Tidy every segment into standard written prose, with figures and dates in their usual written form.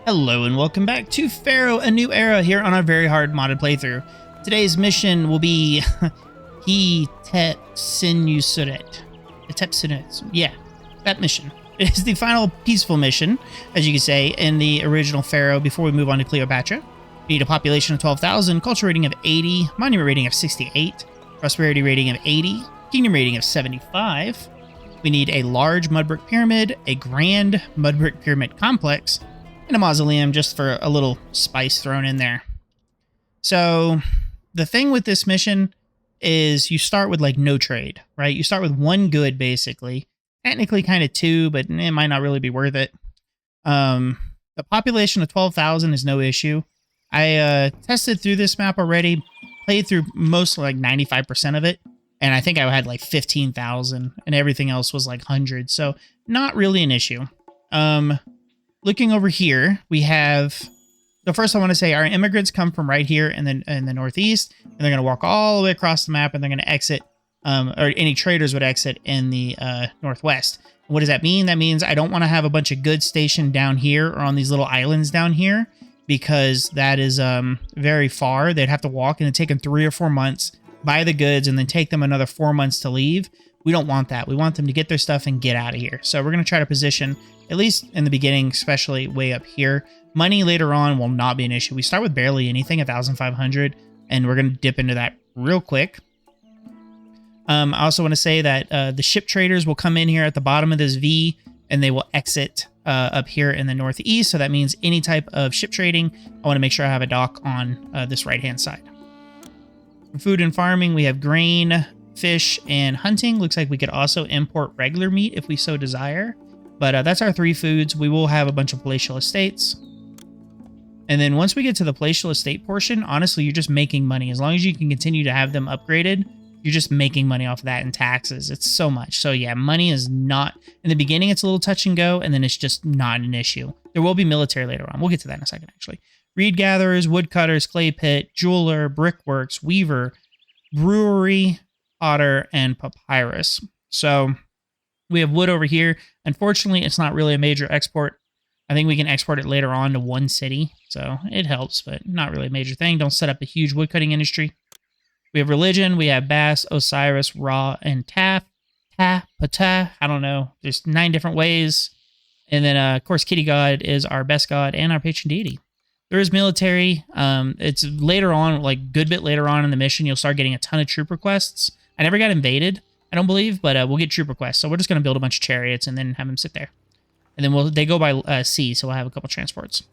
Hello and welcome back to Pharaoh, a new era here on our very hard modded playthrough. Today's mission will be Hetepsenusret. Hetepsenusret. Yeah, that mission. It is the final peaceful mission, as you can say, in the original Pharaoh before we move on to Cleopatra. We need a population of 12,000, culture rating of 80, monument rating of 68, prosperity rating of 80, kingdom rating of 75. We need a large mud brick pyramid, a grand mud brick pyramid complex, and a mausoleum just for a little spice thrown in there. So the thing with this mission is you start with like no trade, right? You start with one good basically, technically kind of two, but it might not really be worth it. The population of 12,000 is no issue. I tested through this map already, played through most like 95% of it, and I think I had like 15,000 and everything else was like hundreds. So not really an issue. Looking over here, we have, so first I want to say our immigrants come from right here in the northeast, and they're going to walk all the way across the map, and they're going to exit, or any traders would exit in the northwest. What does that mean? That means I don't want to have a bunch of goods stationed down here or on these little islands down here, because that is very far. They'd have to walk, and it'd take them 3 or 4 months, buy the goods, and then take them another 4 months to leave. We don't want that. We want them to get their stuff and get out of here. So we're going to try to position, at least in the beginning, especially way up here. Money later on will not be an issue. We start with barely anything, 1,500, and we're going to dip into that real quick. I also want to say that the ship traders will come in here at the bottom of this V, and they will exit up here in the northeast. So that means any type of ship trading, I want to make sure I have a dock on this right-hand side. For food and farming, we have grain, fish, and hunting. Looks like we could also import regular meat if we so desire. But that's our 3 foods. We will have a bunch of palatial estates. And then once we get to the palatial estate portion, honestly, you're just making money. As long as you can continue to have them upgraded, you're just making money off of that in taxes. It's so much. So yeah, money is not, in the beginning, it's a little touch and go, and then it's just not an issue. There will be military later on. We'll get to that in a second, actually. Reed gatherers, woodcutters, clay pit, jeweler, brickworks, weaver, brewery, otter, and papyrus. So we have wood over here. Unfortunately, it's not really a major export. I think we can export it later on to one city, so it helps, but not really a major thing. Don't set up a huge woodcutting industry. We have religion. We have Bass, Osiris, Ra, and Ptah. I don't know. There's 9 different ways. And then, of course, Kitty God is our best god and our patron deity. There is military. It's later on, like good bit later on in the mission, you'll start getting a ton of troop requests. I never got invaded, I don't believe, but we'll get troop requests. So we're just going to build a bunch of chariots and then have them sit there. And then they go by sea, so we'll have a couple transports.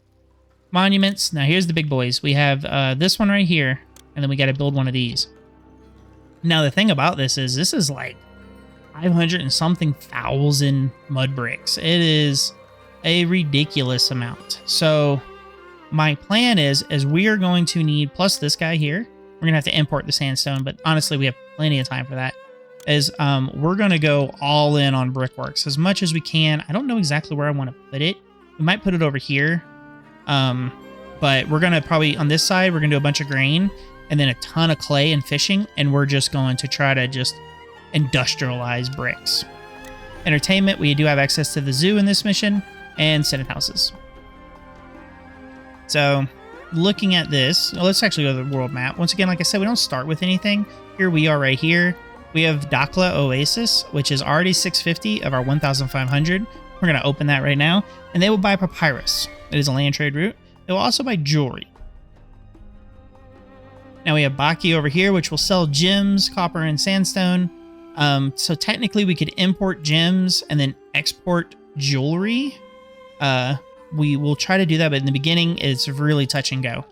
Monuments. Now here's the big boys. We have this one right here, and then we got to build one of these. Now the thing about this is like 500 and something thousand mud bricks. It is a ridiculous amount. So my plan is we are going to need, plus this guy here, we're going to have to import the sandstone, but honestly, we have plenty of time for that. We're going to go all in on brickworks as much as we can. I don't know exactly where I want to put it. We might put it over here. But we're going to probably, on this side, we're going to do a bunch of grain and then a ton of clay and fishing. And we're just going to try to just industrialize bricks. Entertainment, we do have access to the zoo in this mission and Senate houses. So looking at this, let's actually go to the world map. Once again, like I said, we don't start with anything. Here we are right here. We have Dakla Oasis, which is already 650 of our 1,500. We're going to open that right now. And they will buy papyrus. It is a land trade route. They will also buy jewelry. Now we have Baki over here, which will sell gems, copper, and sandstone. So technically we could import gems and then export jewelry. We will try to do that, but in the beginning, it's really touch and go.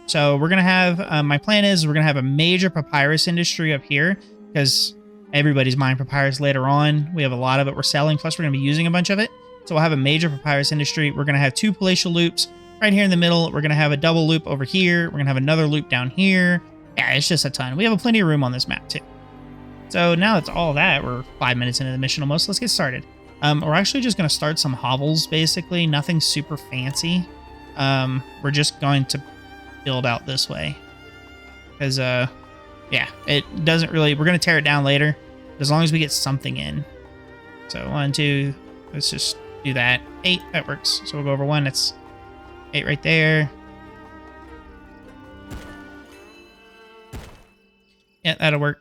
So we're going to have, my plan is we're going to have a major papyrus industry up here, because everybody's buying papyrus later on. We have a lot of it we're selling, plus we're going to be using a bunch of it. So we'll have a major papyrus industry. We're going to have 2 palatial loops right here in the middle. We're going to have a double loop over here. We're going to have another loop down here. Yeah, it's just a ton. We have plenty of room on this map too. So now it's all that. We're 5 minutes into the mission almost. Let's get started. We're actually just going to start some hovels, basically. Nothing super fancy. We're just going to build out this way. Because, yeah, it doesn't really... We're going to tear it down later. But as long as we get something in. So 1, 2... Let's just do that. 8, that works. So we'll go over 1. That's 8 right there. Yeah, that'll work.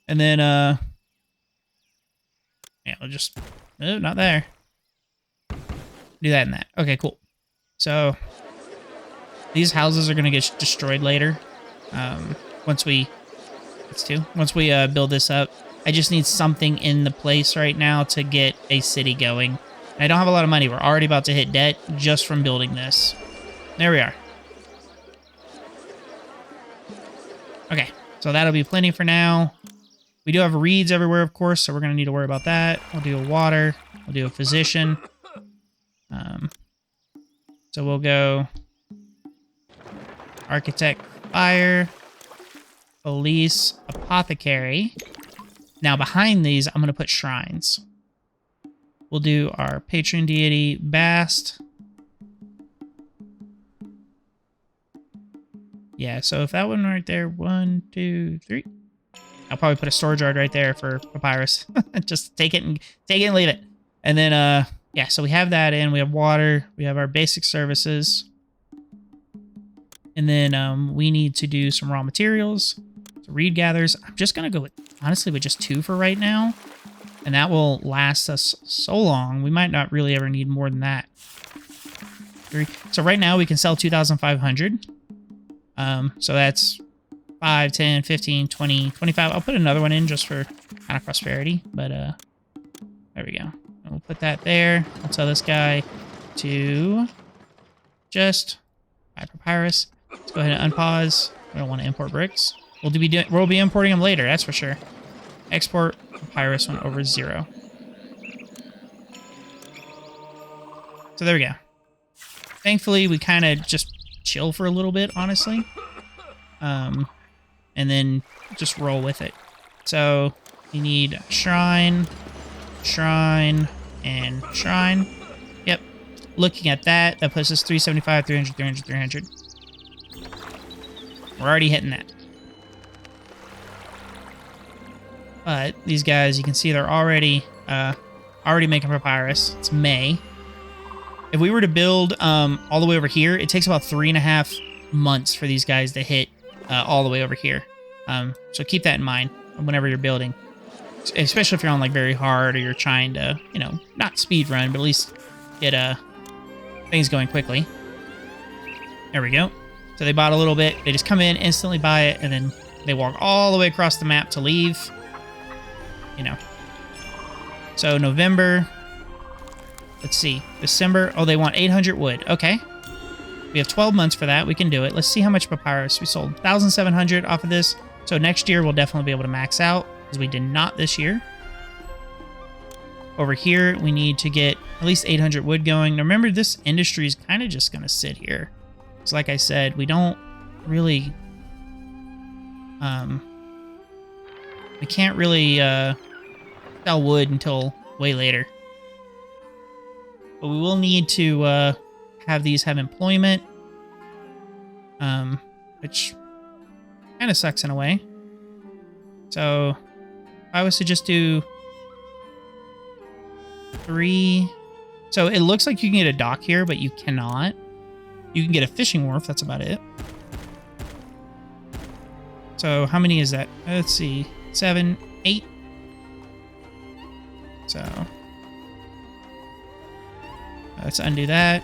And then, yeah, we'll just, oh, not there. Do that and that. Okay, cool. So these houses are going to get destroyed later. Once we, once we build this up. I just need something in the place right now to get a city going. And I don't have a lot of money. We're already about to hit debt just from building this. There we are. Okay, so that'll be plenty for now. We do have reeds everywhere, of course, so we're going to need to worry about that. We'll do a water. We'll do a physician. So we'll go architect, fire, police, apothecary. Now behind these, I'm going to put shrines. We'll do our patron deity, Bast. Yeah, so if that one right there, 1, 2, 3. I'll probably put a storage yard right there for papyrus. Just take it and leave it. And then, yeah, so we have that in. We have water. We have our basic services. And then we need to do some raw materials. So reed gathers. I'm just going to go with, honestly, with just 2 for right now. And that will last us so long. We might not really ever need more than that. 3. So right now we can sell 2,500. So that's 5, 10, 15, 20, 25. I'll put another one in just for kind of prosperity. But there we go. We'll put that there. I'll tell this guy to just buy papyrus. Let's go ahead and unpause. We don't want to import bricks. We'll be importing them later, that's for sure. Export papyrus went over 0. So there we go. Thankfully, we kind of just chill for a little bit, honestly. And then just roll with it. So you need shrine, shrine, and shrine. Yep. Looking at that, that puts us 375, 300, 300, 300. We're already hitting that. But these guys, you can see they're already making papyrus. It's May. If we were to build all the way over here, it takes about 3.5 months for these guys to hit all the way over here. So keep that in mind whenever you're building. Especially if you're on like very hard or you're trying to, you know, not speed run, but at least get things going quickly. There we go. So they bought a little bit. They just come in, instantly buy it, and then they walk all the way across the map to leave. You know. So November. Let's see. December. Oh, they want 800 wood. Okay. We have 12 months for that. We can do it. Let's see how much papyrus we sold. 1,700 off of this. So next year we'll definitely be able to max out, because we did not this year. Over here, we need to get at least 800 wood going. Now remember, this industry is kind of just going to sit here. Because like I said, we don't really... we can't really sell wood until way later. But we will need to have these have employment. Which kind of sucks in a way. So if I was to just do 3... So it looks like you can get a dock here, but you cannot. You can get a fishing wharf, that's about it. So how many is that? Let's see. 7, 8. So let's undo that.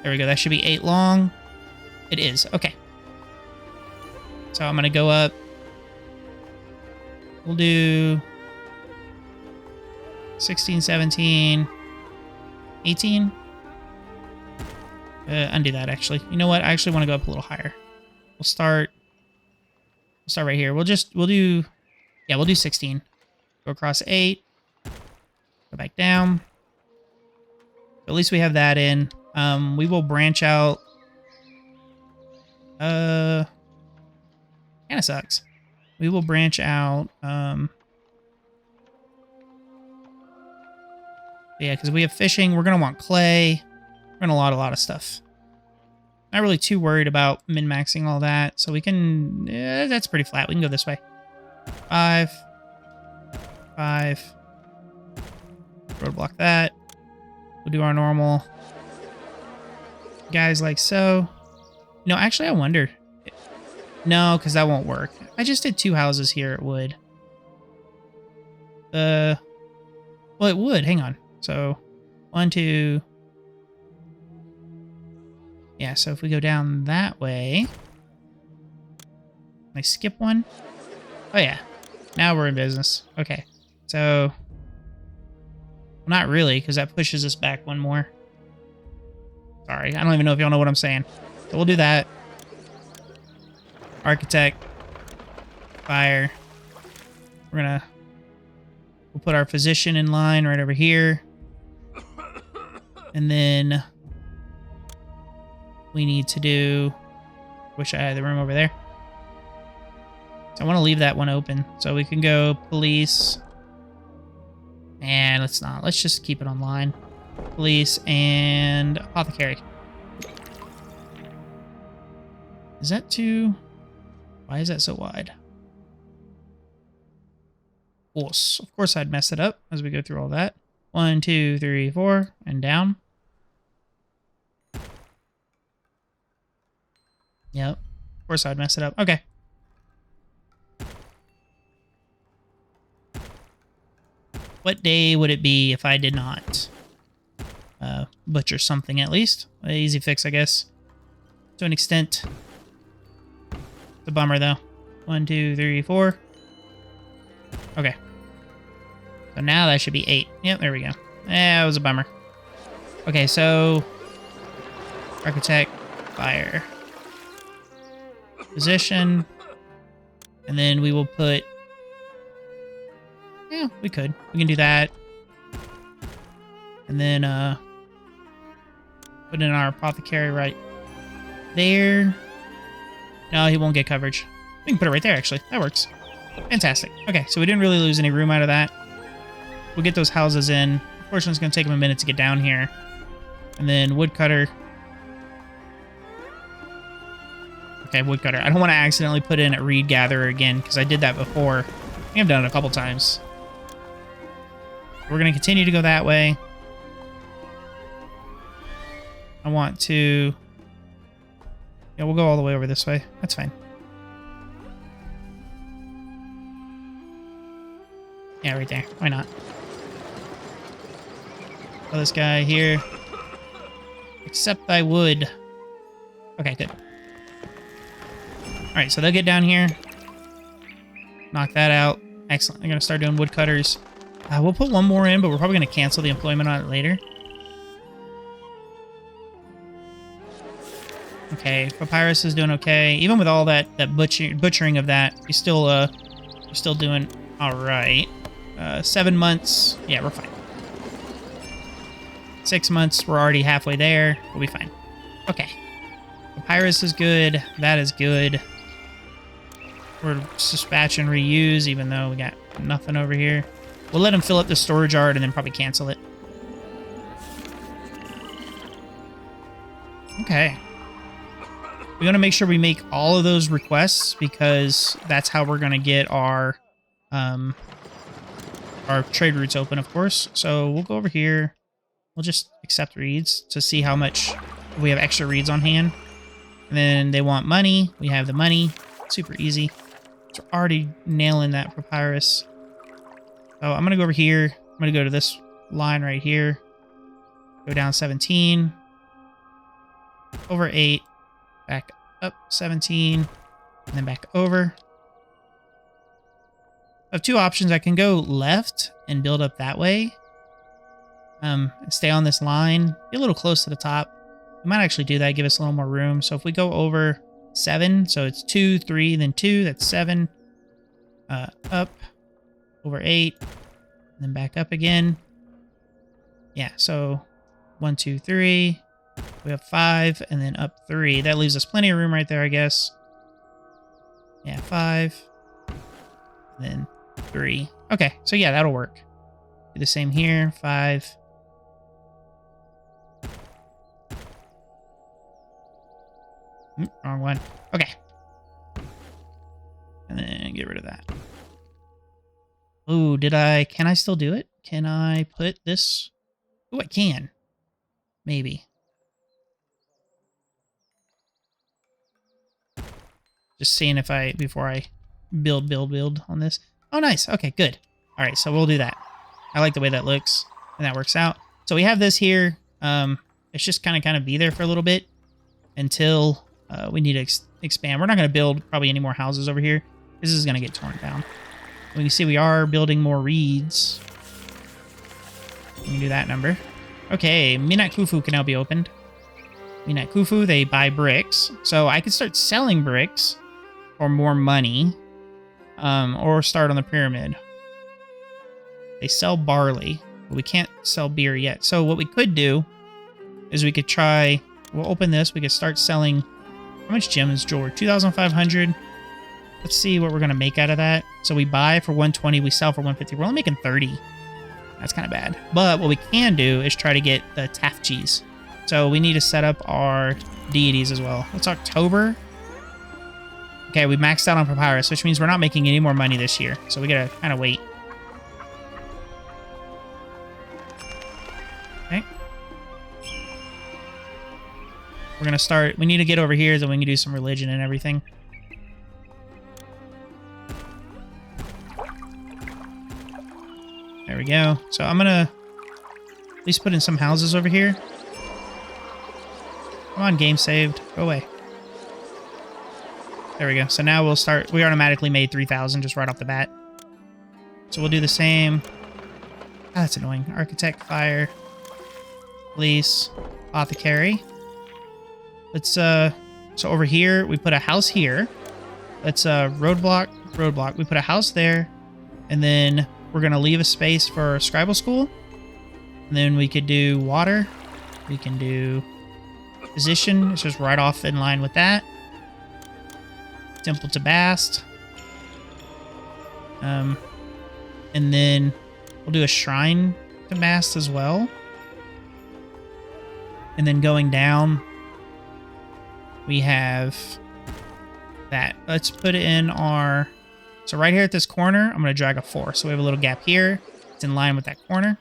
There we go. That should be 8 long. It is. Okay. So I'm going to go up. We'll do 16, 17, 18. Undo that, actually. You know what? I actually want to go up a little higher. We'll start right here. We'll do 16. Go across 8. Go back down. At least we have that in. We will branch out. Kind of sucks. We will branch out. Yeah, because we have fishing. We're going to want clay. We're going to want a lot of stuff. Not really too worried about min-maxing all that. So we can... that's pretty flat. We can go this way. 5. 5. Roadblock that. We'll do our normal. guys like so. No, actually, I wonder. No, because that won't work. I just did 2 houses here. It would. Well, it would. Hang on. So, 1, 2. Yeah, so if we go down that way. Can I skip one? Oh, yeah. Now we're in business. Okay. So, well, not really, because that pushes us back one more. Sorry, I don't even know if y'all know what I'm saying. So we'll do that. Architect. Fire. We'll put our physician in line right over here. And then we need to do... Wish I had the room over there. So I want to leave that one open. So we can go police. And let's not. Let's just keep it online. Police and apothecary. Is that too... Why is that so wide? Of course I'd mess it up as we go through all that. 1, 2, 3, 4, and down. Yep. Of course I'd mess it up. Okay. What day would it be if I did not butcher something at least? An easy fix, I guess. To an extent. It's a bummer, though. 1, 2, 3, 4. Okay. So now that should be 8. Yep, there we go. It was a bummer. Okay, so... Architect, fire. Position. And then we will put... Yeah, we could. We can do that. And then, put in our apothecary right there. No, he won't get coverage. We can put it right there, actually. That works. Fantastic. Okay, so we didn't really lose any room out of that. We'll get those houses in. Unfortunately, it's going to take them a minute to get down here. And then woodcutter. Okay, woodcutter. I don't want to accidentally put in a reed gatherer again, because I did that before. I think I've done it a couple times. We're going to continue to go that way. I want to... Yeah, we'll go all the way over this way. That's fine. Yeah, right there. Why not? Oh, this guy here. Except I would. Okay, good. Alright, so they'll get down here. Knock that out. Excellent. I'm going to start doing woodcutters. We'll put one more in, but we're probably going to cancel the employment on it later. Okay, Papyrus is doing okay. Even with all that butchering of that, he's still doing all right. 7 months, yeah, we're fine. 6 months, we're already halfway there. We'll be fine. Okay, Papyrus is good. That is good. We're dispatch and reuse, even though we got nothing over here. We'll let him fill up the storage yard and then probably cancel it. Okay. We want to make sure we make all of those requests because that's how we're going to get our trade routes open, of course. So we'll go over here. We'll just accept reads to see how much we have extra reads on hand. And then they want money. We have the money. Super easy. So we're already nailing that papyrus. So I'm going to go over here. I'm going to go to this line right here. Go down 17. Over 8. Back up 17. And then back over. I have 2 options. I can go left and build up that way. And stay on this line. Be a little close to the top. We might actually do that. Give us a little more room. So if we go over 7. So it's 2, 3, then 2. That's 7. Up. Over 8. And then back up again. Yeah, so 1, 2, 3. We have 5, and then up 3. That leaves us plenty of room right there, I guess. Yeah, 5. And then 3. Okay, so yeah, that'll work. Do the same here. 5. Wrong one. Okay. And then get rid of that. Ooh, can I still do it? Can I put this? Ooh, I can. Maybe. Just seeing if before I build on this. Oh, nice. Okay, good. All right, so we'll do that. I like the way that looks, and that works out. So we have this here. It's just kind of be there for a little bit until we need to expand. We're not going to build probably any more houses over here. This is going to get torn down. We can see we are building more reeds. We can do that number. Okay, Minat Khufu can now be opened. Minat Khufu, they buy bricks. So I could start selling bricks for more money. Or start on the pyramid. They sell barley, but we can't sell beer yet. So what we could do is we could try... We'll open this. We could start selling... How much gems, jewelry? 2,500. Let's see what we're going to make out of that. So we buy for 120. We sell for 150. We're only making 30. That's kind of bad. But what we can do is try to get the Tafchis. So we need to set up our deities as well. It's October. Okay, we maxed out on papyrus, which means we're not making any more money this year. So we got to kind of wait. Okay. We're going to start... We need to get over here so we can do some religion and everything. There we go. So I'm going to at least put in some houses over here. Come on, game saved. Go away. There we go. So now we'll start... We automatically made 3,000 just right off the bat. So we'll do the same. Ah, that's annoying. Architect, fire, police, apothecary. Let's, so over here, we put a house here. Let's, roadblock. We put a house there. And then we're going to leave a space for scribal school. And then we could do water. We can do physician. It's just right off in line with that. Temple to Bast. And then we'll do a shrine to Bast as well. And then going down, we have that. Let's put it in our... So right here at this corner, I'm going to drag a 4. So we have a little gap here. It's in line with that corner.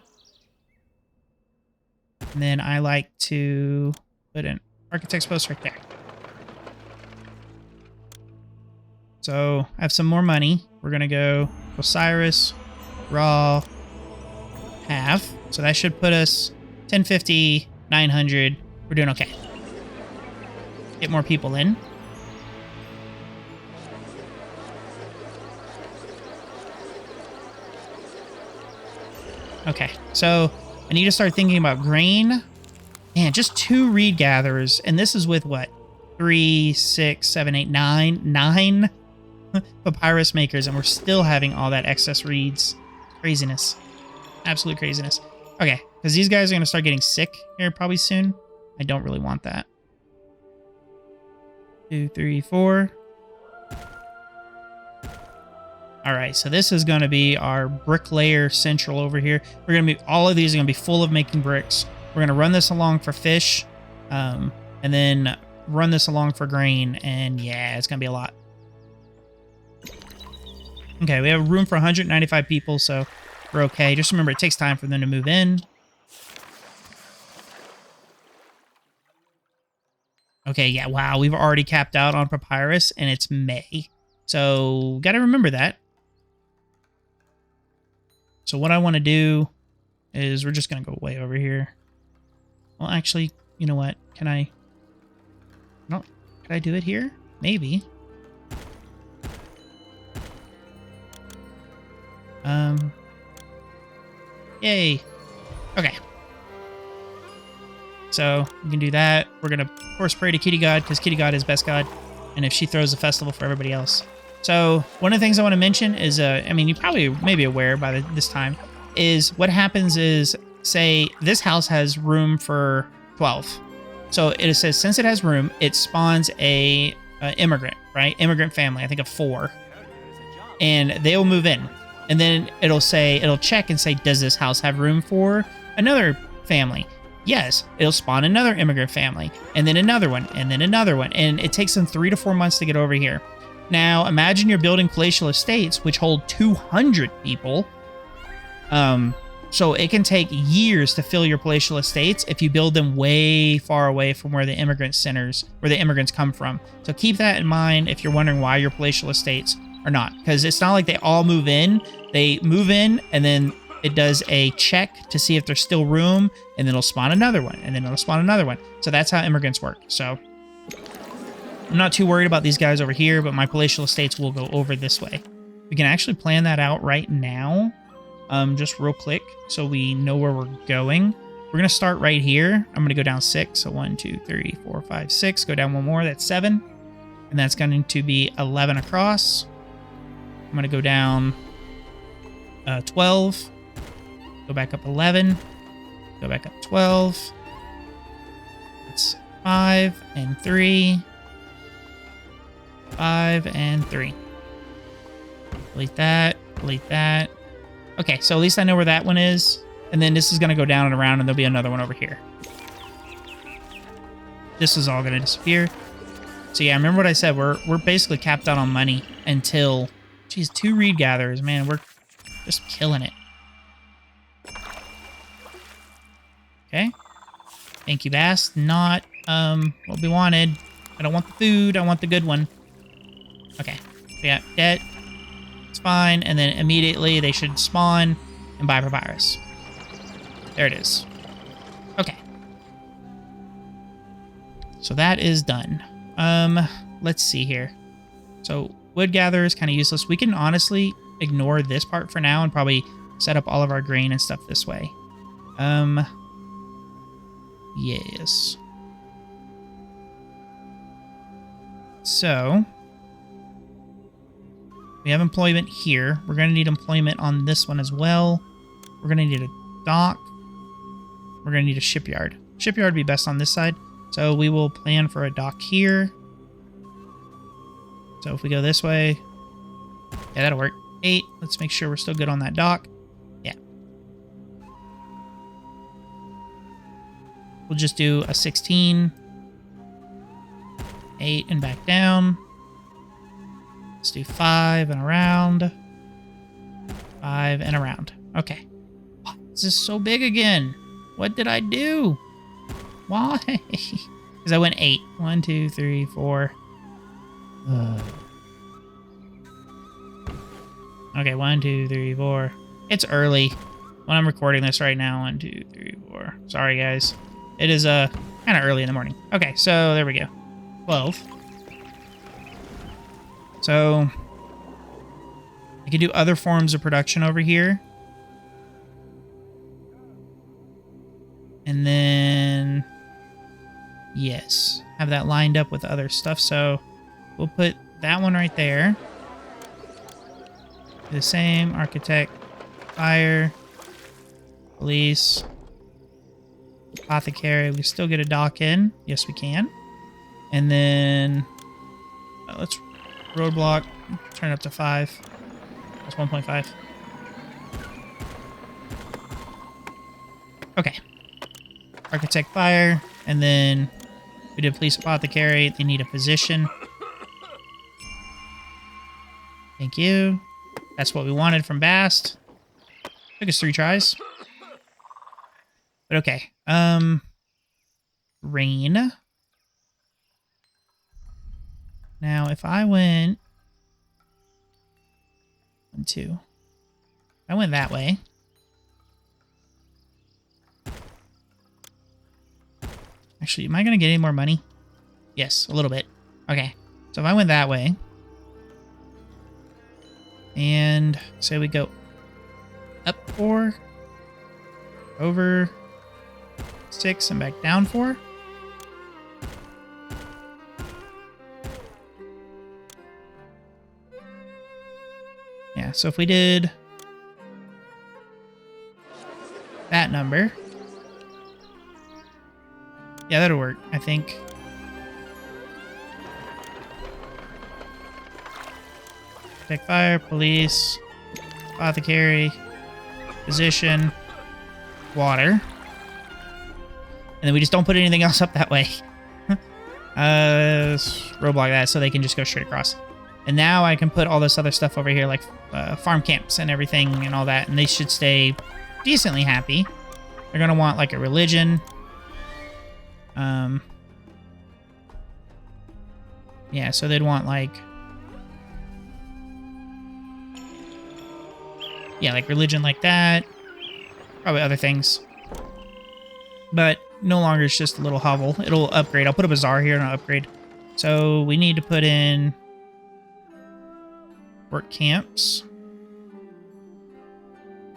And then I like to put an architect's post right there. So I have some more money. We're going to go Osiris, Raw, half. So that should put us 1050, 900. We're doing okay. Get more people in. Okay, so I need to start thinking about grain. Man, just 2 reed gatherers. And this is with what? 3, 6, 7, 8, 9. 9 papyrus makers. And we're still having all that excess reeds. Craziness. Absolute craziness. Okay, because these guys are going to start getting sick here probably soon. I don't really want that. 2, 3, 4. All right, so this is going to be our bricklayer central over here. We're going to be... All of these are going to be full of making bricks. We're going to run this along for fish. And then run this along for grain. And yeah, it's going to be a lot. Okay, we have room for 195 people, so we're okay. Just remember, it takes time for them to move in. Okay, yeah, wow, we've already capped out on papyrus, and it's May. So, gotta remember that. So what I want to do is we're just going to go way over here. Well, actually, you know what? Can I... No, can I do it here? Maybe. Yay. Okay. So we can do that. We're going to, of course, pray to Kitty God because Kitty God is best God. And if she throws a festival for everybody else. So one of the things I want to mention is, I mean, you probably may be aware by this time, is what happens is, say, this house has room for 12. So it says, since it has room, it spawns a immigrant, right? Immigrant family, I think of 4. And they will move in. And then it'll check and say, does this house have room for another family? Yes, it'll spawn another immigrant family, and then another one, and then another one. And it takes them 3 to 4 months to get over here. Now, imagine you're building palatial estates, which hold 200 people. So it can take years to fill your palatial estates if you build them way far away from where the immigrant centers, where the immigrants come from. So keep that in mind if you're wondering why your palatial estates are not. Because it's not like they all move in. They move in and then it does a check to see if there's still room, and then it'll spawn another one, and then it'll spawn another one. So that's how immigrants work. So I'm not too worried about these guys over here, but my palatial estates will go over this way. We can actually plan that out right now, just real quick, so we know where we're going. We're going to start right here. I'm going to go down 6. So 1, 2, 3, 4, 5, 6. Go down one more. That's 7. And that's going to be 11 across. I'm going to go down 12. Go back up 11. Go back up 12. That's 5 and 3. 5 and 3. Delete that. Delete that. Okay, so at least I know where that one is. And then this is going to go down and around, and there'll be another one over here. This is all going to disappear. So yeah, remember what I said. We're basically capped out on money until... Geez, 2 reed gatherers. Man, we're just killing it. Okay. Thank you, Bass. Not what we wanted. I don't want the food. I want the good one. Okay. We got debt. It's fine. And then immediately they should spawn and buy papyrus. There it is. Okay. So that is done. Let's see here. So wood gather is kind of useless. We can honestly ignore this part for now and probably set up all of our grain and stuff this way. Yes. So we have employment here. We're going to need employment on this one as well. We're going to need a dock. We're going to need a shipyard. Shipyard would be best on this side. So we will plan for a dock here. So if we go this way, yeah, that'll work. 8. Let's make sure we're still good on that dock. Yeah. We'll just do a 16. 8 and back down. Let's do 5 and around. 5 and around. Okay. Why is this so big again? What did I do? Why? Because I went 8. 1, 2, 3, 4. Okay, 1, 2, 3, 4. It's early when I'm recording this right now. 1, 2, 3, 4. Sorry, guys. It is kind of early in the morning. Okay, so there we go. 12. So I can do other forms of production over here. And then, yes, have that lined up with other stuff. So we'll put that one right there. Do the same, architect, fire, police, apothecary. We still get a dock in. Yes, we can. And then let's roadblock, turn it up to 5. That's 1.5. Okay. Architect fire, and then we did police apothecary. They need a physician. Thank you. That's what we wanted from Bast. Took us 3 tries. But okay. Rain. Now, if I went 1, 2. I went that way. Actually, am I going to get any more money? Yes, a little bit. Okay. So if I went that way, and say we go up 4, over 6, and back down 4. Yeah, so if we did that number, yeah, that'll work, I think. Protect fire, police, apothecary, physician, water. And then we just don't put anything else up that way. Roadblock that so they can just go straight across. And now I can put all this other stuff over here, like farm camps and everything and all that. And they should stay decently happy. They're going to want like a religion. Yeah, so they'd want like... Yeah, like religion like that. Probably other things. But no longer it's just a little hovel. It'll upgrade. I'll put a bazaar here and I'll upgrade. So we need to put in work camps.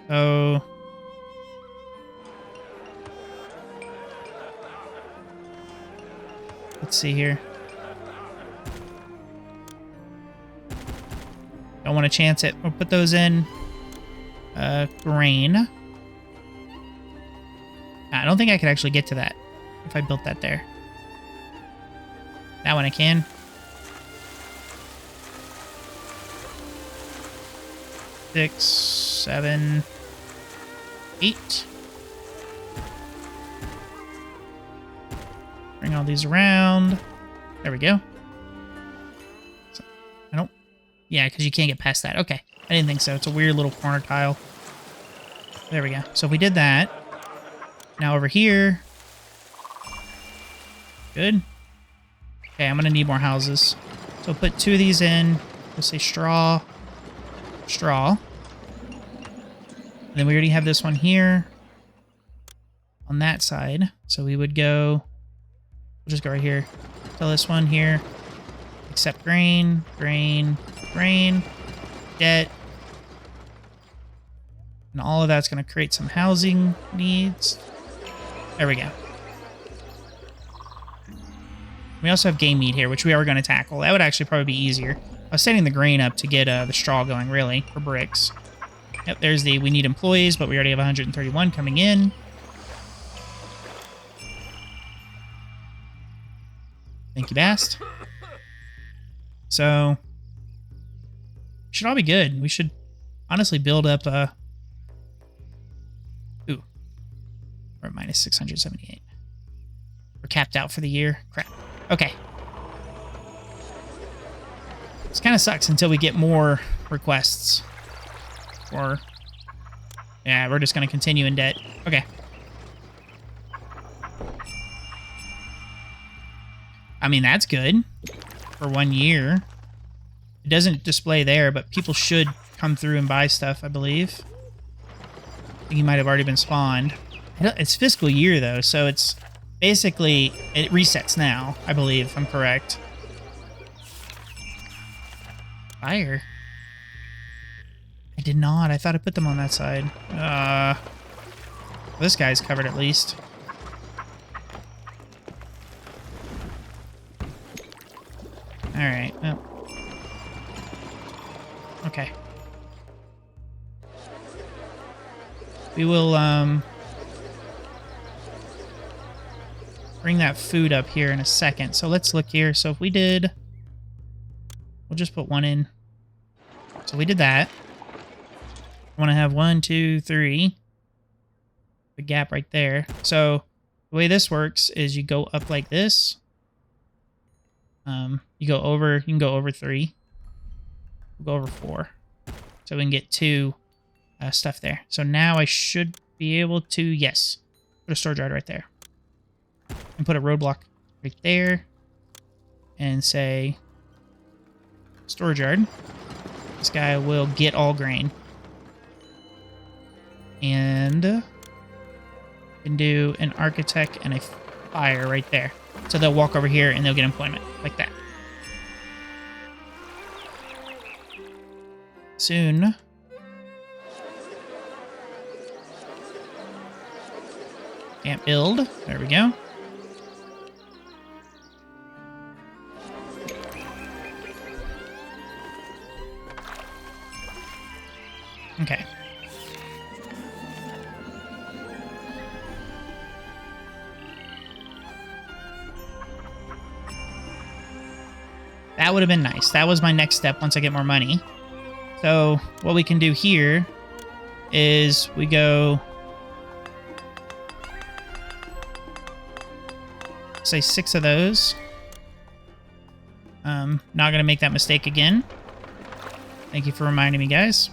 So let's see here. Don't want to chance it. We'll put those in. Grain. I don't think I could actually get to that if I built that there. That one I can. Six, 7, 8. Bring all these around. There we go. So, I don't... Yeah, because you can't get past that. Okay. I didn't think so. It's a weird little corner tile. There we go. So if we did that. Now over here. Good. Okay, I'm going to need more houses. So put 2 of these in. Let's say straw. Straw. And then we already have this one here. On that side. So we would go... We'll just go right here. Tell this one here. Accept grain. Grain. Grain. Debt. And all of that's going to create some housing needs. There we go. We also have game meat here, which we are going to tackle. That would actually probably be easier. I was setting the grain up to get the straw going, really, for bricks. Yep, there's the we need employees, but we already have 131 coming in. Thank you, Bast. So, should all be good. We should honestly build up ooh. We're at minus 678. We're capped out for the year. Crap. Okay. This kind of sucks until we get more requests. Or, yeah, we're just going to continue in debt. Okay. I mean, that's good for 1 year. It doesn't display there, but people should come through and buy stuff, I believe. I think he might have already been spawned. It's fiscal year, though, so it's basically... It resets now, I believe, if I'm correct. Fire. I did not. I thought I put them on that side. This guy's covered at least. Alright. Oh. Okay. We will, bring that food up here in a second. So let's look here. So if we did... We'll just put 1 in. So we did that. I want to have 1, 2, 3. The gap right there. So the way this works is you go up like this. You can go over 3. We'll go over 4. So we can get 2 stuff there. So now I should be able to, yes, put a storage yard right there. And put a roadblock right there. And say, storage yard. This guy will get all grain. And can do an architect and a fire right there. So they'll walk over here and they'll get employment like that. Soon. Can't build. There we go. Okay. That would have been nice. That was my next step once I get more money. So what we can do here is we go, say 6 of those. Not going to make that mistake again. Thank you for reminding me, guys.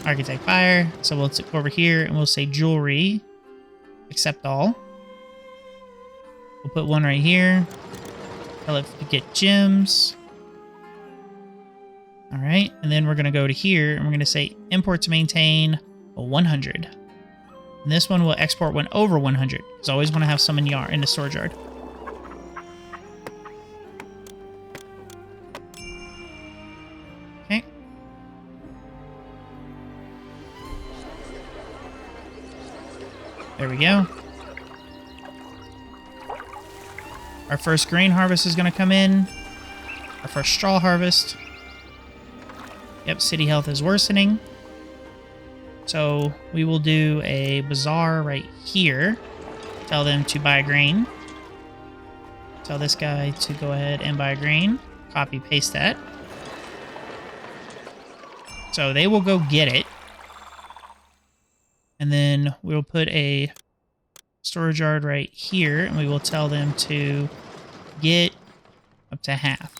Architect fire. So we'll go over here and we'll say jewelry. Accept all. We'll put one right here. Tell it to get gems. All right. And then we're going to go to here and we're going to say import to maintain 100. And this one will export when over 100. Because I always want to have some in the storage yard. Okay. There we go. Our first grain harvest is going to come in. Our first straw harvest. Yep, city health is worsening. So we will do a bazaar right here. Tell them to buy grain. Tell this guy to go ahead and buy grain. Copy, paste that. So they will go get it. And then we'll put a storage yard right here, and we will tell them to get up to half.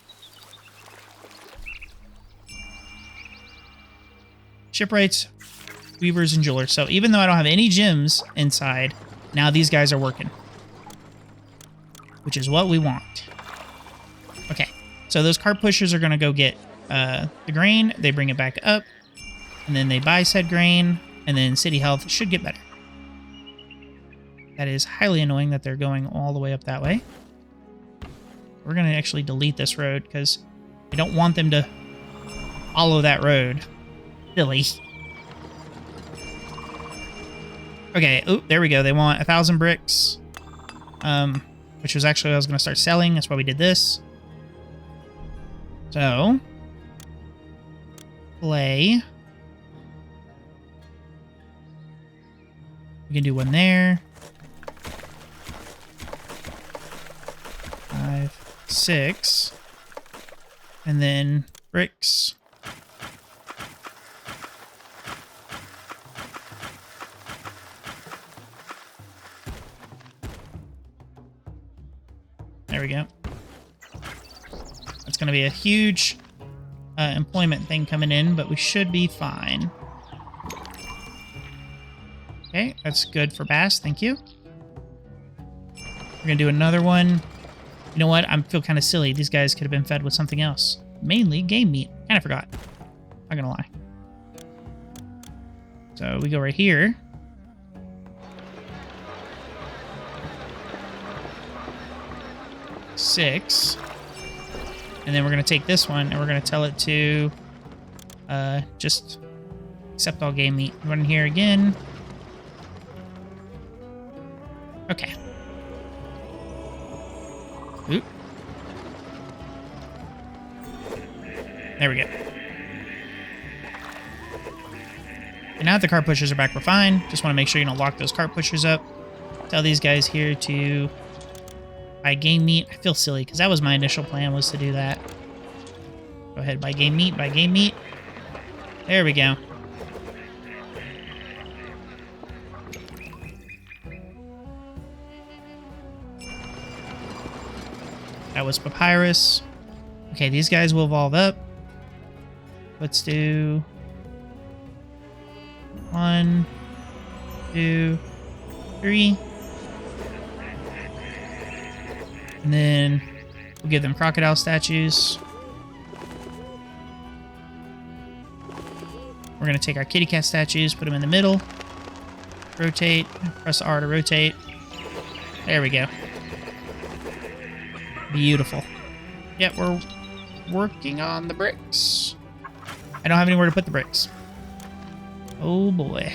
Shipwrights, weavers, and jewelers. So even though I don't have any gems inside, now these guys are working. Which is what we want. Okay, so those cart pushers are going to go get the grain. They bring it back up, and then they buy said grain, and then city health should get better. That is highly annoying that they're going all the way up that way. We're going to actually delete this road because I don't want them to follow that road. Silly. Okay, oh, there we go. They want 1,000 bricks, which was actually what I was going to start selling. That's why we did this. So, play. We can do one there. 5, 6. And then bricks. There we go. That's going to be a huge employment thing coming in, but we should be fine. Okay, that's good for bass. Thank you. We're going to do another one. You know what? I feel kind of silly. These guys could have been fed with something else. Mainly game meat. Kind of forgot. Not going to lie. So we go right here. Six. And then we're going to take this one and we're going to tell it to just accept all game meat. Run here again. Okay. Oop. There we go. And now that the cart pushers are back, we're fine. Just want to make sure you don't lock those cart pushers up. Tell these guys here to buy game meat. I feel silly because that was my initial plan, was to do that. Go ahead, buy game meat, buy game meat. There we go. That was papyrus. Okay, these guys will evolve up. Let's do 1, 2, 3. And then we'll give them crocodile statues. We're going to take our kitty cat statues, put them in the middle. Rotate. Press R to rotate. There we go. Beautiful. Yep, we're working on the bricks. I don't have anywhere to put the bricks. Oh boy.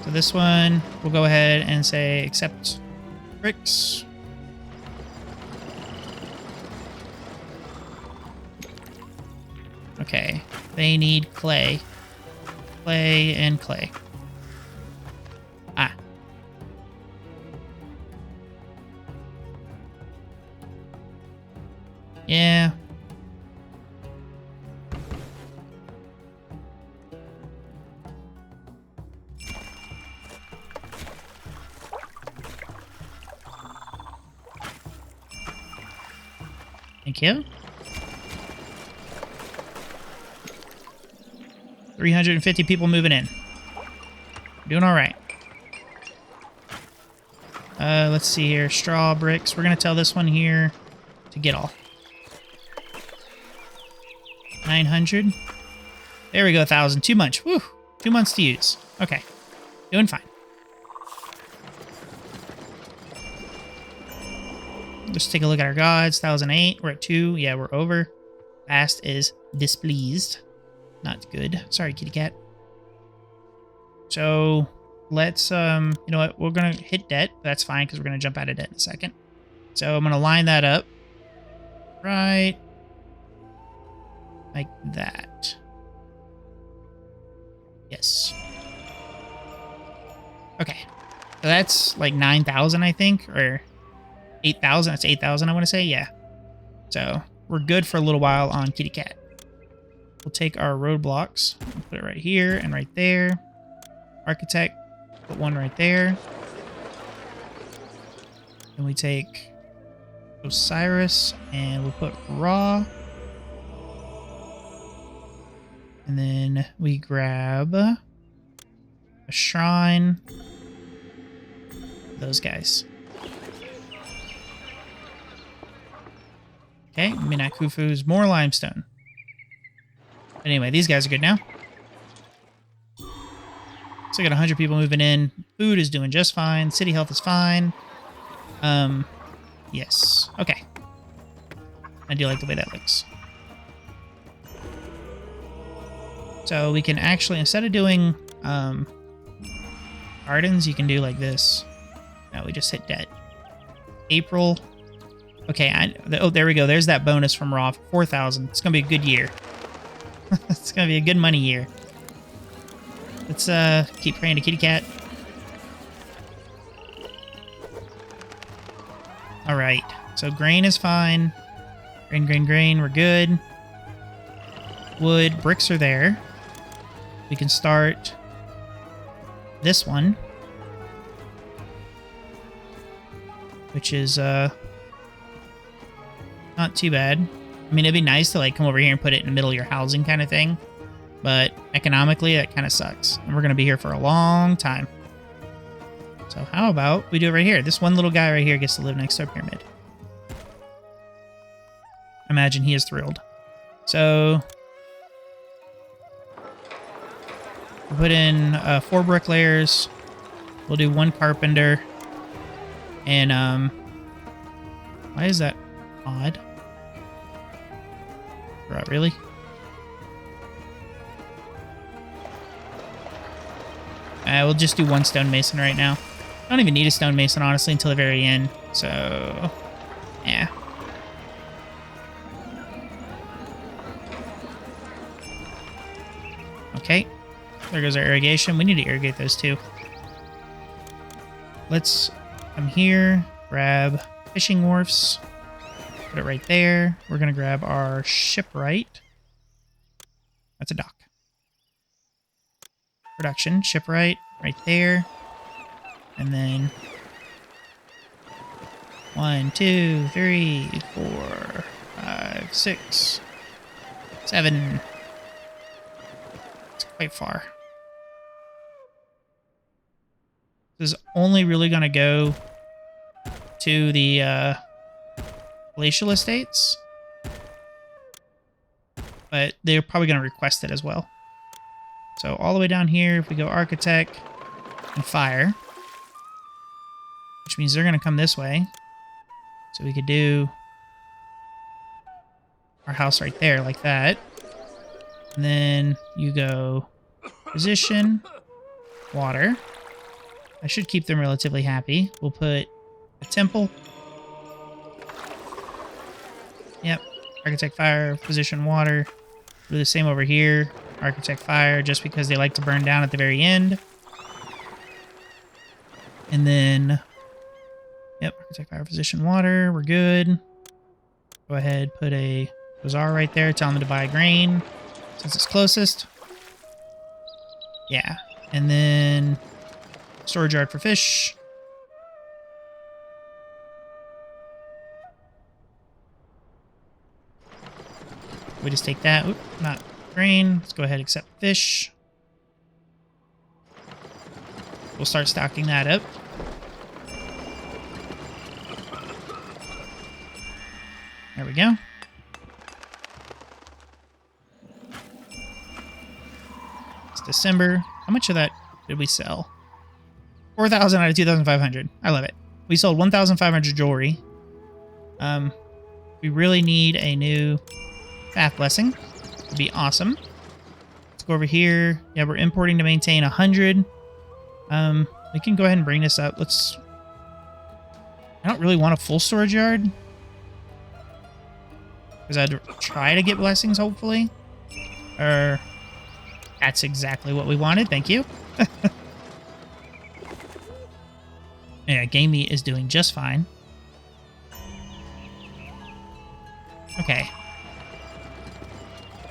So this one, we'll go ahead and say accept bricks. Okay, they need clay. Clay and clay. Ah. Yeah. Thank you. 350 people moving in. Doing all right. Let's see here. Straw bricks. We're going to tell this one here to get all. 900. There we go, 1,000. Too much. Woo. 2 months to use. Okay. Doing fine. Just take a look at our gods. 1,008. We're at 2. Yeah, we're over. Fast is displeased. Not good. Sorry, kitty cat. So let's, you know what? We're going to hit debt. That's fine because we're going to jump out of debt in a second. So I'm going to line that up. Right. Like that. Yes. Okay. So that's like 9,000, I think, or 8,000. That's 8,000, I want to say. Yeah. So we're good for a little while on kitty cat. We'll take our roadblocks and put it right here and right there. Architect, put one right there. Then we take Osiris and we'll put Ra. And then we grab a shrine. Those guys. Okay, Midnight Khufu's more limestone. Anyway, these guys are good now. So I got 100 people moving in. Food is doing just fine. City health is fine. Yes. Okay. I do like the way that looks. So we can actually, instead of doing gardens, you can do like this. No, we just hit debt. April. Okay, oh, there we go. There's that bonus from Raw. 4,000. It's going to be a good year. It's going to be a good money year. Let's keep praying to kitty cat. All right. So grain is fine. Grain. We're good. Wood. Bricks are there. We can start this one, which is not too bad. I mean, it'd be nice to like come over here and put it in the middle of your housing kind of thing, but economically that kind of sucks, and we're going to be here for a long time. So how about we do it right here? This one little guy right here gets to live next to our pyramid. Imagine he is thrilled. So we'll put in 4 bricklayers. We'll do 1 carpenter. And, why is that odd? Right, really? We'll just do 1 stonemason right now. I don't even need a stonemason, honestly, until the very end. So, yeah. Okay. There goes our irrigation. We need to irrigate those too. Let's come here, grab fishing wharfs, put it right there. We're going to grab our shipwright. That's a dock. Production, shipwright, right there. And then 1, 2, 3, 4, 5, 6, 7. It's quite far. This is only really going to go to the glacial estates, but they're probably going to request it as well. So all the way down here, if we go architect and fire, which means they're going to come this way. So we could do our house right there like that. And then you go position, water. I should keep them relatively happy. We'll put a temple. Yep. Architect fire, position water. Do the same over here. Architect fire, just because they like to burn down at the very end. And then, yep, architect fire, position water. We're good. Go ahead, put a bazaar right there. Tell them to buy grain since it's closest. Yeah. And then storage yard for fish. We just take that. Oop, not grain. Let's go ahead and accept fish. We'll start stocking that up. There we go. It's December. How much of that did we sell? 4,000 out of 2,500. I love it. We sold 1,500 jewelry. We really need a new path blessing. It'd be awesome. Let's go over here. Yeah, we're importing to maintain 100. We can go ahead and bring this up. I don't really want a full storage yard, because I'd try to get blessings, hopefully. That's exactly what we wanted. Thank you. Yeah, game meat is doing just fine. Okay.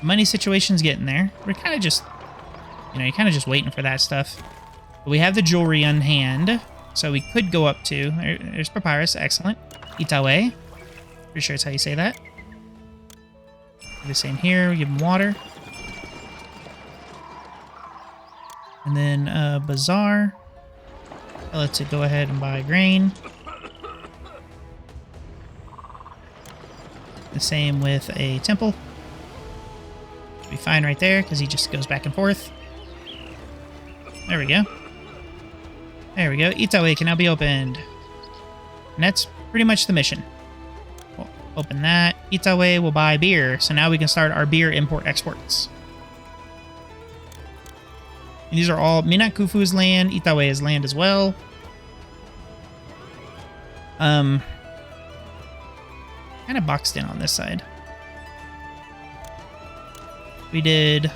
Money situation's getting there. We're kind of just, you're kind of just waiting for that stuff. But we have the jewelry on hand, so we could go up to, there's Papyrus, excellent. Itawe, pretty sure that's how you say that. Do the same here, we give him water. And then Bazaar. Let's go ahead and buy grain. The same with a temple. Should be fine right there, because he just goes back and forth. There we go. There we go. Itawe can now be opened. And that's pretty much the mission. We'll open that. Itawe will buy beer, so now we can start our beer import-exports. And these are all Minakufu's land. Itawe's land as well. Kind of boxed in on this side. We did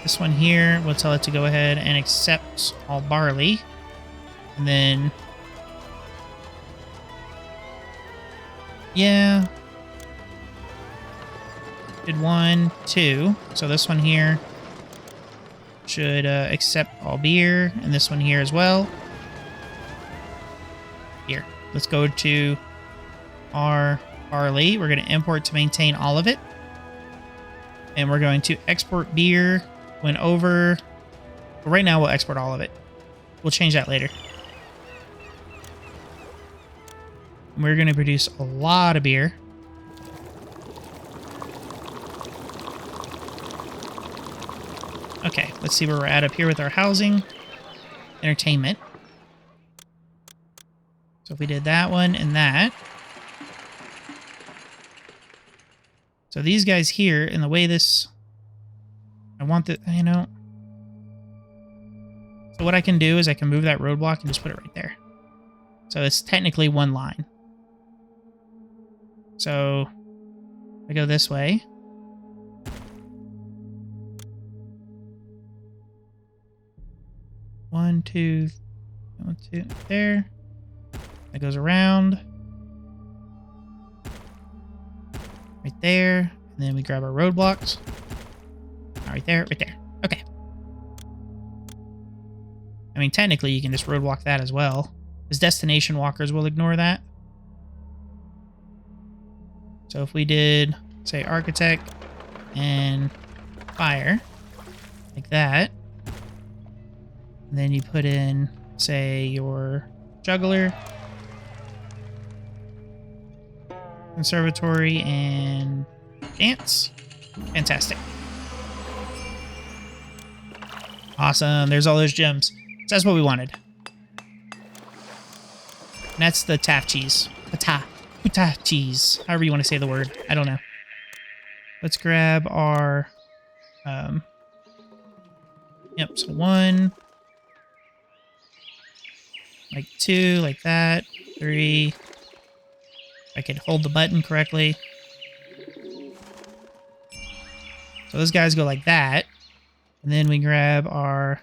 this one here. We'll tell it to go ahead and accept all barley. And then... yeah. Did 1, 2. So this one here should accept all beer, and this one here as well. Here, let's go to our barley. We're going to import to maintain all of it, and we're going to export beer when over. But right now, we'll export all of it. We'll change that later. And we're going to produce a lot of beer. Okay, let's see where we're at up here with our housing. Entertainment. So if we did that one and that. So these guys here, and the way this... I want the... So what I can do is I can move that roadblock and just put it right there. So it's technically one line. So I go this way. One, two, there. That goes around. Right there. And then we grab our roadblocks. Right there, right there. Okay. I mean, technically, you can just roadblock that as well. Because destination walkers will ignore that. So if we did, say, architect and fire, like that. And then you put in, say, your juggler, conservatory, and dance. Fantastic. Awesome. There's all those gems. So that's what we wanted. And that's the taff cheese. Puta cheese. However you want to say the word. I don't know. Let's grab our... Yep, so 1... like 2, like that. 3. I could hold the button correctly. So those guys go like that. And then we grab our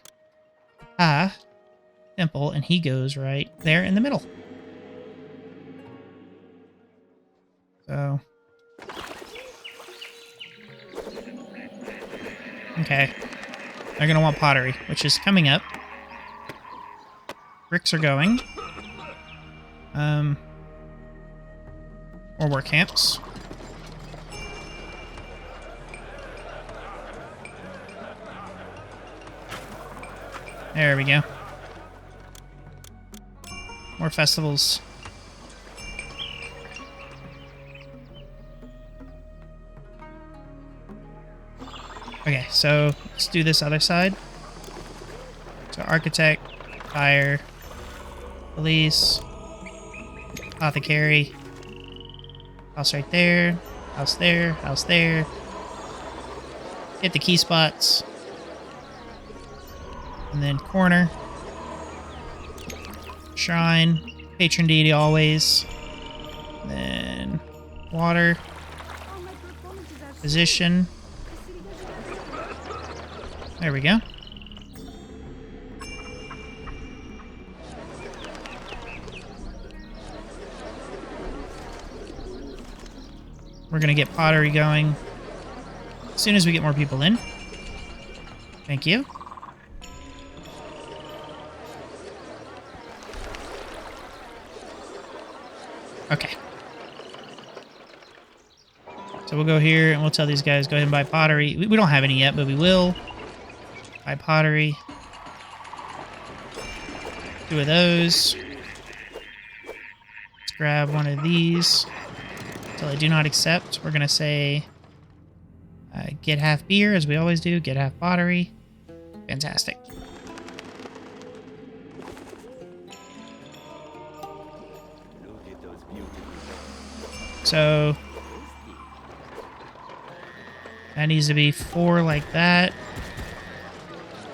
temple, and he goes right there in the middle. So. Okay. They're going to want pottery, which is coming up. Bricks are going. Or work camps. There we go. More festivals. Okay, so let's do this other side. So architect, fire, police, apothecary, house right there, house there, house there. Hit the key spots. And then corner. Shrine, patron deity always. Then water. Position. There we go. We're gonna get pottery going as soon as we get more people in. Thank you. Okay. So we'll go here and we'll tell these guys, go ahead and buy pottery. We don't have any yet, but we will. Buy pottery. 2 of those. Let's grab 1 of these. Until I do not accept, we're going to say get half beer, as we always do. Get half pottery. Fantastic. So that needs to be 4 like that.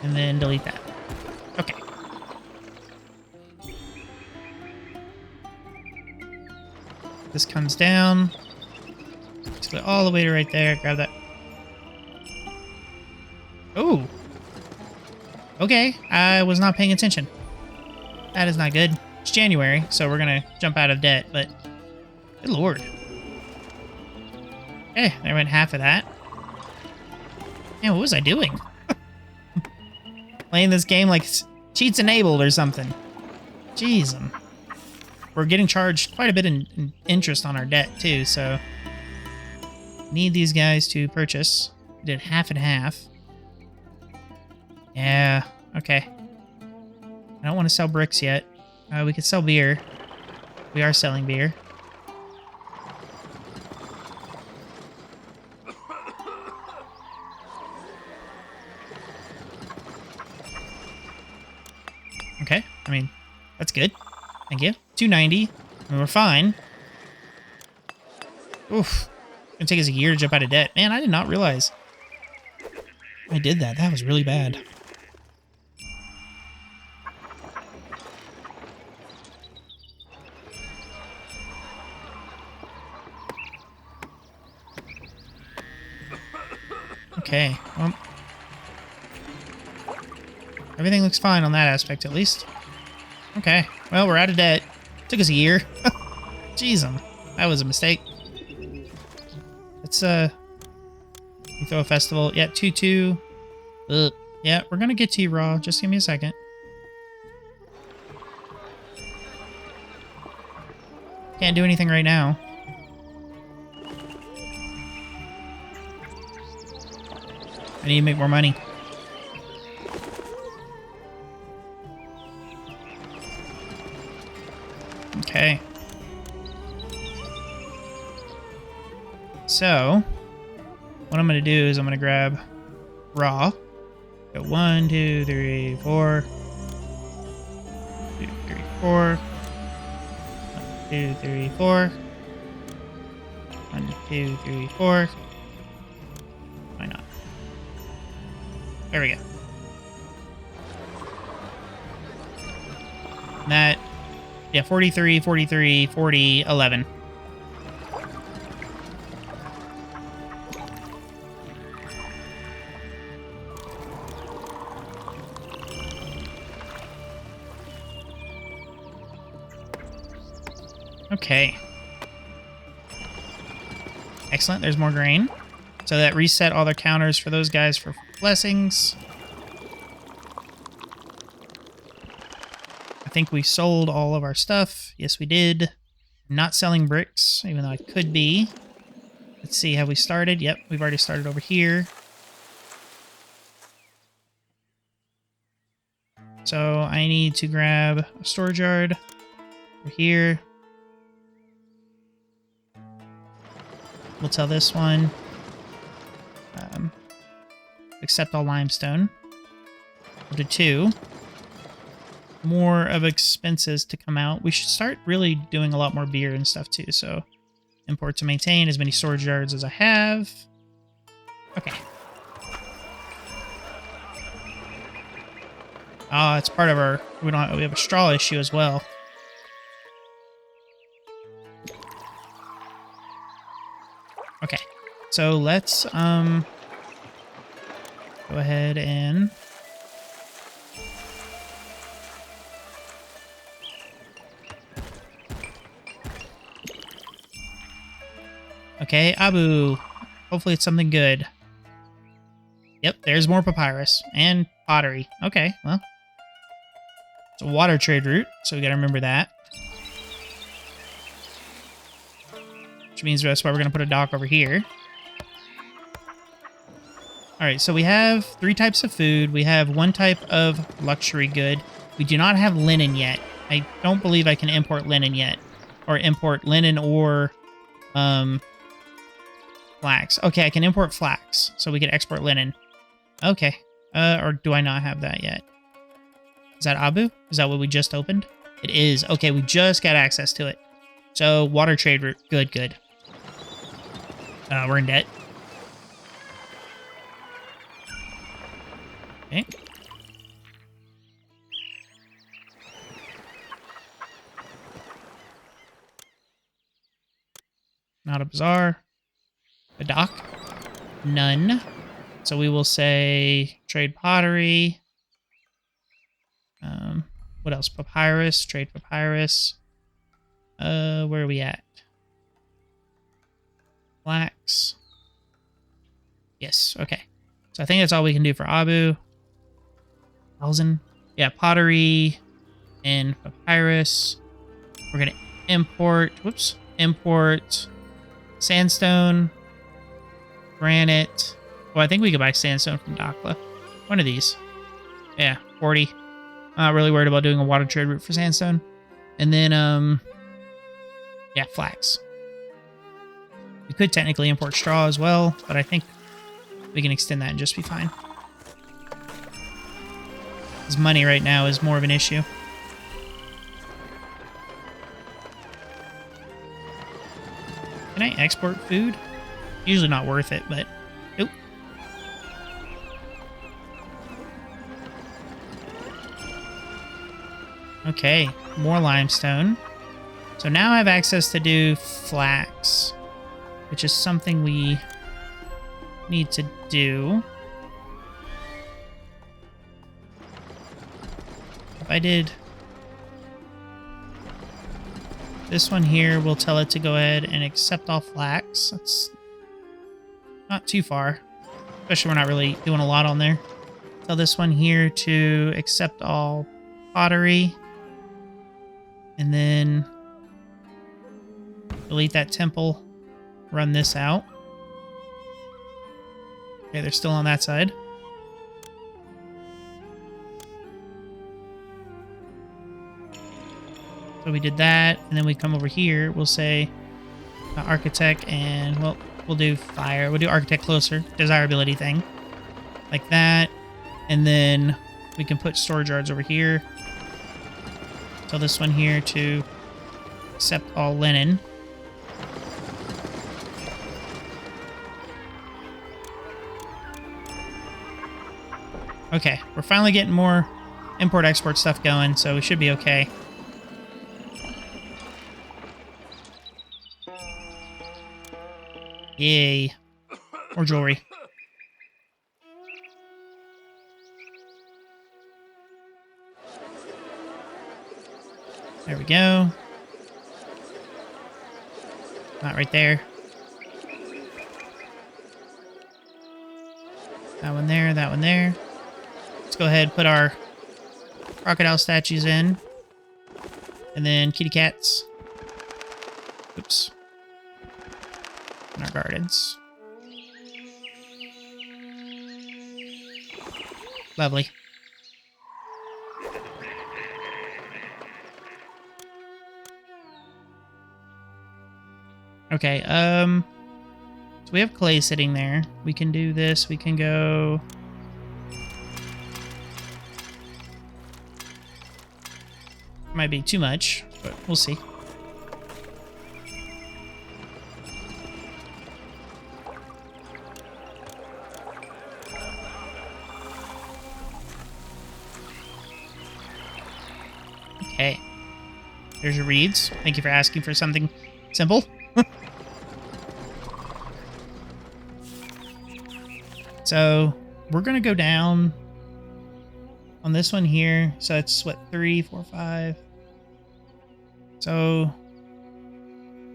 And then delete that. Okay. This comes down. Let's go all the way to right there. Grab that. Oh. Okay. I was not paying attention. That is not good. It's January, so we're going to jump out of debt, but good lord. Okay, there went half of that. Man, what was I doing? Playing this game like cheats enabled or something. Jeez. We're getting charged quite a bit in interest on our debt, too, so need these guys to purchase. We did half and half. Yeah, okay. I don't want to sell bricks yet. We could sell beer. We are selling beer. Okay, I mean, that's good. Thank you. 290. I mean, we're fine. Oof. It's gonna take us a year to jump out of debt. Man, I did not realize I did that. That was really bad. Okay, well, everything looks fine on that aspect, at least. Okay, well, we're out of debt. Took us a year. Jeez, that was a mistake. Let's, you throw a festival. Yeah, 2-2. Ugh. Yeah, we're gonna get to you, Raw. Just give me a second. Can't do anything right now. I need to make more money. Okay. So, what I'm going to do is I'm going to grab raw. Go 1, 2, 3, 4. 2, 3, 4. 1, 2, 3, 4. 1, 2, 3, 4. Why not? There we go. And that, yeah, 43, 43, 40, 11. Okay. Excellent, there's more grain. So that reset all their counters for those guys for blessings. I think we sold all of our stuff. Yes, we did. Not selling bricks, even though I could be. Let's see, have we started? Yep, we've already started over here. So I need to grab a storage yard over here. We'll tell this one, accept all limestone. We'll do 2. More of expenses to come out. We should start really doing a lot more beer and stuff too. So import to maintain as many storage yards as I have. Okay. Oh, it's part of our, we have a straw issue as well. Okay. So let's go ahead and okay, Abu. Hopefully it's something good. Yep, there's more papyrus and pottery. Okay, well. It's a water trade route, so we gotta remember that. Which means that's why we're gonna put a dock over here. Alright, so we have 3 types of food. We have 1 type of luxury good. We do not have linen yet. I don't believe I can import linen yet. Or import linen or flax. Okay, I can import flax, so we can export linen. Okay. Or do I not have that yet? Is that Abu? Is that what we just opened? It is. Okay, we just got access to it. So, water trade route. Good, good. We're in debt. Okay. Not a bazaar. A dock. None. So we will say trade pottery. What else? Papyrus. Trade papyrus. Where are we at? Flax. Yes, okay. So I think that's all we can do for Abu. 1,000. Yeah, pottery and papyrus. We're gonna import, whoops, import sandstone, granite. Oh, I think we could buy sandstone from Dakla. One of these. Yeah, 40. I'm not really worried about doing a water trade route for sandstone. And then, yeah, flax. We could technically import straw as well, but I think we can extend that and just be fine. Because money right now is more of an issue. Can I export food? Usually not worth it, but... Nope. Okay, more limestone. So now I have access to do flax, which is something we need to do. If I did this one here, we'll tell it to go ahead and accept all flax. That's not too far, especially we're not really doing a lot on there. Tell this one here to accept all pottery. And then delete that temple, run this out. Okay, they're still on that side. So we did that, and then we come over here, we'll say architect, and well, we'll do fire. We'll do architect closer, desirability thing. Like that. And then we can put storage yards over here. Tell this one here to accept all linen. Okay, we're finally getting more import-export stuff going, so we should be okay. Yay. More jewelry. There we go. Not right there. That one there, that one there. Let's go ahead and put our crocodile statues in. And then kitty cats. Oops. In our gardens. Okay, so we have clay sitting there. We can do this. We can go... Might be too much, but we'll see. Okay. There's your reeds. Thank you for asking for something simple. So we're going to go down on this one here. So it's what, 3, 4, 5. So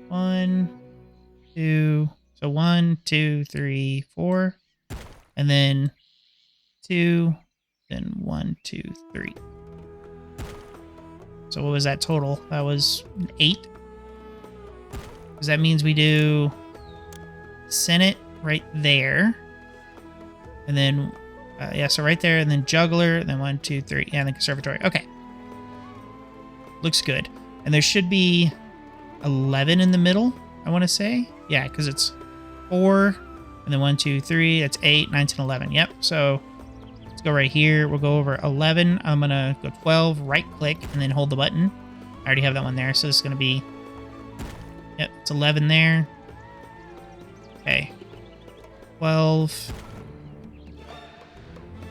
1, 2. So 1, 2, 3, 4. And then 2. Then 1, 2, 3. So what was that total? That was 8. Because that means we do Senate right there. And then, yeah, so right there. And then Juggler. And then 1, 2, 3. Yeah, and then Conservatory. Okay. Looks good. And there should be 11 in the middle, I want to say. Yeah, because it's 4. And then 1, 2, 3. That's 8, 9, 10, 11. Yep. So let's go right here. We'll go over 11. I'm going to go 12, right click, and then hold the button. I already have that one there. So it's going to be, yep, it's 11 there. Okay. 12,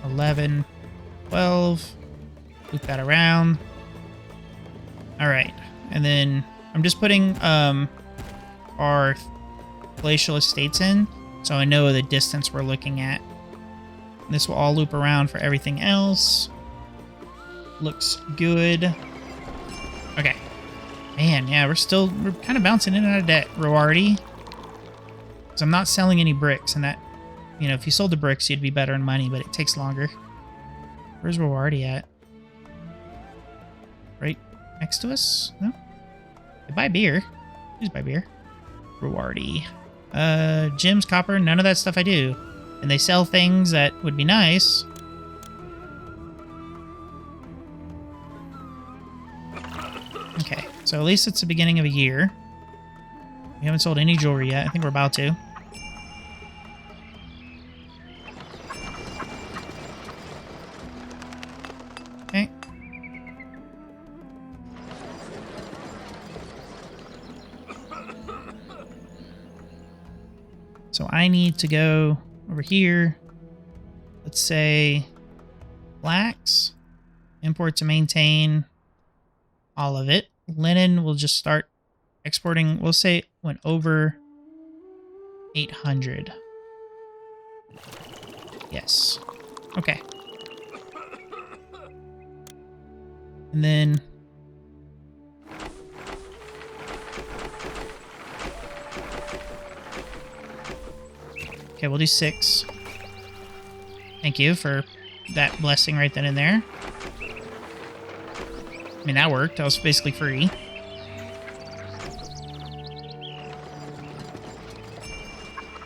11, 12. Loop that around. All right. And then I'm just putting our glacial estates in so I know the distance we're looking at. This will all loop around for everything else. Looks good. Okay. Man, yeah, we're kind of bouncing in and out of debt, Roarty. Because I'm not selling any bricks, and that, you know, if you sold the bricks, you'd be better in money, but it takes longer. Where's Roarty at? Right next to us? No? They buy beer. Please buy beer. Roarty. Gems, copper, none of that stuff I do. And they sell things that would be nice. Okay, so at least it's the beginning of a year. We haven't sold any jewelry yet. I think we're about to. Okay. So I need to go over here. Let's say flax. Import to maintain all of it. Linen will just start exporting. We'll say went over 800. Yes. Okay. And then okay, we'll do 6. Thank you for that blessing right then and there. I mean, that worked. That was basically free.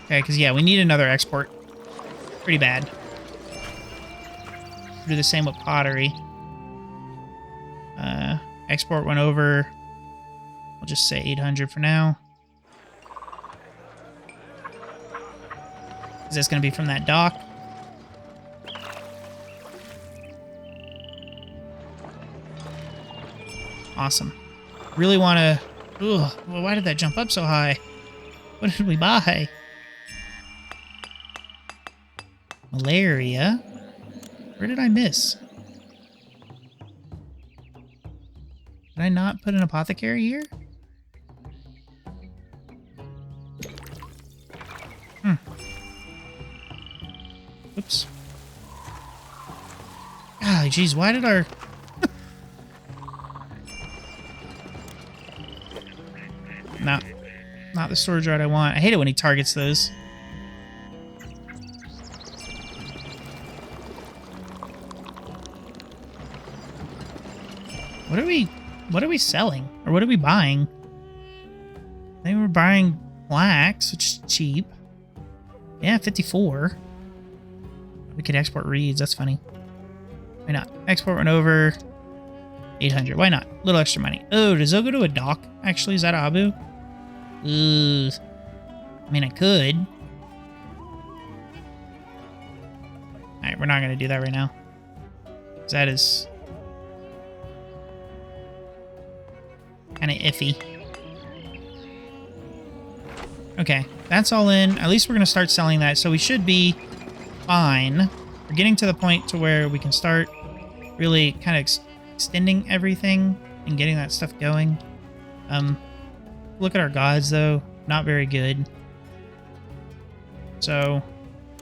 Okay, because, yeah, we need another export. Pretty bad. Do the same with pottery. Export went over. We'll just say 800 for now. Is this going to be from that dock? Awesome. Really want to... Ugh, well, why did that jump up so high? What did we buy? Malaria? Where did I miss? Did I not put an apothecary here? Oops. Ah, jeez, why did our... No, not the storage yard I want. I hate it when he targets those. What are we selling? Or what are we buying? I think we're buying flax, which is cheap. Yeah, 54. We could export reeds. That's funny. Why not? Export went over 800. Why not? A little extra money. Oh, does it go to a dock? Actually, is that Abu? I mean, I could. Alright, we're not going to do that right now. 'Cause that is kind of iffy. Okay, that's all in. At least we're going to start selling that, so we should be fine. We're getting to the point to where we can start really kind of extending everything and getting that stuff going. Look at our gods, though. Not very good. So,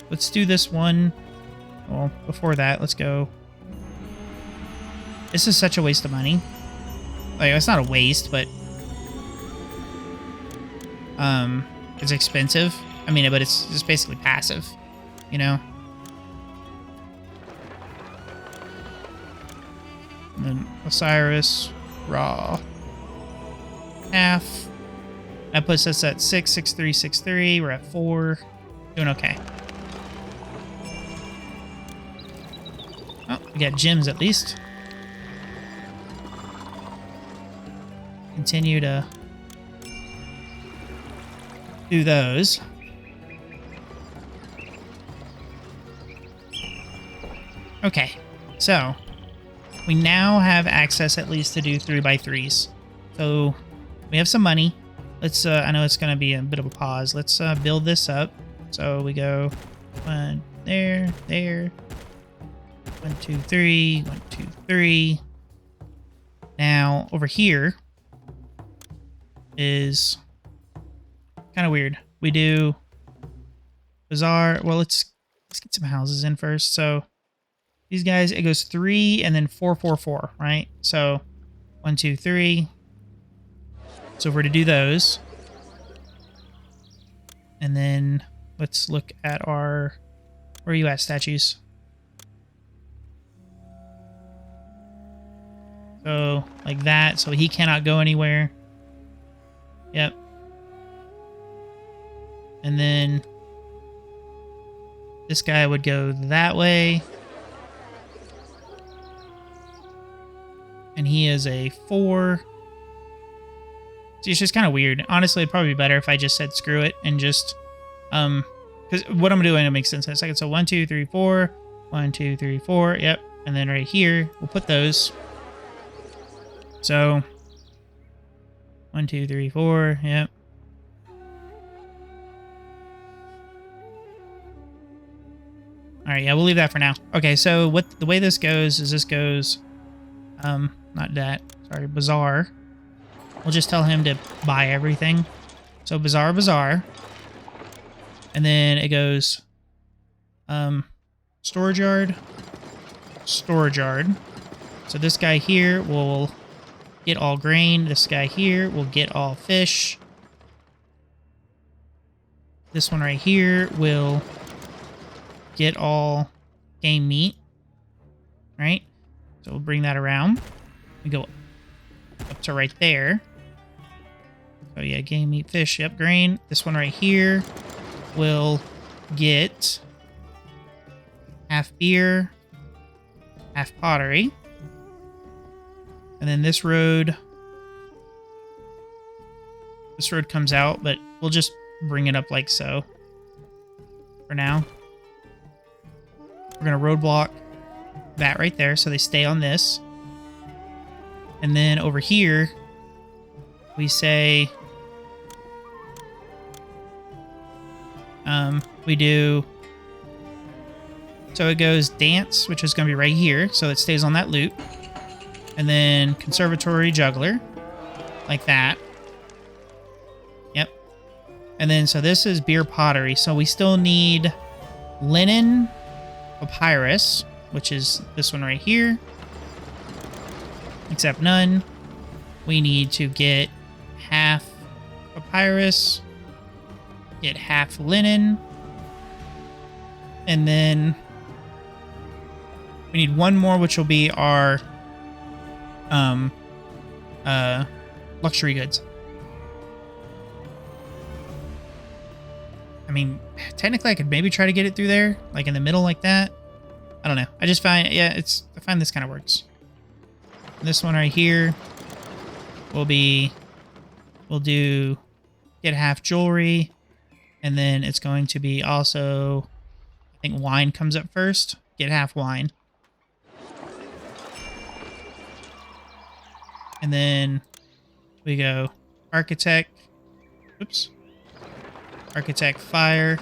let's do this one. Well, before that, let's go. This is such a waste of money. Like, it's not a waste, but it's expensive. I mean, but it's just basically passive, you know? And then Osiris, Ra, half. That puts us at 6, 6, 3, 6, 3. We're at 4. Doing okay. Oh, we got gems at least. Continue to do those. Okay, so we now have access at least to do 3x3s. So we have some money. Let's, I know it's going to be a bit of a pause. Let's build this up. So we go 1 there, there. 1, 2, 3, 1, 2, 3. Now over here is kind of weird. We do bazaar. Well, let's get some houses in first. So these guys, it goes 3 and then 4, 4, 4, right? So 1, 2, 3. So if we're to do those, and then let's look at our, where are you at, statues? So like that, so he cannot go anywhere. Yep. And then this guy would go that way. And he is a 4. See, it's just kind of weird. Honestly, it'd probably be better if I just said screw it and just, because what I'm doing, it makes sense in a second. So 1, 2, 3, 4. 1, 2, 3, 4. Yep. And then right here, we'll put those. So 1, 2, 3, 4. Yep. All right. Yeah, we'll leave that for now. Okay. So the way this goes is this goes, not that, sorry, bazaar. We'll just tell him to buy everything. So bazaar, bazaar. And then it goes storage yard, storage yard. So this guy here will get all grain. This guy here will get all fish. This one right here will get all game meat. Right? So we'll bring that around. We go up to right there. Oh yeah, game, meat, fish, yep, grain. This one right here will get half beer, half pottery. And then this road comes out, but we'll just bring it up like so for now. We're going to roadblock that right there so they stay on this. And then over here, we say, we do, so it goes dance, which is going to be right here, so it stays on that loop. And then conservatory juggler, like that. Yep. And then, so this is beer pottery, so we still need linen papyrus, which is this one right here. Except none. We need to get half papyrus, get half linen, and then we need one more, which will be our luxury goods. I mean, technically I could maybe try to get it through there, like in the middle like that. I don't know. I just find, yeah, I find this kind of works. This one right here will be, we'll do get half jewelry. And then it's going to be also, I think wine comes up first. Get half wine. And then we go architect. Oops. Architect, fire.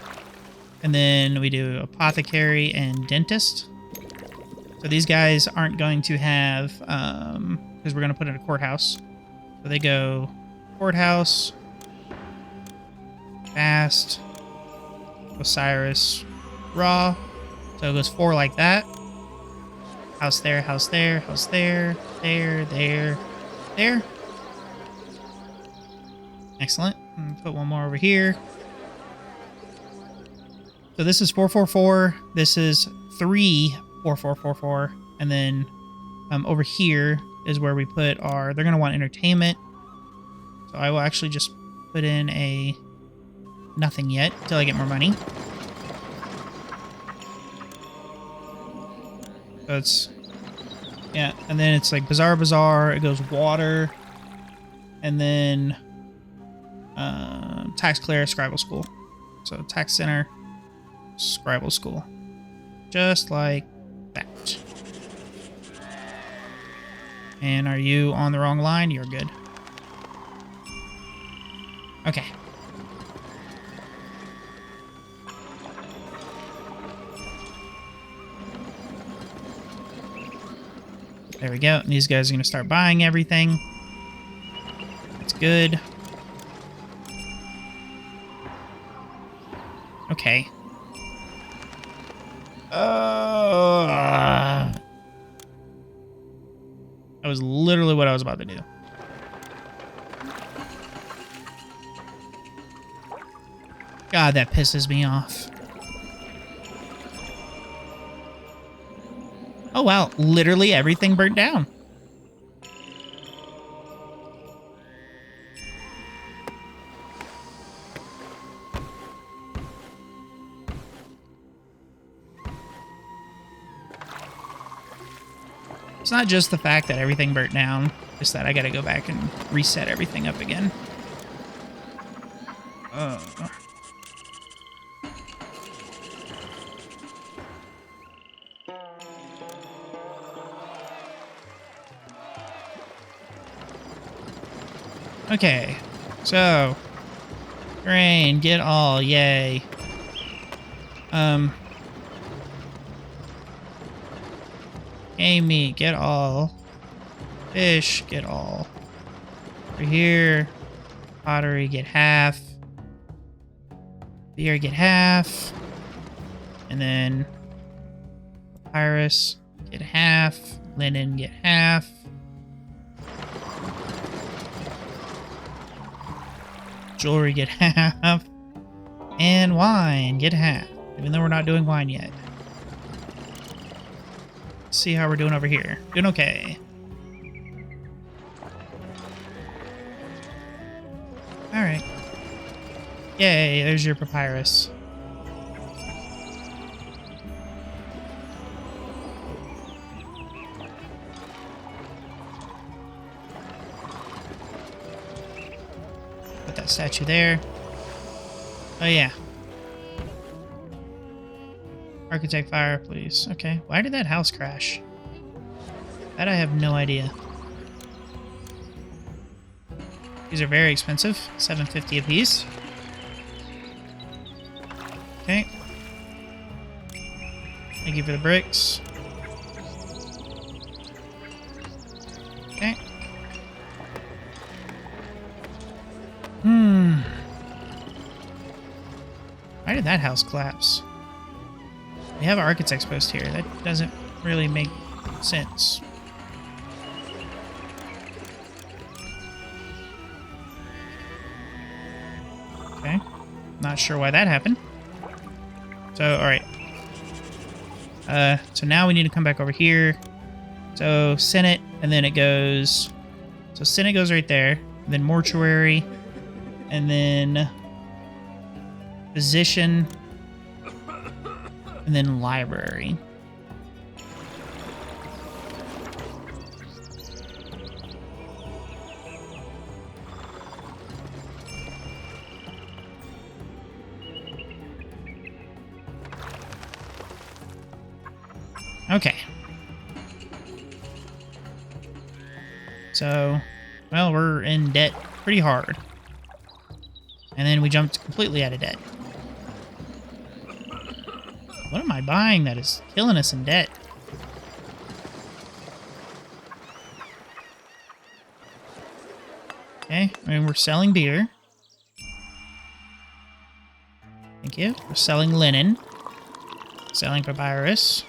And then we do apothecary and dentist. So these guys aren't going to have, because we're going to put in a courthouse. So they go courthouse, fast, Osiris, raw. So it goes 4 like that. House there, house there, house there, there. Excellent. Put one more over here. So this is 444. This is 3 4444. And then over here is where we put our, they're going to want entertainment. So I will actually just put in a nothing yet until I get more money. So it's, yeah, and then it's like Bazaar, it goes water, and then tax clear, scribal school. So tax center, scribal school. Just like that. And are you on the wrong line? You're good. Okay. There we go. And these guys are going to start buying everything. That's good. Okay. That was literally what I was about to do. God, that pisses me off. Oh, wow. Literally everything burnt down. It's not just the fact that everything burnt down, it's that I gotta go back and reset everything up again. Okay, so grain, get all, yay. Game meat, get all. Fish, get all. Over here, pottery, get half. Beer, get half. And then papyrus, get half. Linen, get half. Jewelry, get half. And wine, get half. Even though we're not doing wine yet. Let's see how we're doing over here. Doing okay. Alright. Yay, there's your papyrus. Put that statue there. Oh yeah. Architect fire, please. Okay. Why did that house crash? That I have no idea. These are very expensive. $7.50 a piece. Okay. Thank you for the bricks. Okay. Why did that house collapse? We have an architect's post here. That doesn't really make sense. Okay. Not sure why that happened. So, alright. So now we need to come back over here. So, Senate, and then it goes... So, Senate goes right there. And then Mortuary. And then... Physician. And then Library. Okay. So, well, we're in debt pretty hard. And then we jumped completely out of debt. What am I buying that is killing us in debt? Okay, I mean, we're selling beer. Thank you. We're selling linen. Selling papyrus.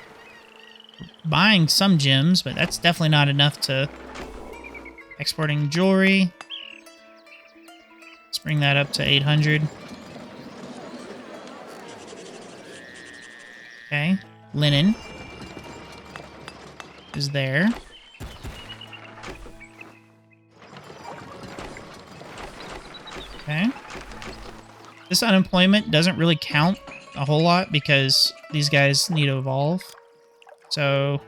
Buying some gems, but that's definitely not enough to... Exporting jewelry. Let's bring that up to 800. Okay. Linen is there. Okay. This unemployment doesn't really count a whole lot because these guys need to evolve. So,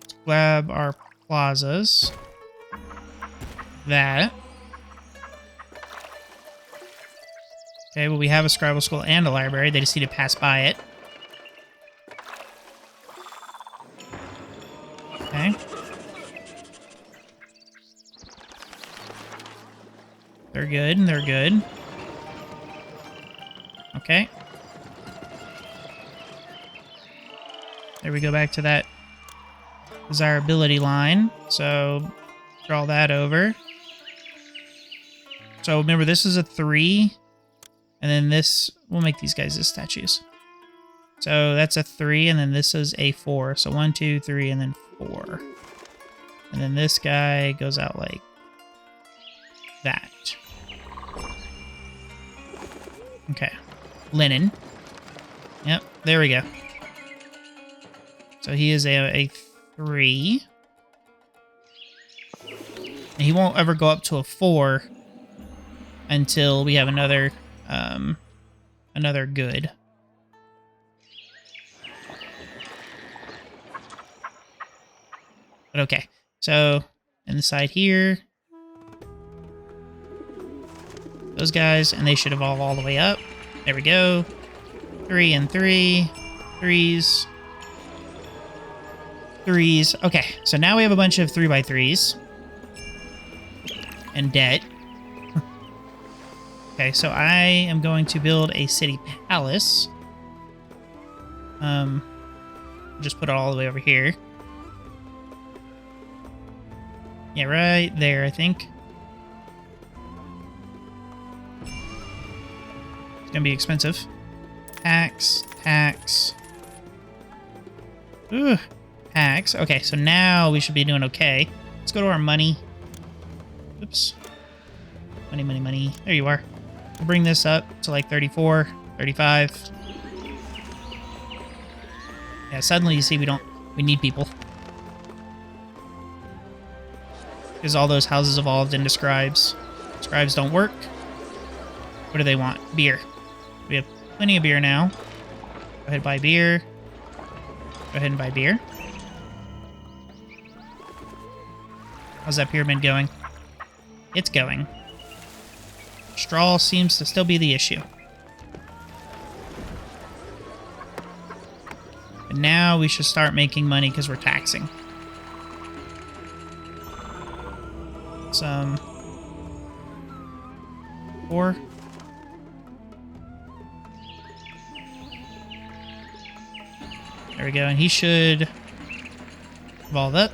let's grab our plazas. That. Okay, well, we have a scribal school and a library. They just need to pass by it. Okay. They're good. They're good. Okay. There we go back to that desirability line. So, draw that over. So, remember, this is a 3. And then this, we'll make these guys as statues. So, that's a 3, and then this is a 4. So, 1, 2, 3, and then 4. And then this guy goes out like that. Okay. Linen. Yep, there we go. So he is a 3. And he won't ever go up to a 4 until we have another good. But okay. So inside here, those guys, and they should evolve all the way up. There we go. 3 and 3. 3s. 3s. Okay, so now we have a bunch of 3x3s. And debt. Okay, so I am going to build a city palace. Just put it all the way over here. Yeah, right there, I think. It's gonna be expensive. Tax, tax. Ooh, tax. Okay, so now we should be doing okay. Let's go to our money. Oops. Money, money, money. There you are. We'll bring this up to like 34, 35. Yeah, suddenly you see we need people. Because all those houses evolved into scribes. Scribes don't work. What do they want? Beer. We have plenty of beer now. Go ahead and buy beer. Go ahead and buy beer. How's that pyramid going? It's going. Straw seems to still be the issue. But now we should start making money because we're taxing. Some 4. There we go, and he should evolve up.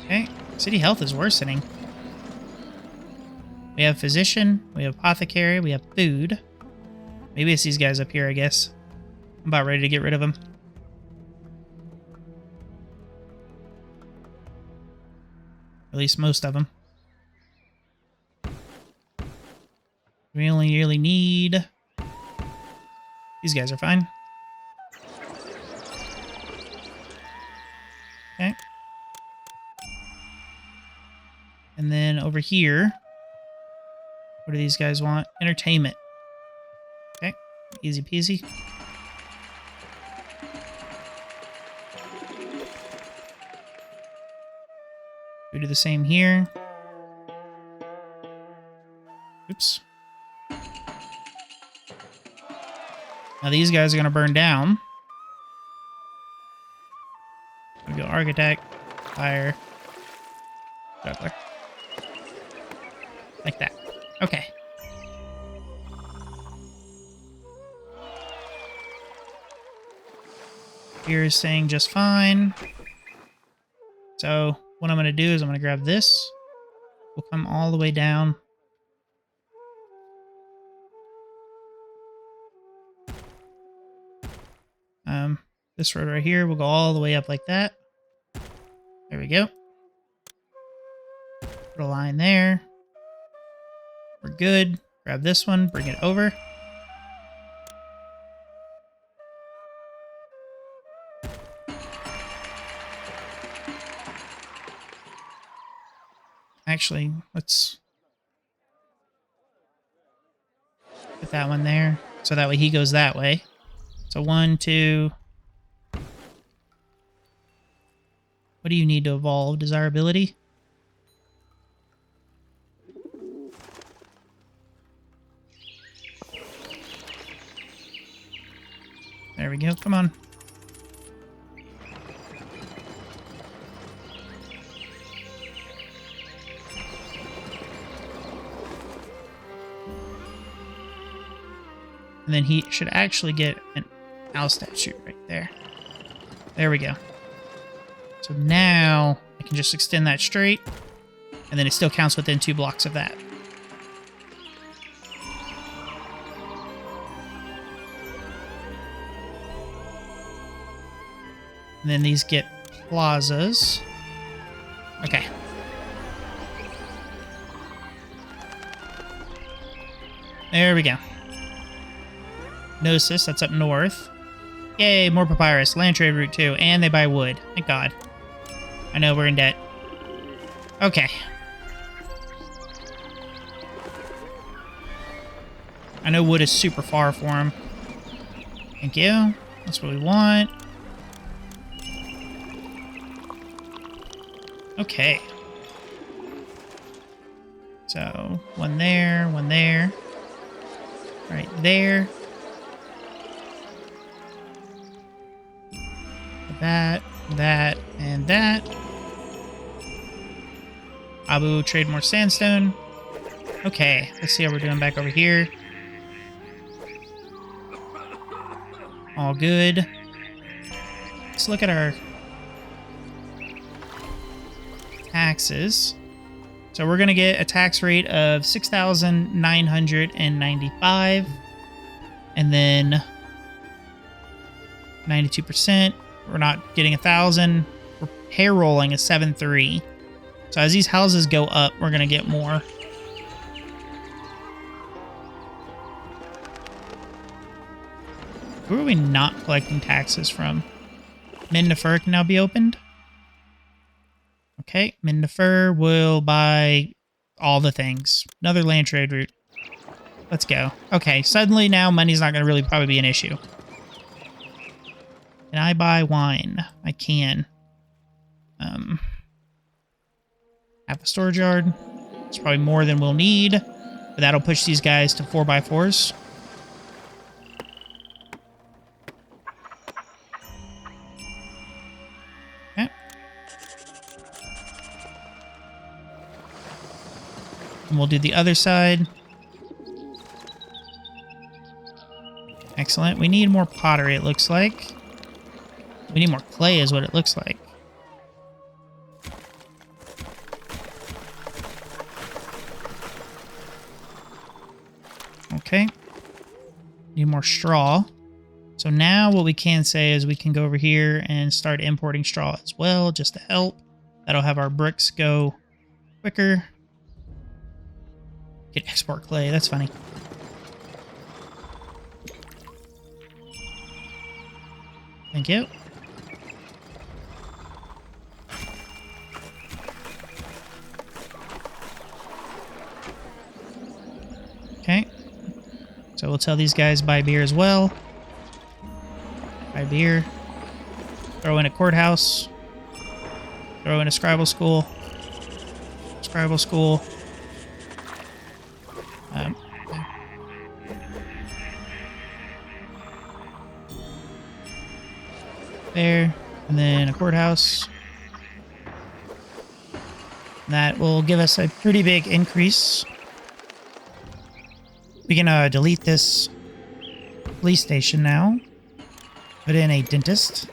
Okay, city health is worsening. We have physician, we have apothecary, we have food. Maybe it's these guys up here, I guess. I'm about ready to get rid of them. At least most of them. We only really need... These guys are fine. Okay. And then over here... What do these guys want? Entertainment. Okay. Easy peasy. We do the same here. Oops. Now these guys are going to burn down. We go architect, fire, juggler. Like that. Okay. Here is staying just fine. So what I'm going to do is I'm going to grab this. We'll come all the way down. This road right here will go all the way up like that. There we go. Put a line there. We're good. Grab this one, bring it over. Actually, let's put that one there. So that way he goes that way. So 1, 2. What do you need to evolve? Desirability? There we go. Come on. And then he should actually get an owl statue right there. There we go. So now I can just extend that straight, and then it still counts within 2 blocks of that. And then these get plazas. Okay. There we go. Gnosis, that's up north. Yay, more papyrus. Land trade route too. And they buy wood. Thank God. I know we're in debt. Okay. I know wood is super far for him. Thank you. That's what we want. Okay. So, one there, right there. That, and that. Abu, trade more sandstone. Okay, let's see how we're doing back over here. All good. Let's look at our taxes. So we're going to get a tax rate of 6,995. And then 92%. We're not getting 1,000. We're payrolling a 7.3. So as these houses go up, we're going to get more. Who are we not collecting taxes from? Min Nefer can now be opened. Okay, Min Nefer will buy all the things. Another land trade route. Let's go. Okay, suddenly now money's not going to really probably be an issue. Can I buy wine? I can. Have a storage yard. It's probably more than we'll need, but that'll push these guys to 4x4s. Okay. And we'll do the other side. Excellent. We need more pottery, it looks like. We need more clay is what it looks like. Okay. Need more straw. So now what we can say is we can go over here and start importing straw as well, just to help. That'll have our bricks go quicker. Get export clay. That's funny. Thank you. Okay. So we'll tell these guys buy beer as well. Buy beer. Throw in a courthouse. Throw in a scribal school. Scribal school. There. And then a courthouse. That will give us a pretty big increase. We can delete this police station now. Put in a dentist.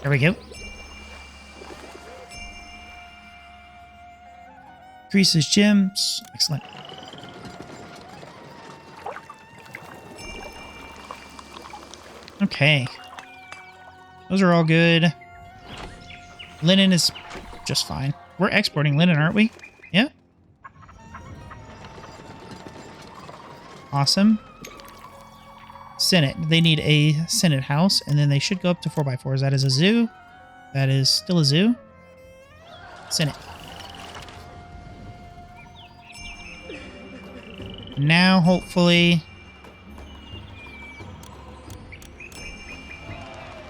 There we go. Increases gyms. Excellent. Okay. Those are all good. Linen is just fine. We're exporting linen, aren't we? Yeah. Awesome. Senate. They need a Senate house, and then they should go up to 4x4s. That is a zoo. That is still a zoo. Senate. Now, hopefully,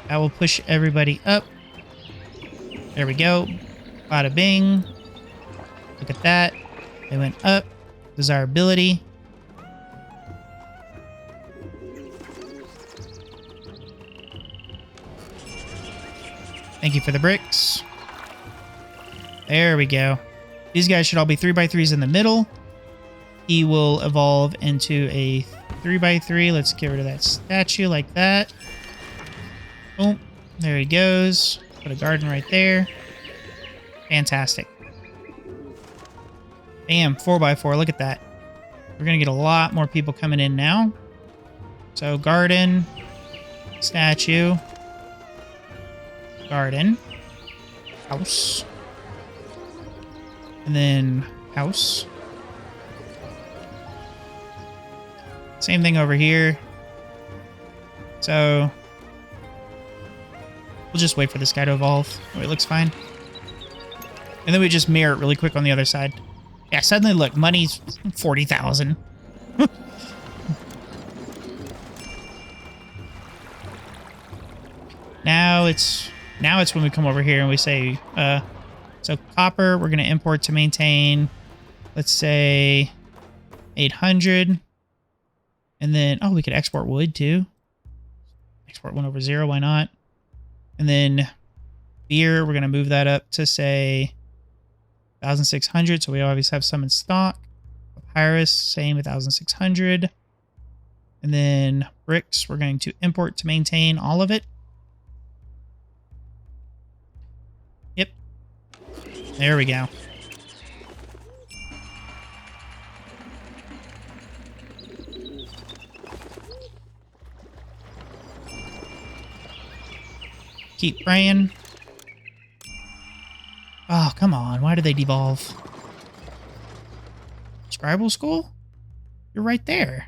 I will push everybody up. There we go. Bada bing. Look at that. They went up. Desirability. Thank you for the bricks. There we go. These guys should all be 3x3s in the middle. He will evolve into a 3x3. Let's get rid of that statue like that. Boom. There he goes. Put a garden right there. Fantastic. Bam. 4x4. Look at that. We're going to get a lot more people coming in now. So garden. Statue. Garden. House. And then house. Same thing over here. So we'll just wait for this guy to evolve. Oh, it looks fine. And then we just mirror it really quick on the other side. Yeah, suddenly look, money's 40,000. Now it's when we come over here and we say, so copper, we're going to import to maintain, let's say 800. And then, oh, we could export wood too. Export 1 over 0, why not? And then beer, we're going to move that up to say 1,600. So we always have some in stock. Papyrus, same 1,600. And then bricks, we're going to import to maintain all of it. Yep. There we go. Keep praying. Oh, come on. Why did they devolve? Scribal School? You're right there.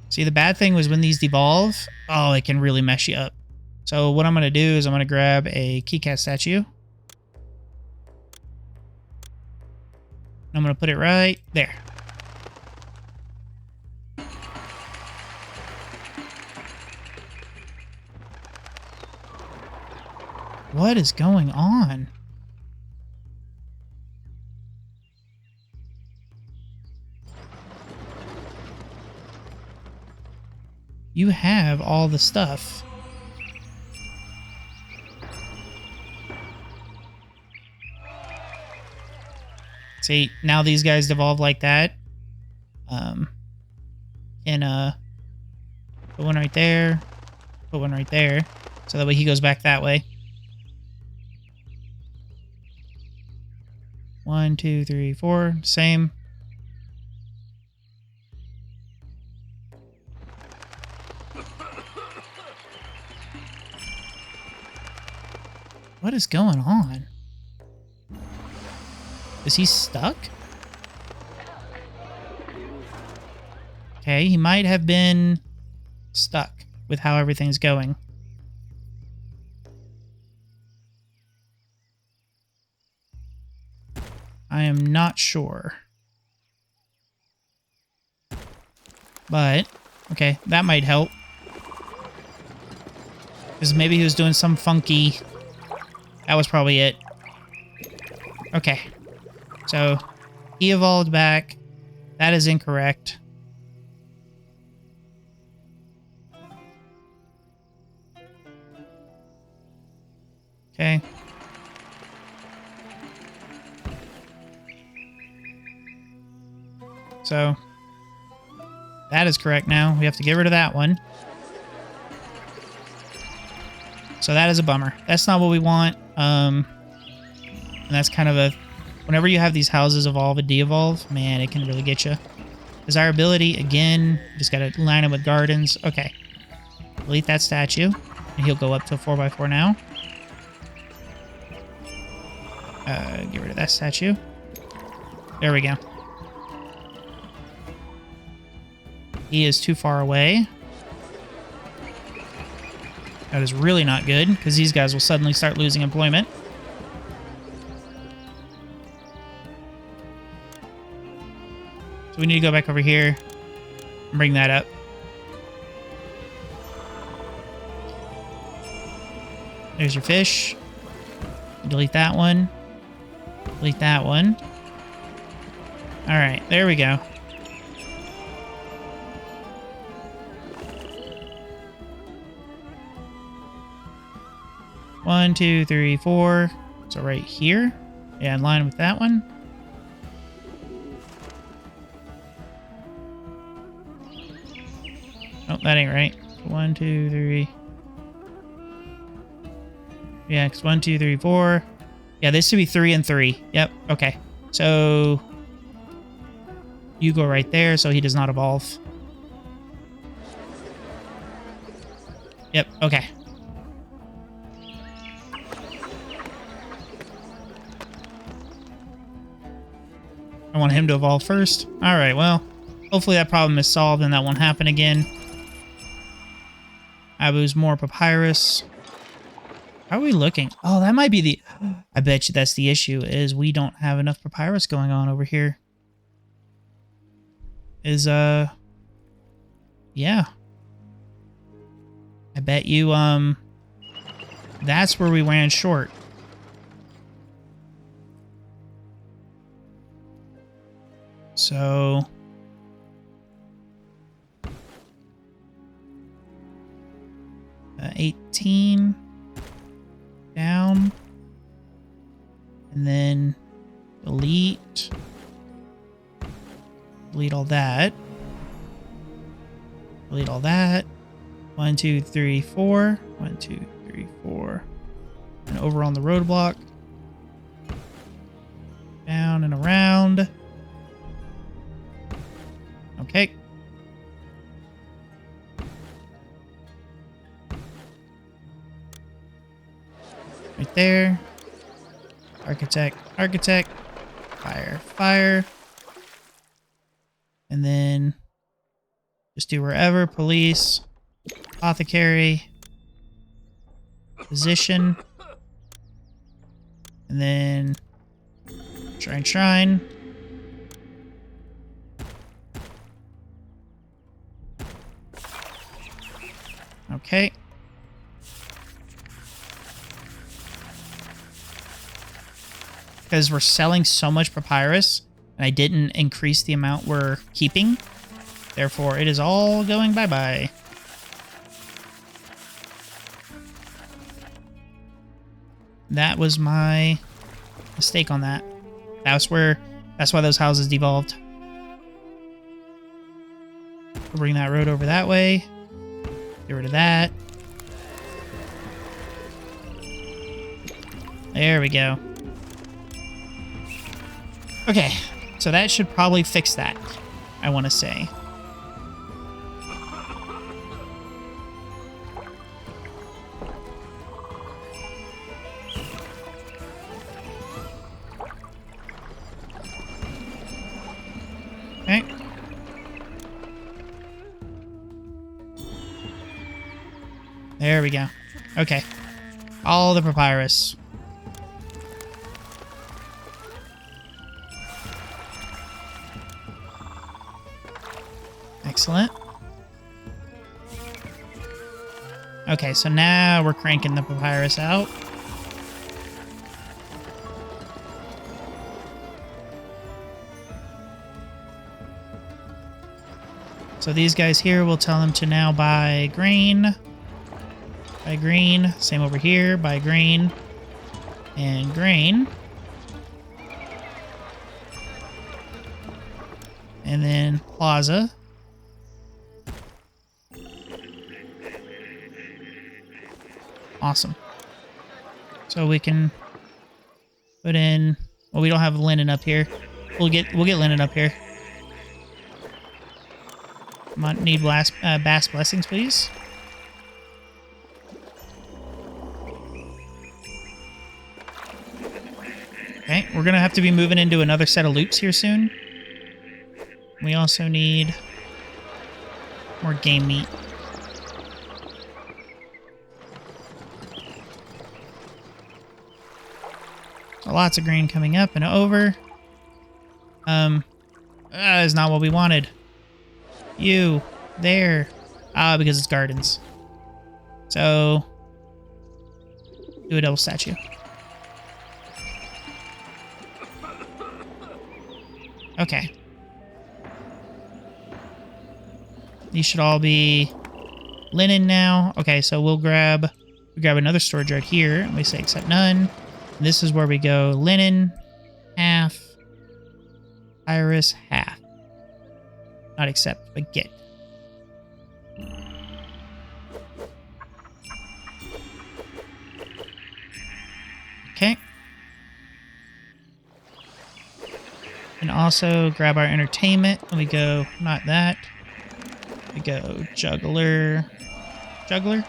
See, the bad thing was when these devolve, oh, it can really mess you up. So what I'm going to do is I'm going to grab a keycat statue. I'm going to put it right there. What is going on? You have all the stuff. See, now these guys devolve like that. Put one right there. Put one right there. So that way he goes back that way. 1, 2, 3, 4. Same. What is going on? Is he stuck? Okay, he might have been stuck with how everything's going. I am not sure. But, okay, that might help. Because maybe he was doing some funky... That was probably it. Okay. So, he evolved back. That is incorrect. Okay. So that is correct now. We have to get rid of that one. So that is a bummer. That's not what we want. And that's kind of a... Whenever you have these houses evolve and de-evolve, man, it can really get you. Desirability, again, just got to line it with gardens. Okay. Delete that statue. And he'll go up to a 4x4 now. Get rid of that statue. There we go. He is too far away. That is really not good, because these guys will suddenly start losing employment. So we need to go back over here and bring that up. There's your fish. Delete that one. Delete that one. All right, there we go. One, two, three, four. So right here. Yeah, in line with that one. Oh, that ain't right. 1, 2, 3. Yeah, because 1, 2, 3, 4. Yeah, this should be 3 and 3. Yep, okay. So you go right there so he does not evolve. Yep, okay. I want him to evolve first. Alright, well, hopefully that problem is solved and that won't happen again. Abu's more papyrus. How are we looking? Oh, that might be the... I bet you that's the issue, is we don't have enough papyrus going on over here. Yeah. I bet you, that's where we ran short. So... 18 down, and then delete all that, delete all that. 1, 2, 3, 4. 1, 2, 3, 4. And over on the roadblock, down and around. Okay. Right there. Architect, architect. Fire, fire. And then just do wherever. Police. Apothecary. Physician. And then shrine, shrine. Okay. Because we're selling so much papyrus, and I didn't increase the amount we're keeping. Therefore, it is all going bye-bye. That was my mistake on that. That's why those houses devolved. We'll bring that road over that way. Get rid of that. There we go. Okay, so that should probably fix that, I want to say. Okay. There we go. Okay. All the papyrus. Excellent. Okay, so now we're cranking the papyrus out. So these guys here, we'll tell them to now buy grain. Buy grain. Same over here. Buy grain. And grain. And then plaza. Awesome. So we can put in... Well, we don't have linen up here. We'll get linen up here. Need bass blessings, please. Okay, we're gonna have to be moving into another set of loops here soon. We also need more game meat. So lots of grain coming up and over. That is not what we wanted. You, there. Because it's gardens. So, do a double statue. Okay. These should all be linen now. Okay, so we grab another storage right here. And we say accept none. And this is where we go linen, half, iris, half. Not accept, but get. Okay. And also grab our entertainment. And we go, not that. We go juggler. Juggler?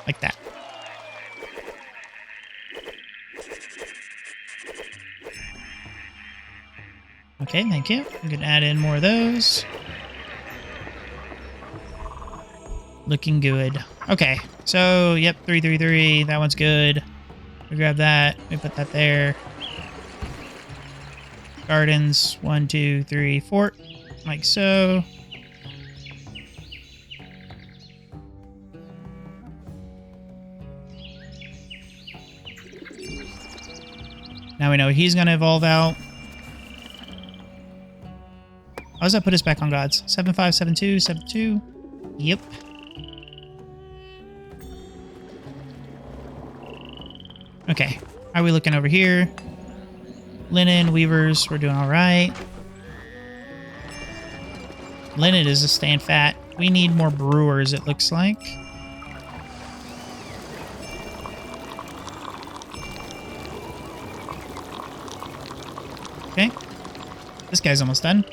Like that. Okay, thank you. We can add in more of those. Looking good. Okay, so, yep, 333. That one's good. We grab that. We put that there. Gardens, 1, 2, 3, 4. Like so. Now we know he's going to evolve out. How does that put us back on gods? 7572, 72. Yep. Okay. How are we looking over here? Linen, weavers, we're doing all right. Linen is staying fat. We need more brewers, it looks like. Okay. This guy's almost done.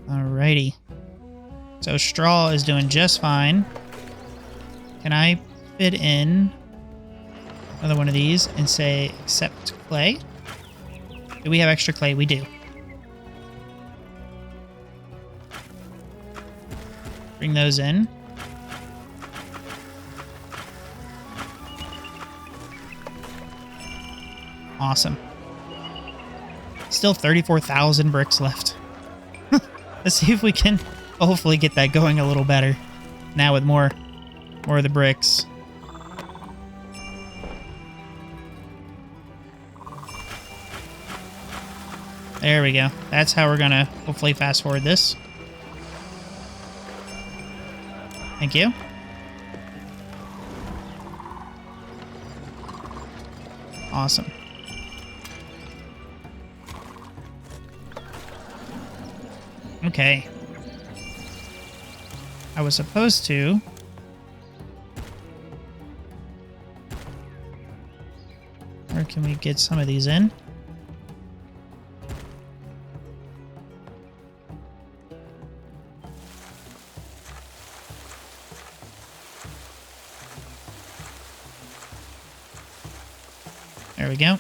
Alrighty. So straw is doing just fine. Can I fit in another one of these and say accept clay? Do we have extra clay? We do. Bring those in. Awesome. Still 34,000 bricks left. Let's see if we can hopefully get that going a little better. Now with more of the bricks. There we go. That's how we're gonna hopefully fast forward this. Thank you. Awesome. Okay. I was supposed to... Where can we get some of these in? There we go.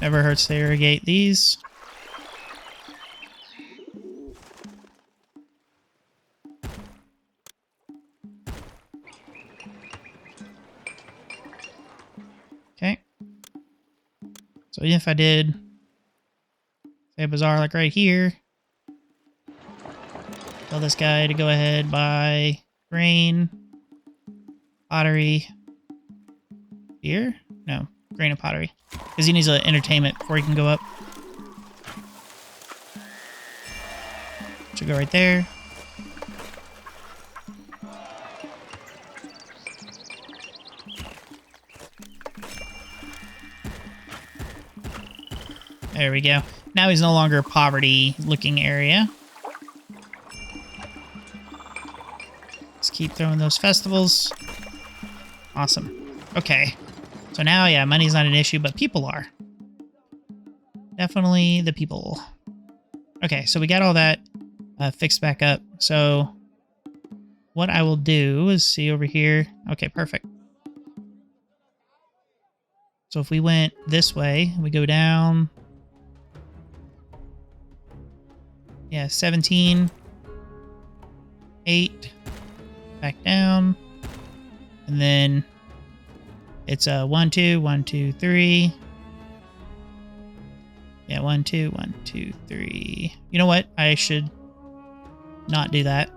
Never hurts to irrigate these. Okay. So if I did Say a bazaar like right here. Tell this guy to go ahead, buy grain, pottery, beer? No, grain and pottery. Because he needs an entertainment before he can go up. Should go right there. There we go. Now he's no longer a poverty-looking area. Let's keep throwing those festivals. Awesome. Okay. So now, yeah, money's not an issue, but people are. Definitely the people. Okay, so we got all that fixed back up. So what I will do is see over here. Okay, perfect. So if we went this way, we go down. Yeah, 17, 8, back down, and then it's 1, 2, 1, 2, 3. Yeah, 1, 2, 1, 2, 3. You know what? I should not do that.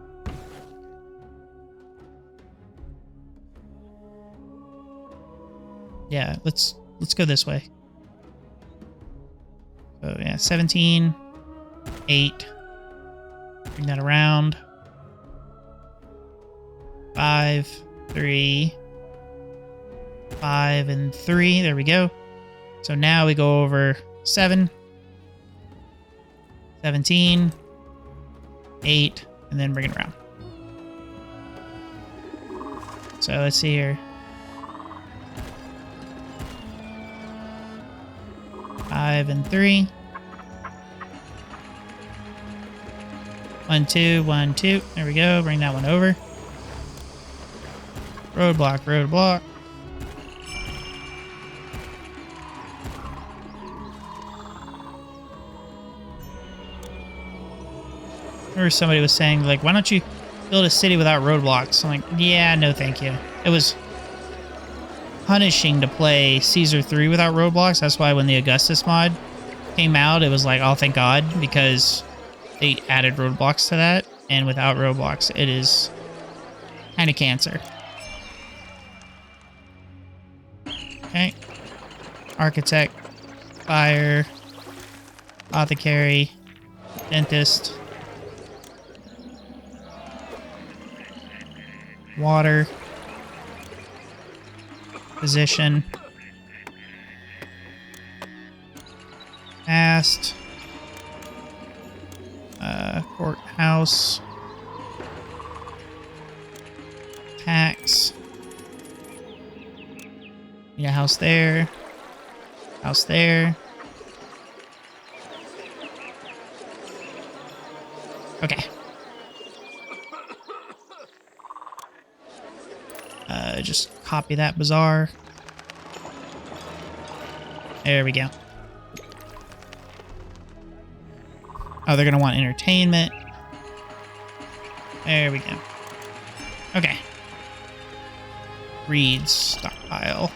Yeah, let's go this way. So yeah, 17, 8. Bring that around. 5, 3, 5, and 3. There we go. So now we go over 7, 17, 8, and then bring it around. So let's see here. 5 and 3. 1, 2, 1, 2. There we go. Bring that one over. Roadblock, roadblock. I remember somebody was saying, like, why don't you build a city without roadblocks? I'm like, yeah, no thank you. It was punishing to play Caesar 3 without roadblocks. That's why when the Augustus mod came out, it was like, oh, thank God, because they added roadblocks to that, and without roadblocks, it is kind of cancer. Okay. Architect, fire, apothecary, dentist, water, physician, past, courthouse, tax, need a house there, house there. Okay. Just copy that bazaar. There we go. Oh, they're gonna want entertainment. There we go. Okay. Reeds stockpile.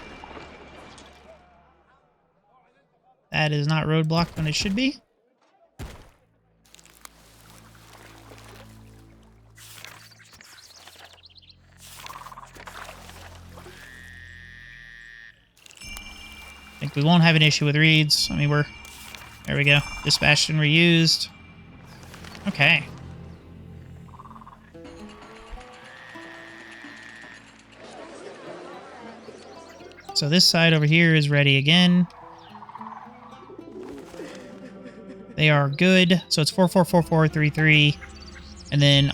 That is not roadblocked when it should be. I think we won't have an issue with reeds. I mean, there we go. Dispatched and reused. Okay. So this side over here is ready again. They are good. So it's 4, 4, 4, 4, 3, 3. And then,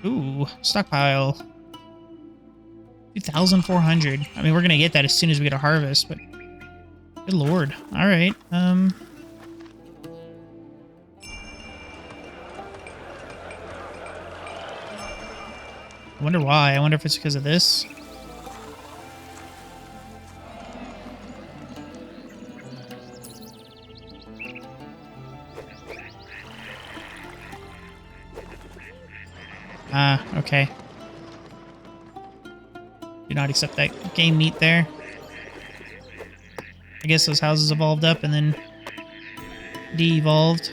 ooh, stockpile. 2,400. I mean, we're going to get that as soon as we get a harvest, but good lord. All right. I wonder why. I wonder if it's because of this. Ah, okay. Do not accept that game meat there. I guess those houses evolved up and then de-evolved.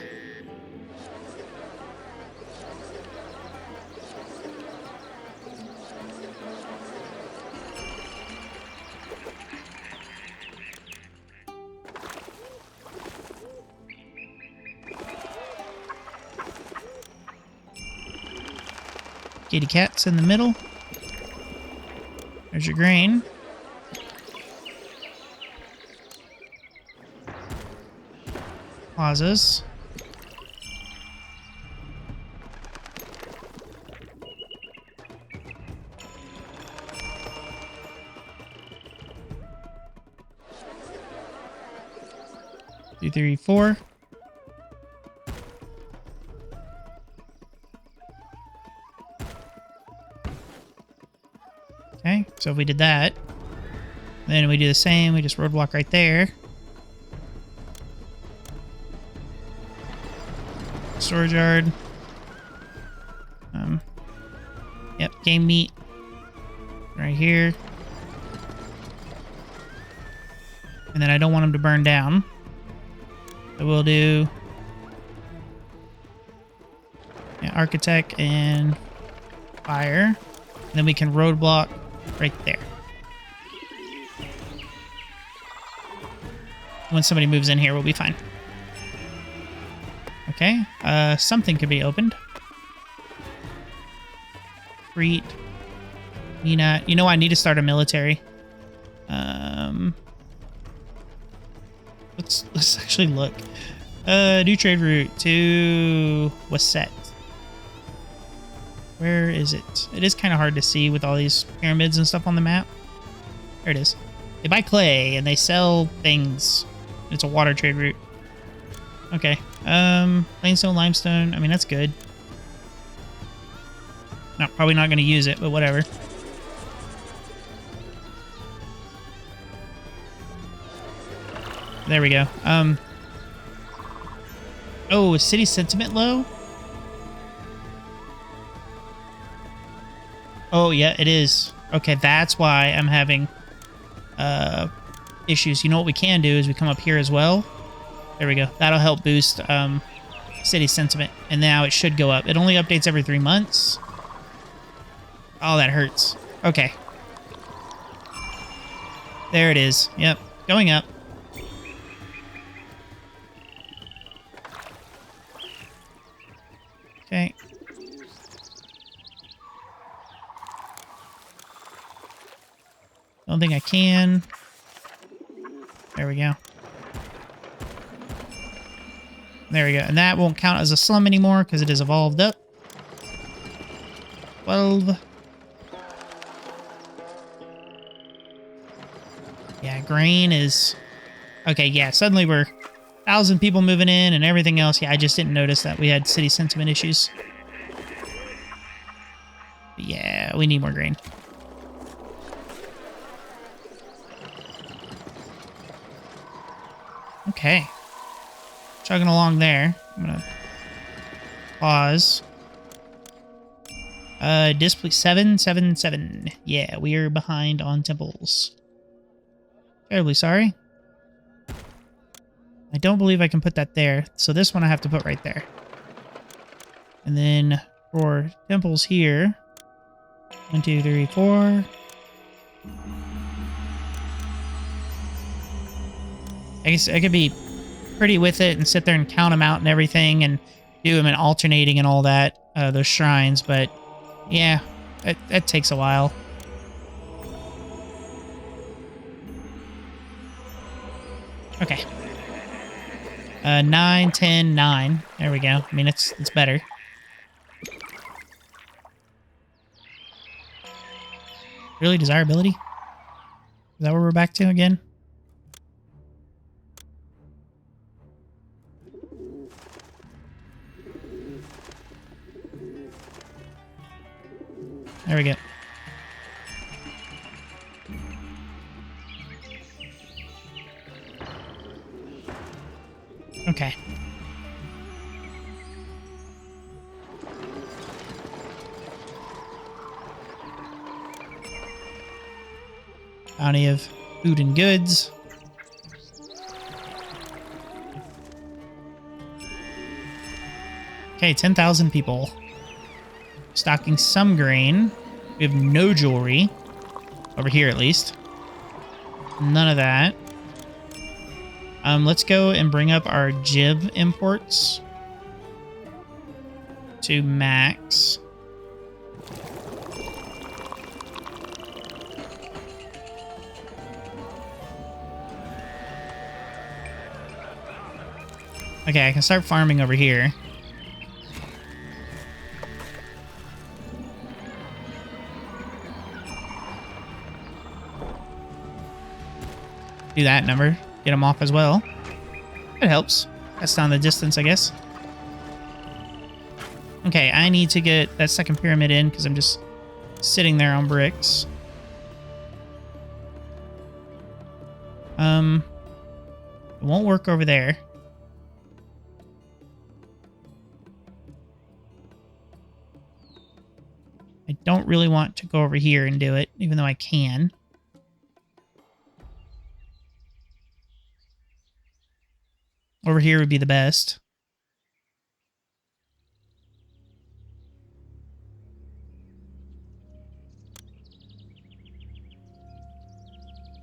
Kitty cat's in the middle. There's your grain. Plazas. Two, three, four. Okay, so if we did that, then we do the same, we just roadblock right there. Storage yard. Yep, game meat. Right here. And then I don't want them to burn down. So we'll do... yeah, architect and fire. And then we can roadblock right there. When somebody moves in here, we'll be fine. Okay, something could be opened. Crete. Mina. You know, I need to start a military. Let's actually look. New trade route to Wasset. Where is it? It is kind of hard to see with all these pyramids and stuff on the map. There it is. They buy clay and they sell things. It's a water trade route. Okay. Plainstone, limestone. I mean, that's good. No, probably not going to use it, but whatever. There we go. Oh, is city sentiment low? Oh, yeah, it is. Okay, that's why I'm having issues. You know what we can do is we come up here as well. There we go. That'll help boost city sentiment. And now it should go up. It only updates every 3 months. Oh, that hurts. Okay. There it is. Yep. Going up. Okay. Don't think I can. There we go. There we go. And that won't count as a slum anymore because it is evolved up. 12. Yeah, grain is... okay, yeah, suddenly we're 1,000 people moving in and everything else. Yeah, I just didn't notice that we had city sentiment issues. But yeah, we need more grain. Okay. Chugging along there. I'm gonna pause. Display 777. Yeah, we are behind on temples. Terribly sorry. I don't believe I can put that there, so this one I have to put right there. And then for temples here, 1, 2, 3, 4. I guess I could be pretty with it and sit there and count them out and everything and do them and alternating and all that, those shrines, but yeah, that takes a while. Okay. 9, 10, 9. There we go. I mean, it's better. Really? Desirability? Is that where we're back to again? There we go. Okay. Bounty of food and goods. Okay, 10,000 people. Stocking some grain. We have no jewelry. Over here, at least. None of that. Let's go and bring up our jib imports to max. Okay, I can start farming over here. Do that number. Get them off as well. It helps. That's down the distance, I guess. Okay, I need to get that second pyramid in because I'm just sitting there on bricks. It won't work over there. I don't really want to go over here and do it, even though I can. Over here would be the best.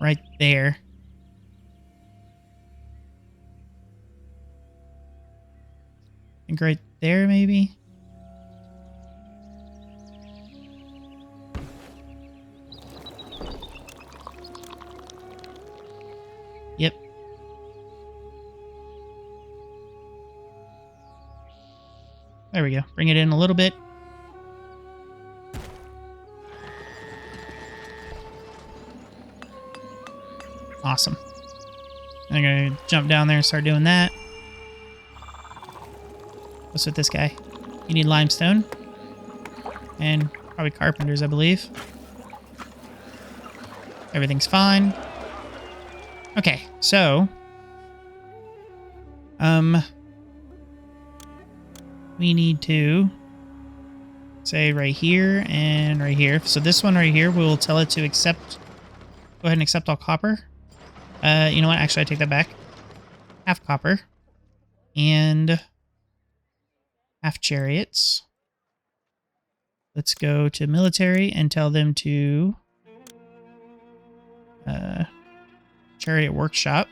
Right there. I think right there, maybe? Yep. There we go. Bring it in a little bit. Awesome. I'm going to jump down there and start doing that. What's with this guy? You need limestone. And probably carpenters, I believe. Everything's fine. Okay, so... we need to say right here and right here. So this one right here, we'll tell it to accept... Go ahead and accept all copper. You know what? Actually, I take that back. Half copper. And half chariots. Let's go to military and tell them to... chariot workshop.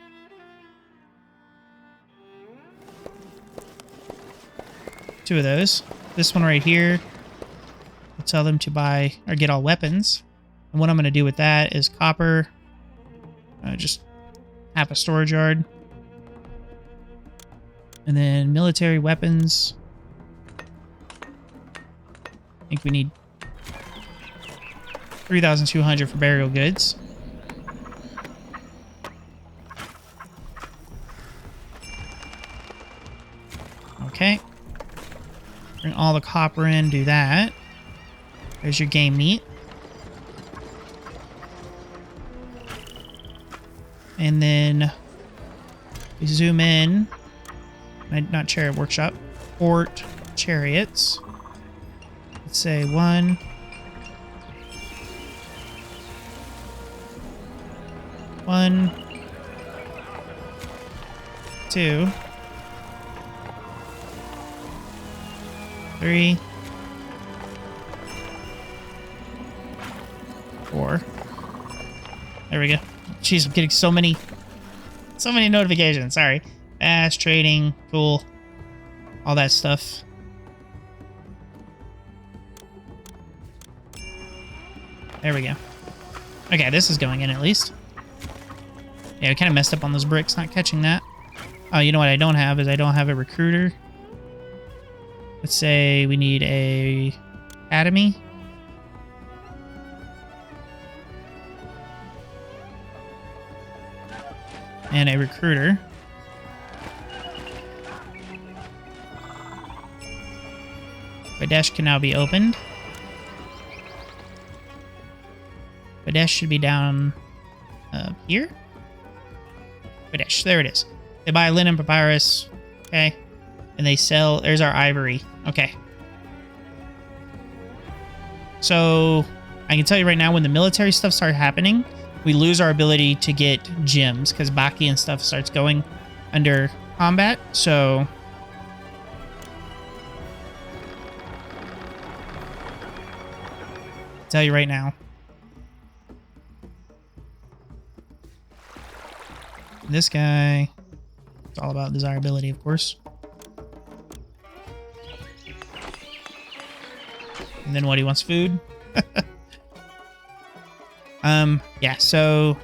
Two of those. This one right here, I'll tell them to buy or get all weapons. And what I'm going to do with that is copper, just half a storage yard. And then military weapons. I think we need 3,200 for burial goods. Okay. Bring all the copper in, do that. There's your game meat. And then we zoom in. Not chariot workshop. Port chariots. Let's say 1. 1. 2. 3. 4. There we go. Jeez, I'm getting so many notifications. Sorry. Fast trading, cool. All that stuff. There we go. Okay, this is going in at least. Yeah, we kind of messed up on those bricks, not catching that. Oh, you know what I don't have is I don't have a recruiter. Let's say we need a academy. And a recruiter. Badesh can now be opened. Badesh should be down here. Badesh, there it is. They buy linen papyrus. Okay. And they sell... There's our ivory. Okay. So, I can tell you right now, when the military stuff starts happening, we lose our ability to get gems, because Baki and stuff starts going under combat, so... tell you right now. This guy, it's all about desirability, of course. And then what, he wants food? Yeah, so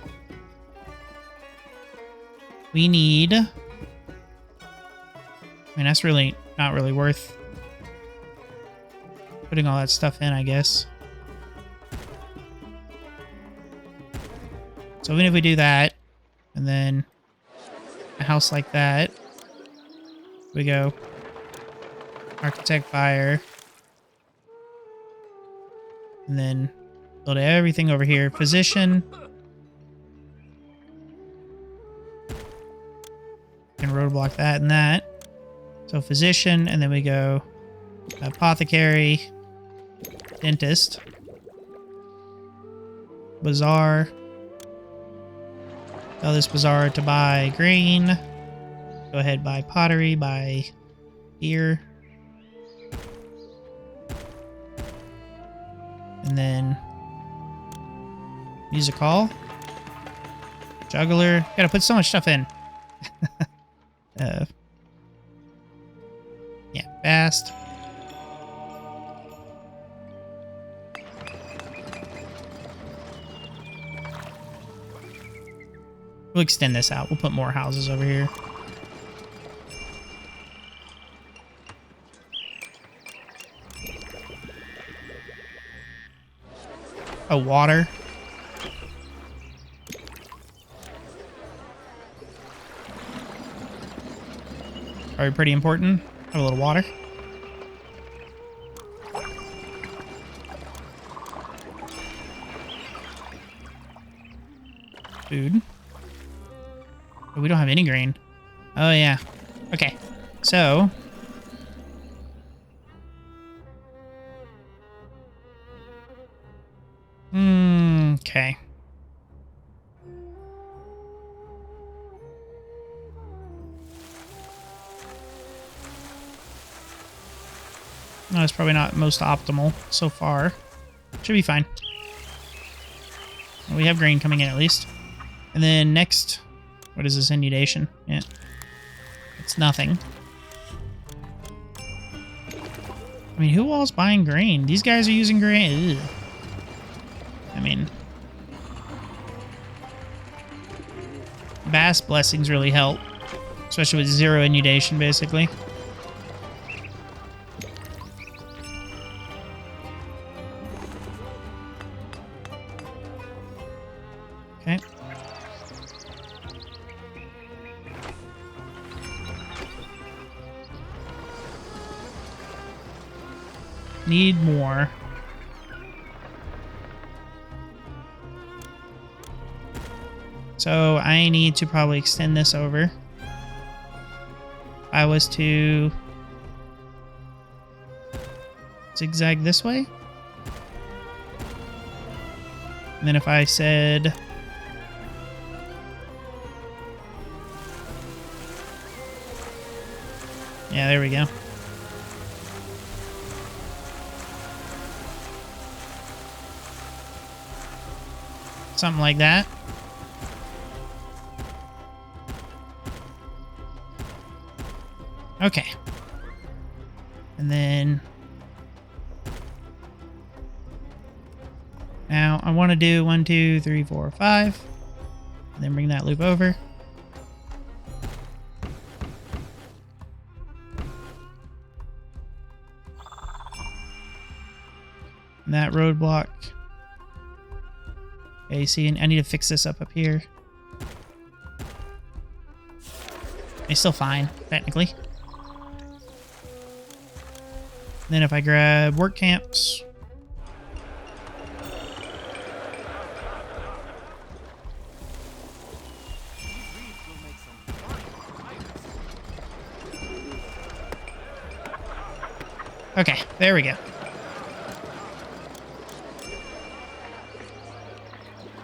we need, I mean, that's really not really worth putting all that stuff in, I guess. So even if we do that, and then a house like that, we go architect fire, and then build everything over here. Physician. And roadblock that and that. So physician, and then we go apothecary, dentist, bazaar. Tell this bazaar to buy grain. Go ahead, buy pottery, buy beer. And then music hall. Juggler. Gotta put so much stuff in. Yeah, fast. We'll extend this out. We'll put more houses over here. Oh, water. Probably pretty important. Have a little water. Food. Oh, we don't have any grain. Oh, yeah. Okay. So. Okay. No, it's probably not most optimal so far. Should be fine. Well, we have grain coming in at least. And then next, what is this inundation? Yeah. It's nothing. I mean, who all's buying grain? These guys are using grain. Ugh. I mean, Bass blessings really help, especially with 0 inundation, basically. Okay. Need more. So I need to probably extend this over. I was to zigzag this way. And then if I said yeah, there we go. Something like that. Okay. And then now I want to do 1, 2, 3, 4, 5. And then bring that loop over. And that roadblock. Okay, see, I need to fix this up here. It's still fine, technically. Then if I grab work camps. Okay, there we go.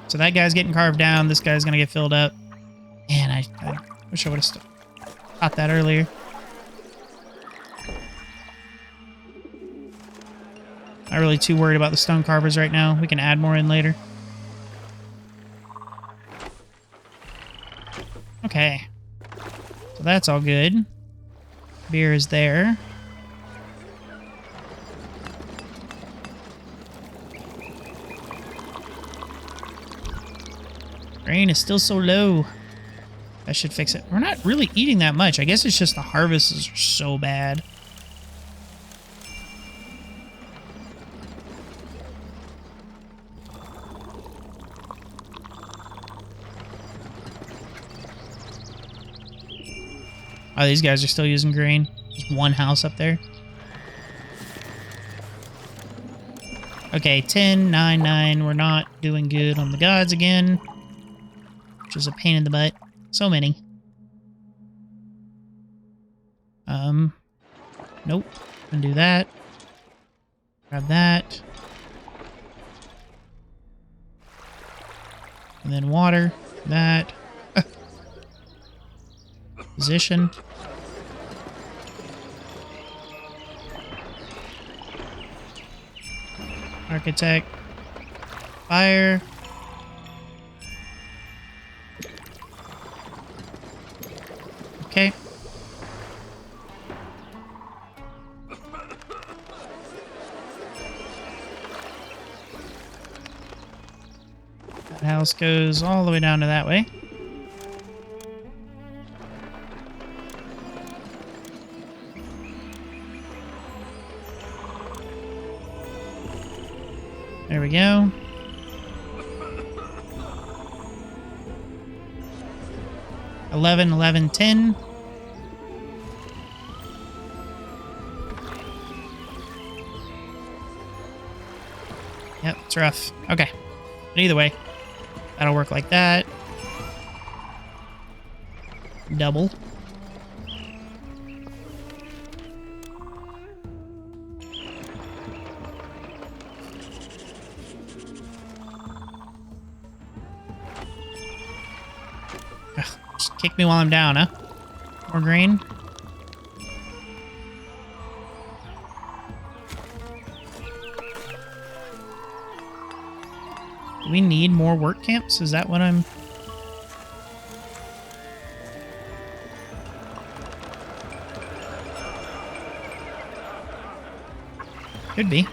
So that guy's getting carved down. This guy's going to get filled up. Man, I wish I would have caught that earlier. Not really too worried about the stone carvers right now. We can add more in later. Okay. So that's all good. Beer is there. Grain is still so low. That should fix it. We're not really eating that much. I guess it's just the harvests are so bad. Oh, these guys are still using grain. Just one house up there. Okay, 10, 9, 9. We're not doing good on the gods again. Which is a pain in the butt. So many. Nope. Gonna do that. Grab that. And then water. That. Position. Architect. Fire. Okay. That house goes all the way down to that way. There we go. $11, $11, $10. Yep, it's rough. Okay. But either way, that'll work like that. Double. Ugh, just kick me while I'm down, huh? More grain. Do we need more work camps? Is that what I'm... Could be.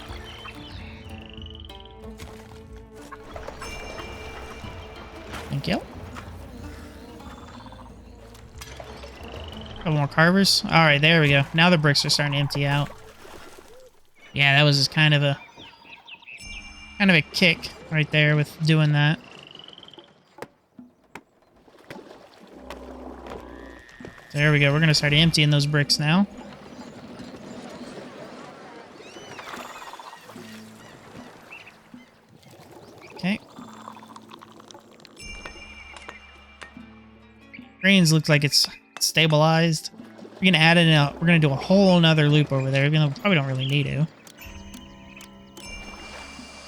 Thank you. Couple more carvers. Alright, there we go. Now the bricks are starting to empty out. Yeah, that was just kind of a kick right there with doing that. There we go. We're going to start emptying those bricks now. Okay. Greens looks like it's stabilized. We're going to add in we're going to do a whole nother loop over there, even though we probably don't really need to.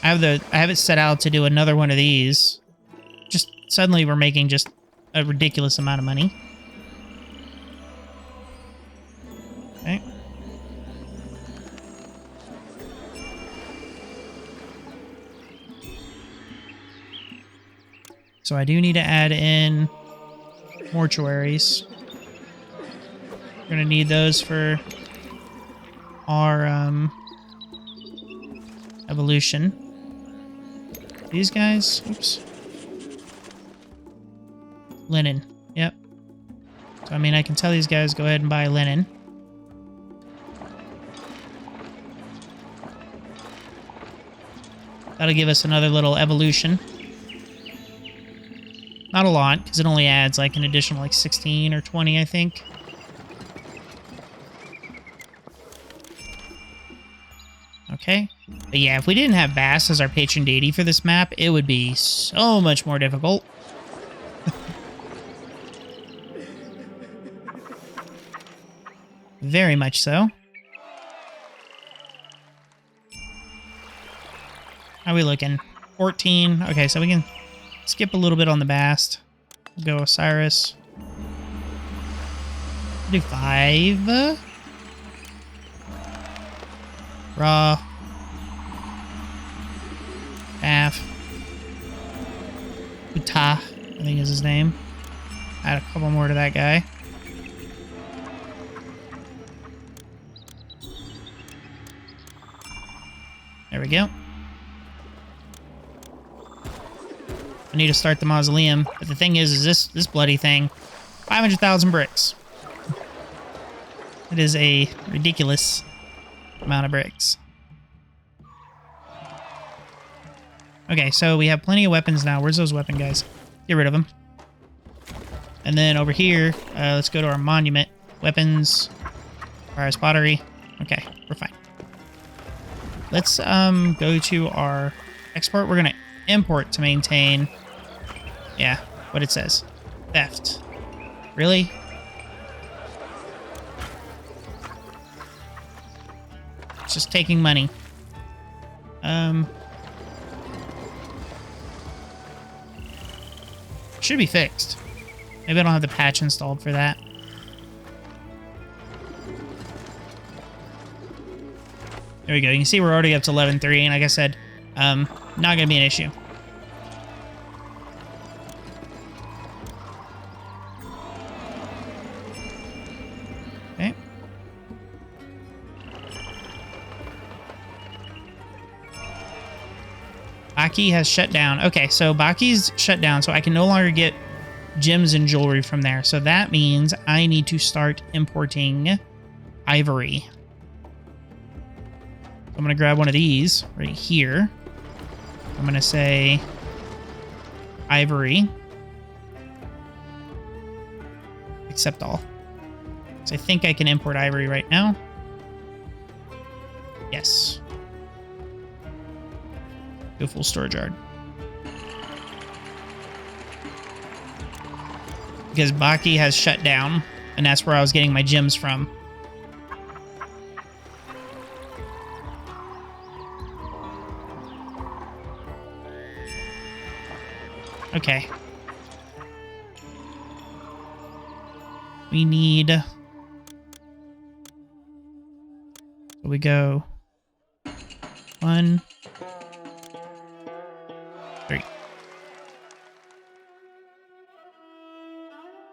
I have it set out to do another one of these. Just suddenly we're making just a ridiculous amount of money. Okay. So I do need to add in mortuaries. We're gonna need those for our evolution. These guys, oops. Linen, yep. So I mean, I can tell these guys go ahead and buy linen. That'll give us another little evolution. Not a lot, because it only adds like an additional like 16 or 20, I think. Okay. But yeah, if we didn't have Bass as our patron deity for this map, it would be so much more difficult. Very much so. How are we looking? 14. Okay, so we can skip a little bit on the Bast. We'll go Osiris. Do 5. Raw. Staff. Uta, I think is his name. Add a couple more to that guy. There we go. I need to start the mausoleum, but the thing is this bloody thing, 500,000 bricks. It is a ridiculous amount of bricks. Okay, so we have plenty of weapons now. Where's those weapon guys? Get rid of them. And then over here, let's go to our monument. Weapons. Fire pottery. Okay, we're fine. Let's go to our export. We're going to import to maintain. Yeah, what it says. Theft. Really? It's just taking money. Should be fixed. Maybe I don't have the patch installed for that. There we go. You can see we're already up to 11.3, and like I said, not going to be an issue. Okay. Baki has shut down. Okay, so Baki's shut down, so I can no longer get gems and jewelry from there. So that means I need to start importing ivory. I'm going to grab one of these right here. I'm going to say ivory. Accept all. So I think I can import ivory right now. Yes. Go full storage yard. Because Baki has shut down, and that's where I was getting my gems from. Okay. We need... So we go... 1... 3.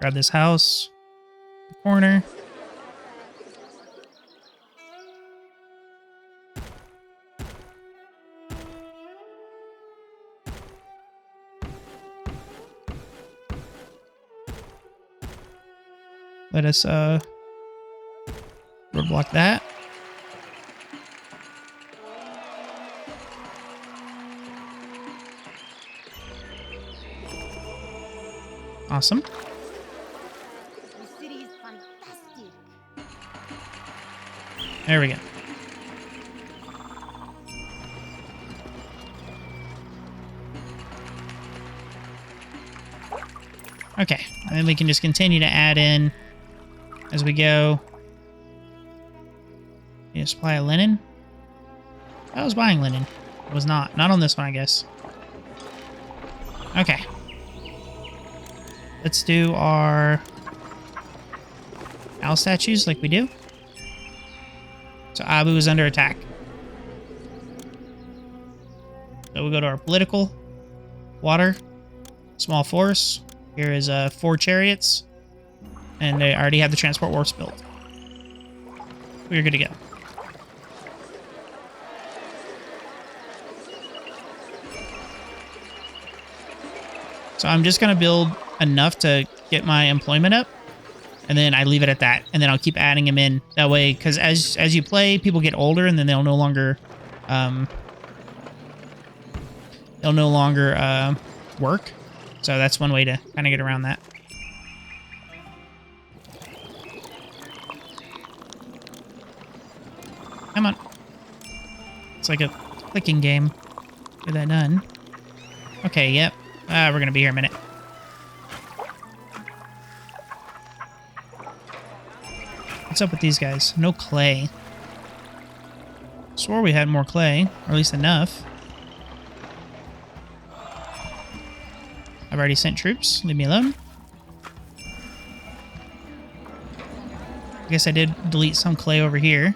Grab this house. The corner. Let us roadblock that. Awesome. The city is fantastic. There we go. Okay, and then we can just continue to add in as we go. Need a supply of linen. I was buying linen. I was not. Not on this one, I guess. Okay. Let's do our owl statues like we do. So Abu is under attack. So we'll go to our political. Water. Small force. Here is 4 chariots. And they already have the transport wharfs built. We're good to go. So I'm just going to build enough to get my employment up. And then I leave it at that. And then I'll keep adding them in. That way, because as you play, people get older and then they'll no longer... work. So that's one way to kind of get around that. Come on. It's like a clicking game. Get that done. Okay, yep. We're going to be here a minute. What's up with these guys? No clay. Swore we had more clay, or at least enough. I've already sent troops. Leave me alone. I guess I did delete some clay over here.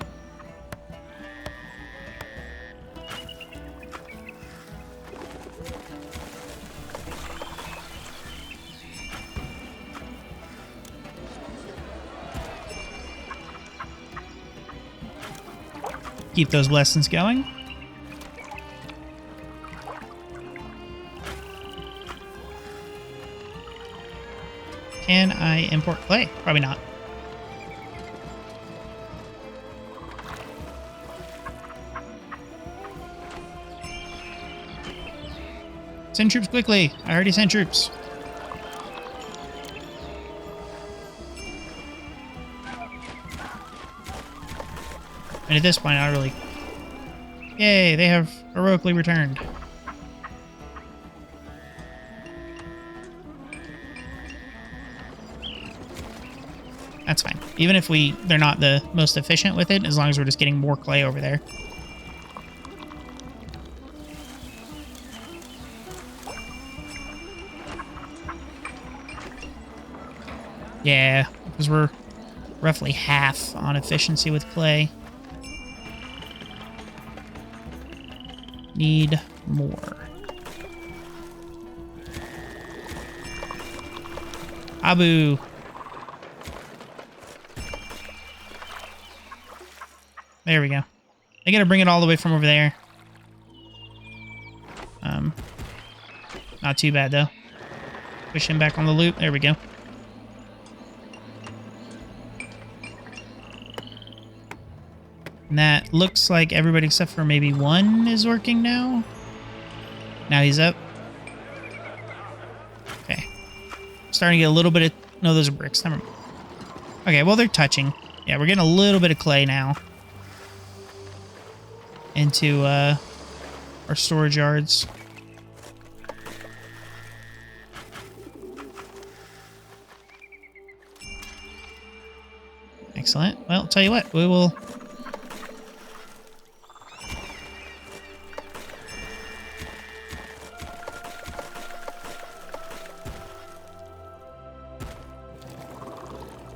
Keep those blessings going. Can I import clay? Probably not. Send troops quickly. I already sent troops. And at this point, I really... Yay, they have heroically returned. That's fine. Even if they're not the most efficient with it, as long as we're just getting more clay over there. Yeah, because we're roughly half on efficiency with clay. Need more. Abu. There we go. I gotta bring it all the way from over there. Not too bad though. Push him back on the loop. There we go. And that looks like everybody except for maybe one is working now. Now he's up. Okay. Starting to get a little bit of... No, those are bricks. Never mind. Okay, well, they're touching. Yeah, we're getting a little bit of clay now. Into our storage yards. Excellent. Well, tell you what, we will...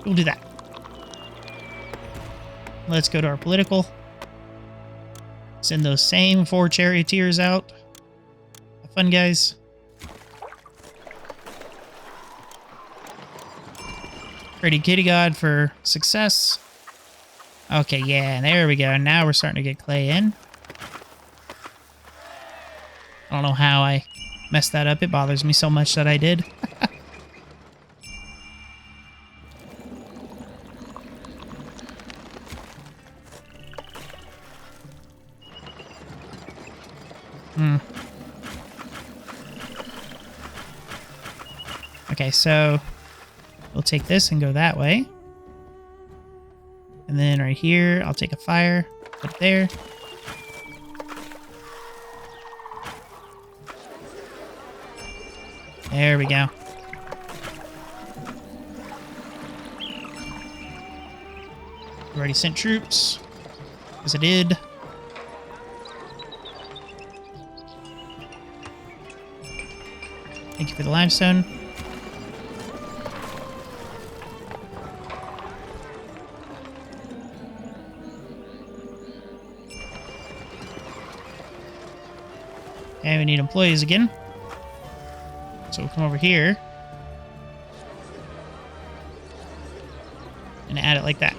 We'll do that. Let's go to our political. Send those same 4 charioteers out. Have fun, guys. Pretty kitty god for success. Okay, yeah, there we go. Now we're starting to get clay in. I don't know how I messed that up. It bothers me so much that I did. Okay, so we'll take this and go that way. And then right here, I'll take a fire, put it there. There we go. We already sent troops, as I did. Thank you for the limestone. And we need employees again. So we'll come over here. And add it like that.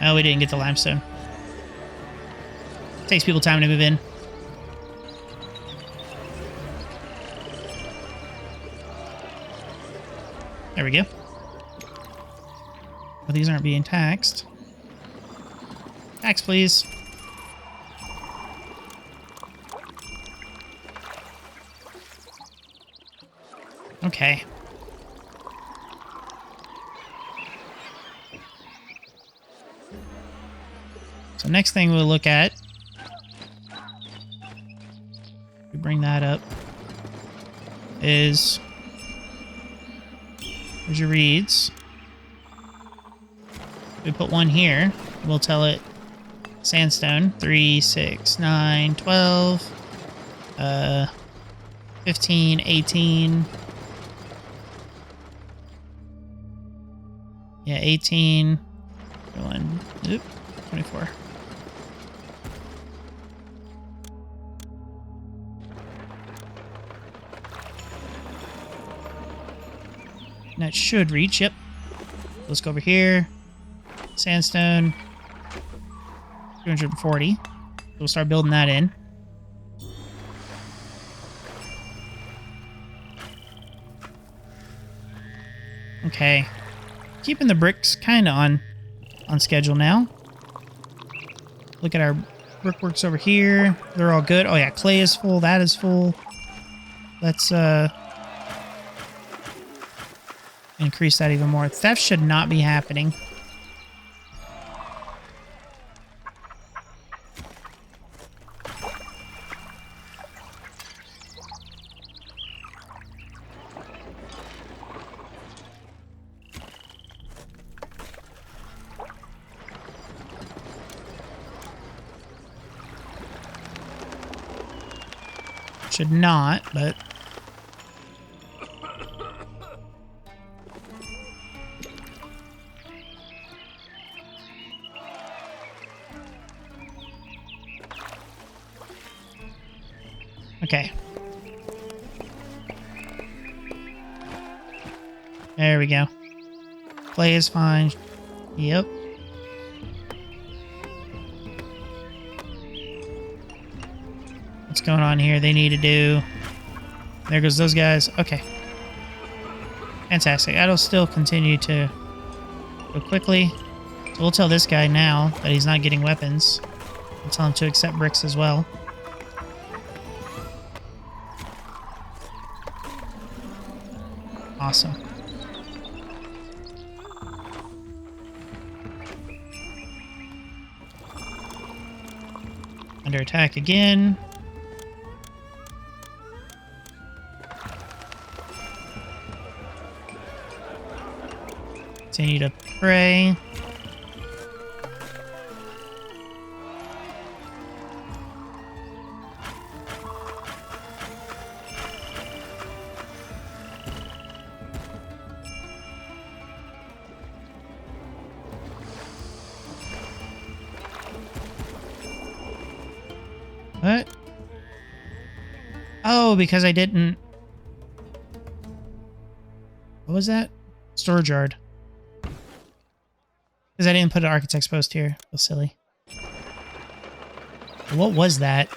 Oh, we didn't get the limestone. Takes people time to move in. There we go. Well, these aren't being taxed. Tax, please. Okay. So next thing we'll look at, we bring that up, is, where's your reeds? We put one here. We'll tell it sandstone, 3, 6, 9, 12, 15, 18. Yeah, 18. Going, oop, 24. That should reach. Yep. Let's go over here. Sandstone. 240. We'll start building that in. Okay. Keeping the bricks kind of on schedule now. Look at our brickworks over here. They're all good. Oh yeah, clay is full. That is full. Let's increase that even more. Theft should not be happening. Should not, but... Okay. There we go. Clay is fine. Yep. What's going on here? They need to do... There goes those guys. Okay. Fantastic. That'll still continue to go quickly. So we'll tell this guy now that he's not getting weapons. We'll tell him to accept bricks as well. Awesome. Under attack again. Continue to pray. What? Oh, because I didn't... What was that? Storage yard. Because I didn't put an architect's post here. Feel silly. What was that?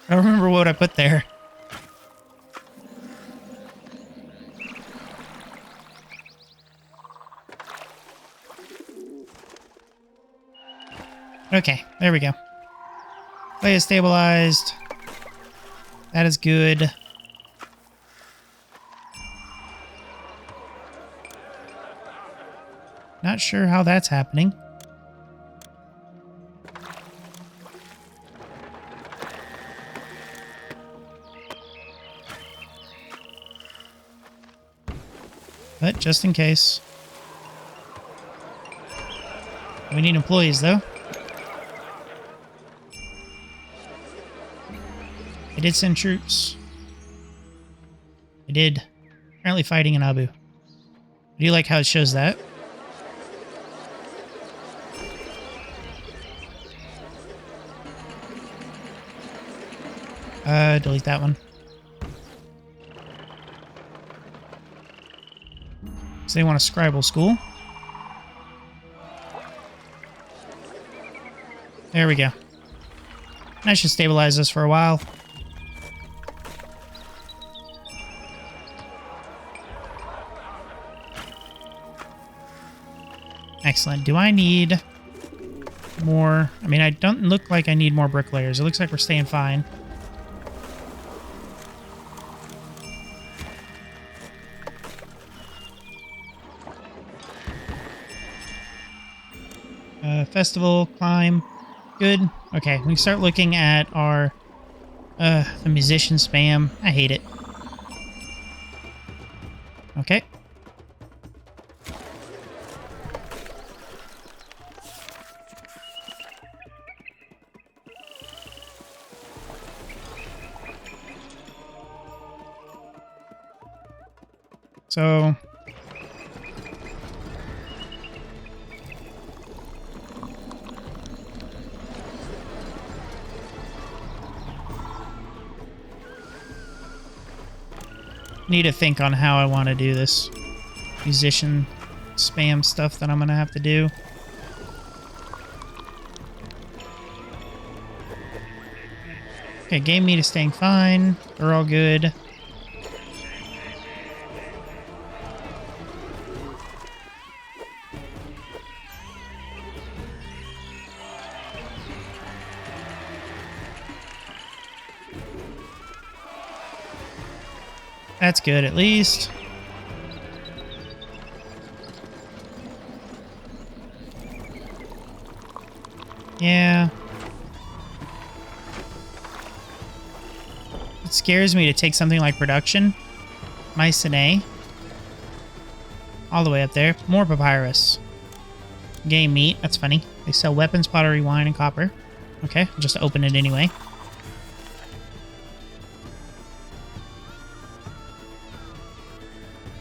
I don't remember what I put there. Okay, there we go. Play is stabilized. That is good. Not sure how that's happening. But just in case. We need employees, though. I did send troops. I did. Apparently fighting in Abu. Do you like how it shows that? Delete that one. So they want a scribal school. There we go. That should stabilize us for a while. Excellent. Do I need more? I mean, I don't look like I need more bricklayers. It looks like we're staying fine. Festival, climb. Good. Okay, we can start looking at our the musician spam. I hate it. Okay. So need to think on how I want to do this. musician spam stuff that I'm gonna have to do. Okay, game meat is staying fine. They're all good. That's good, at least. Yeah. It scares me to take something like production. Mycenae. All the way up there. More papyrus. Game meat. That's funny. They sell weapons, pottery, wine, and copper. Okay, I'll just open it anyway.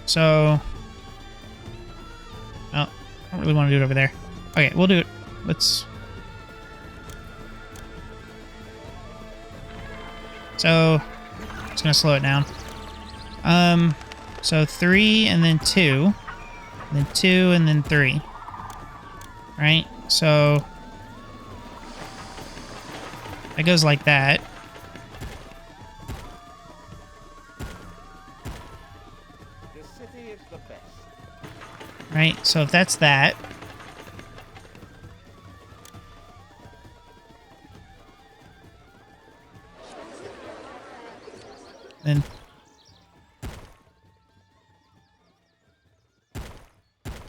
So... oh, I don't really want to do it over there. Okay, we'll do it. Let's... so... just gonna slow it down. So 3 and then 2. And then 2 and then 3. Right? So... it goes like that. The city is the best. Right? So if that's that... then...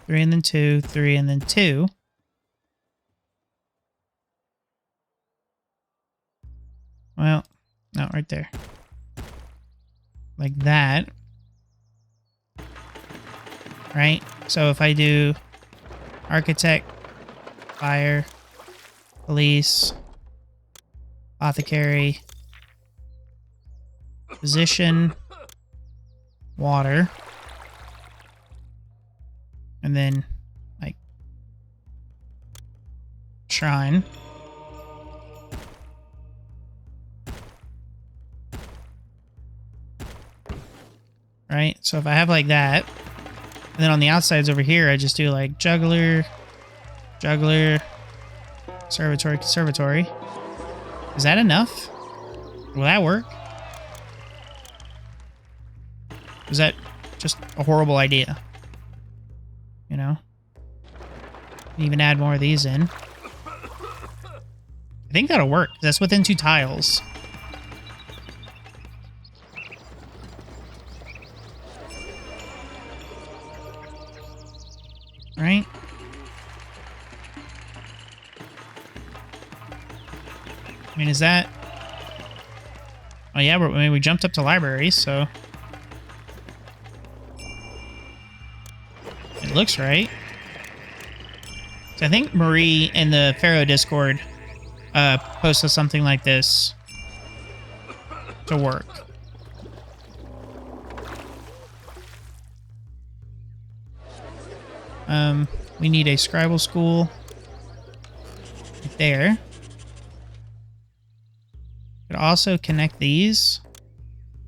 3 and then 2, 3 and then 2. Well, no, right there. Like that. Right? So if I do architect, fire, police, apothecary, physician, water, and then like shrine. Right? So if I have like that, and then on the outsides over here, I just do like juggler, juggler, conservatory, conservatory. Is that enough? Will that work? Is that just a horrible idea? You know? Even add more of these in. I think that'll work. That's within 2 tiles. Right? I mean, is that... oh yeah, I mean, we jumped up to libraries, so... it looks right. So I think Marie in the Pharaoh Discord posted something like this to work. We need a scribal school right there. Could also connect these.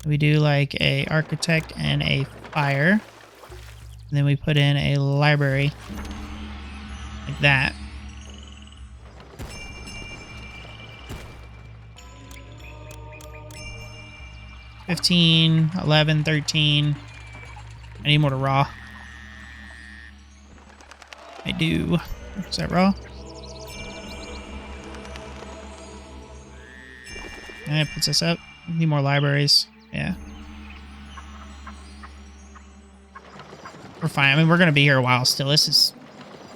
We do like a architect and a fire. And then we put in a library like that. $15, $11, $13. I need more to raw. I do. Is that raw? And it puts us up. Need more libraries. Yeah. We're fine. I mean, we're going to be here a while still. This is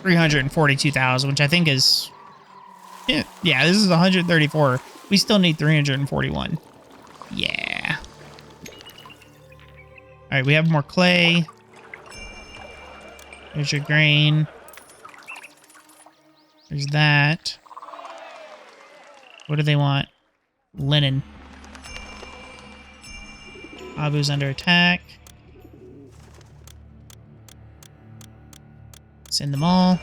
342,000, which I think is... yeah, this is 134. We still need 341. Yeah. All right, we have more clay. There's your grain. There's that. What do they want? Linen. Abu's under attack. Send them all.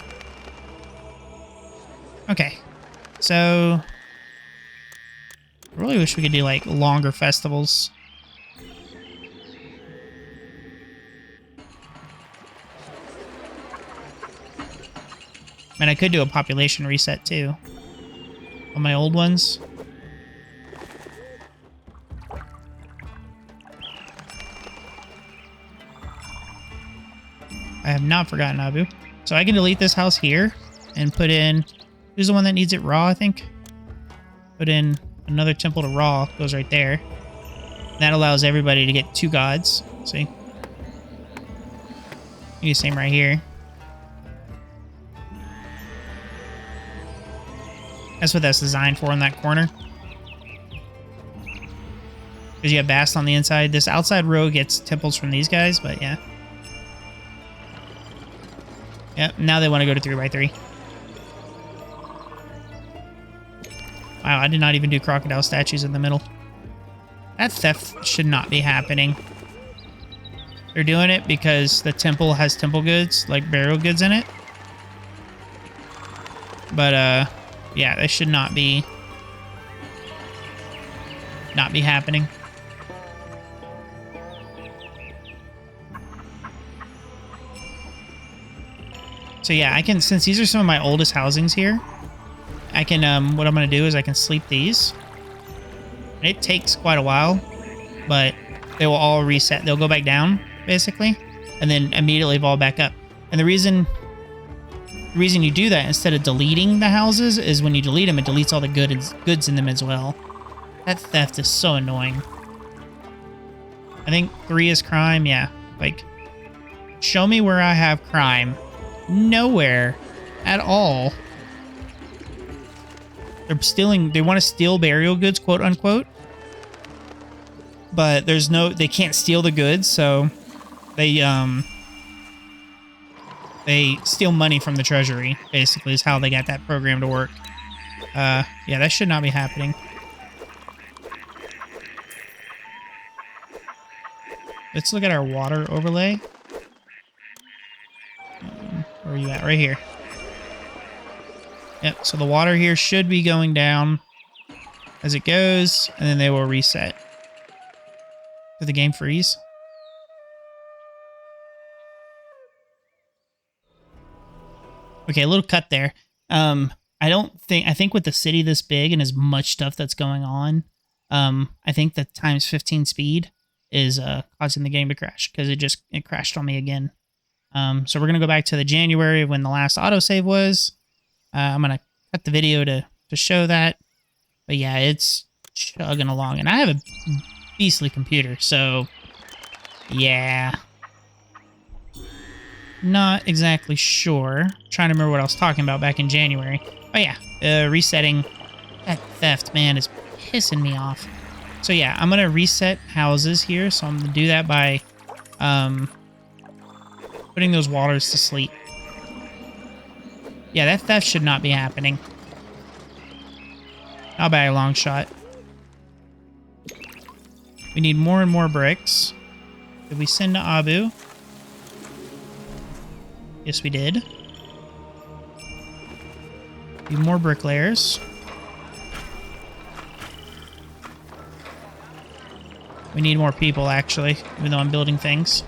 Okay. So... I really wish we could do, like, longer festivals. And I could do a population reset too on my old ones. I have not forgotten Abu. So I can delete this house here and put in... Who's the one that needs it raw, I think? Put in another temple to raw. Goes right there. That allows everybody to get 2 gods. See? Do the same right here. That's what that's designed for in that corner. Because you have Bast on the inside. This outside row gets temples from these guys, but yeah. Yep, now they want to go to 3x3. Wow, I did not even do crocodile statues in the middle. That theft should not be happening. They're doing it because the temple has temple goods, like burial goods in it. But, yeah, that should not be happening. So yeah, I can, since these are some of my oldest housings here, I can, what I'm going to do is I can sleep these. It takes quite a while, but they will all reset. They'll go back down, basically, and then immediately evolve back up. And the reason you do that instead of deleting the houses is when you delete them, it deletes all the goods in them as well. That theft is so annoying. I think 3 is crime, yeah. Like, show me where I have crime. Nowhere at all. They're stealing, they want to steal burial goods, quote unquote. But there's no, they can't steal the goods, so they steal money from the treasury, basically, is how they got that program to work. Yeah, that should not be happening. Let's look at our water overlay. Where are you at? Right here. Yep, so the water here should be going down as it goes, and then they will reset. Did the game freeze? Okay, a little cut there. I think with the city this big and as much stuff that's going on, I think the times 15 speed is causing the game to crash, because it crashed on me again. So we're going to go back to the January when the last autosave was. I'm going to cut the video to show that. But yeah, it's chugging along. And I have a beastly computer, so yeah. Not exactly sure. Trying to remember what I was talking about back in January. Oh yeah, resetting. That theft, man, is pissing me off. So yeah, I'm going to reset houses here. So I'm going to do that by putting those waters to sleep. Yeah, that theft should not be happening. Not by a long shot. We need more and more bricks. Did we send to Abu? Yes, we did. Need more bricklayers. We need more people, actually, even though I'm building things.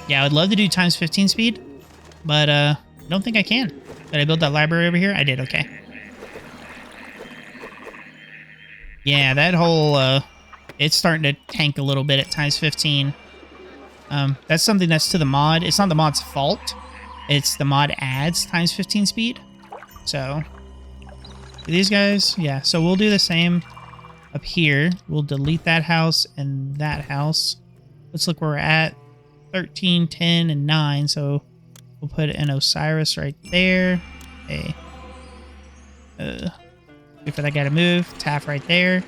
Yeah, I would love to do times 15 speed, but I don't think I can. Did I build that library over here? I did, okay. Yeah, that whole, it's starting to tank a little bit at times 15. That's something that's to the mod. It's not the mod's fault. It's the mod adds times 15 speed. So, these guys, yeah, so we'll do the same up here. We'll delete that house and that house. Let's look where we're at. 13, 10, and 9. So we'll put an Osiris right there. Okay. Wait for that guy to move. Taff right there.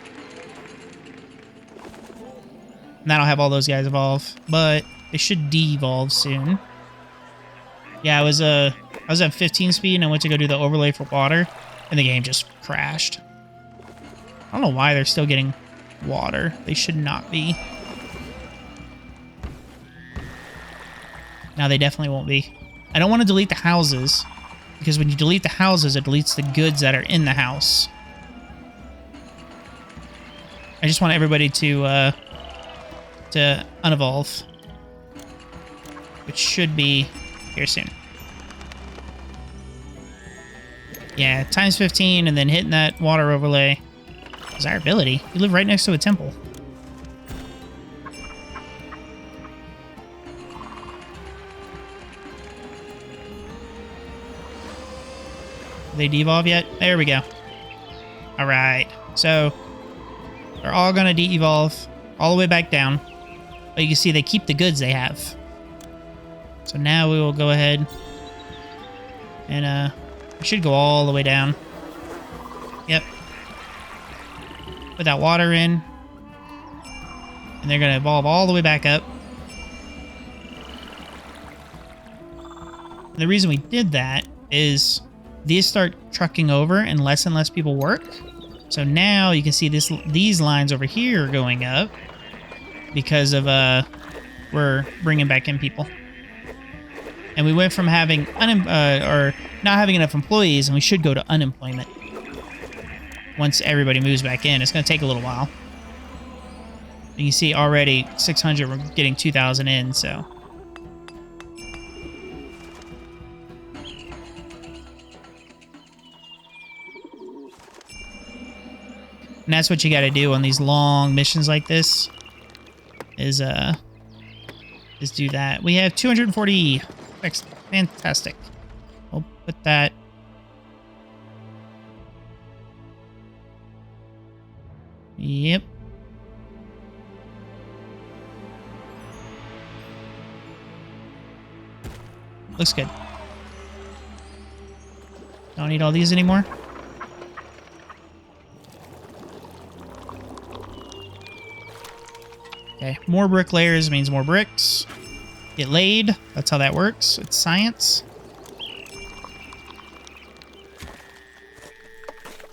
And that'll have all those guys evolve. But they should de-evolve soon. Yeah, I was at 15 speed and I went to go do the overlay for water. And the game just crashed. I don't know why they're still getting water. They should not be. Now they definitely won't be. I don't want to delete the houses, because when you delete the houses, it deletes the goods that are in the house. I just want everybody to unevolve, which should be here soon. Yeah, times 15 and then hitting that water overlay. Desirability. You live right next to a temple. Did they de-evolve yet? There we go. Alright. So, they're all going to de-evolve all the way back down. But you can see they keep the goods they have. So now we will go ahead and we should go all the way down. Yep. Put that water in. And they're going to evolve all the way back up. And the reason we did that is these start trucking over and less people work. So now you can see these lines over here are going up because of we're bringing back in people. And we went from having or not having enough employees, and we should go to unemployment once everybody moves back in. It's going to take a little while. You can see already 600, we're getting 2,000 in, so. And that's what you got to do on these long missions like this, is do that. We have 240. Excellent. Fantastic. We'll put that. Yep. Looks good. Don't need all these anymore. Okay, more bricklayers means more bricks. Get laid. That's how that works. It's science.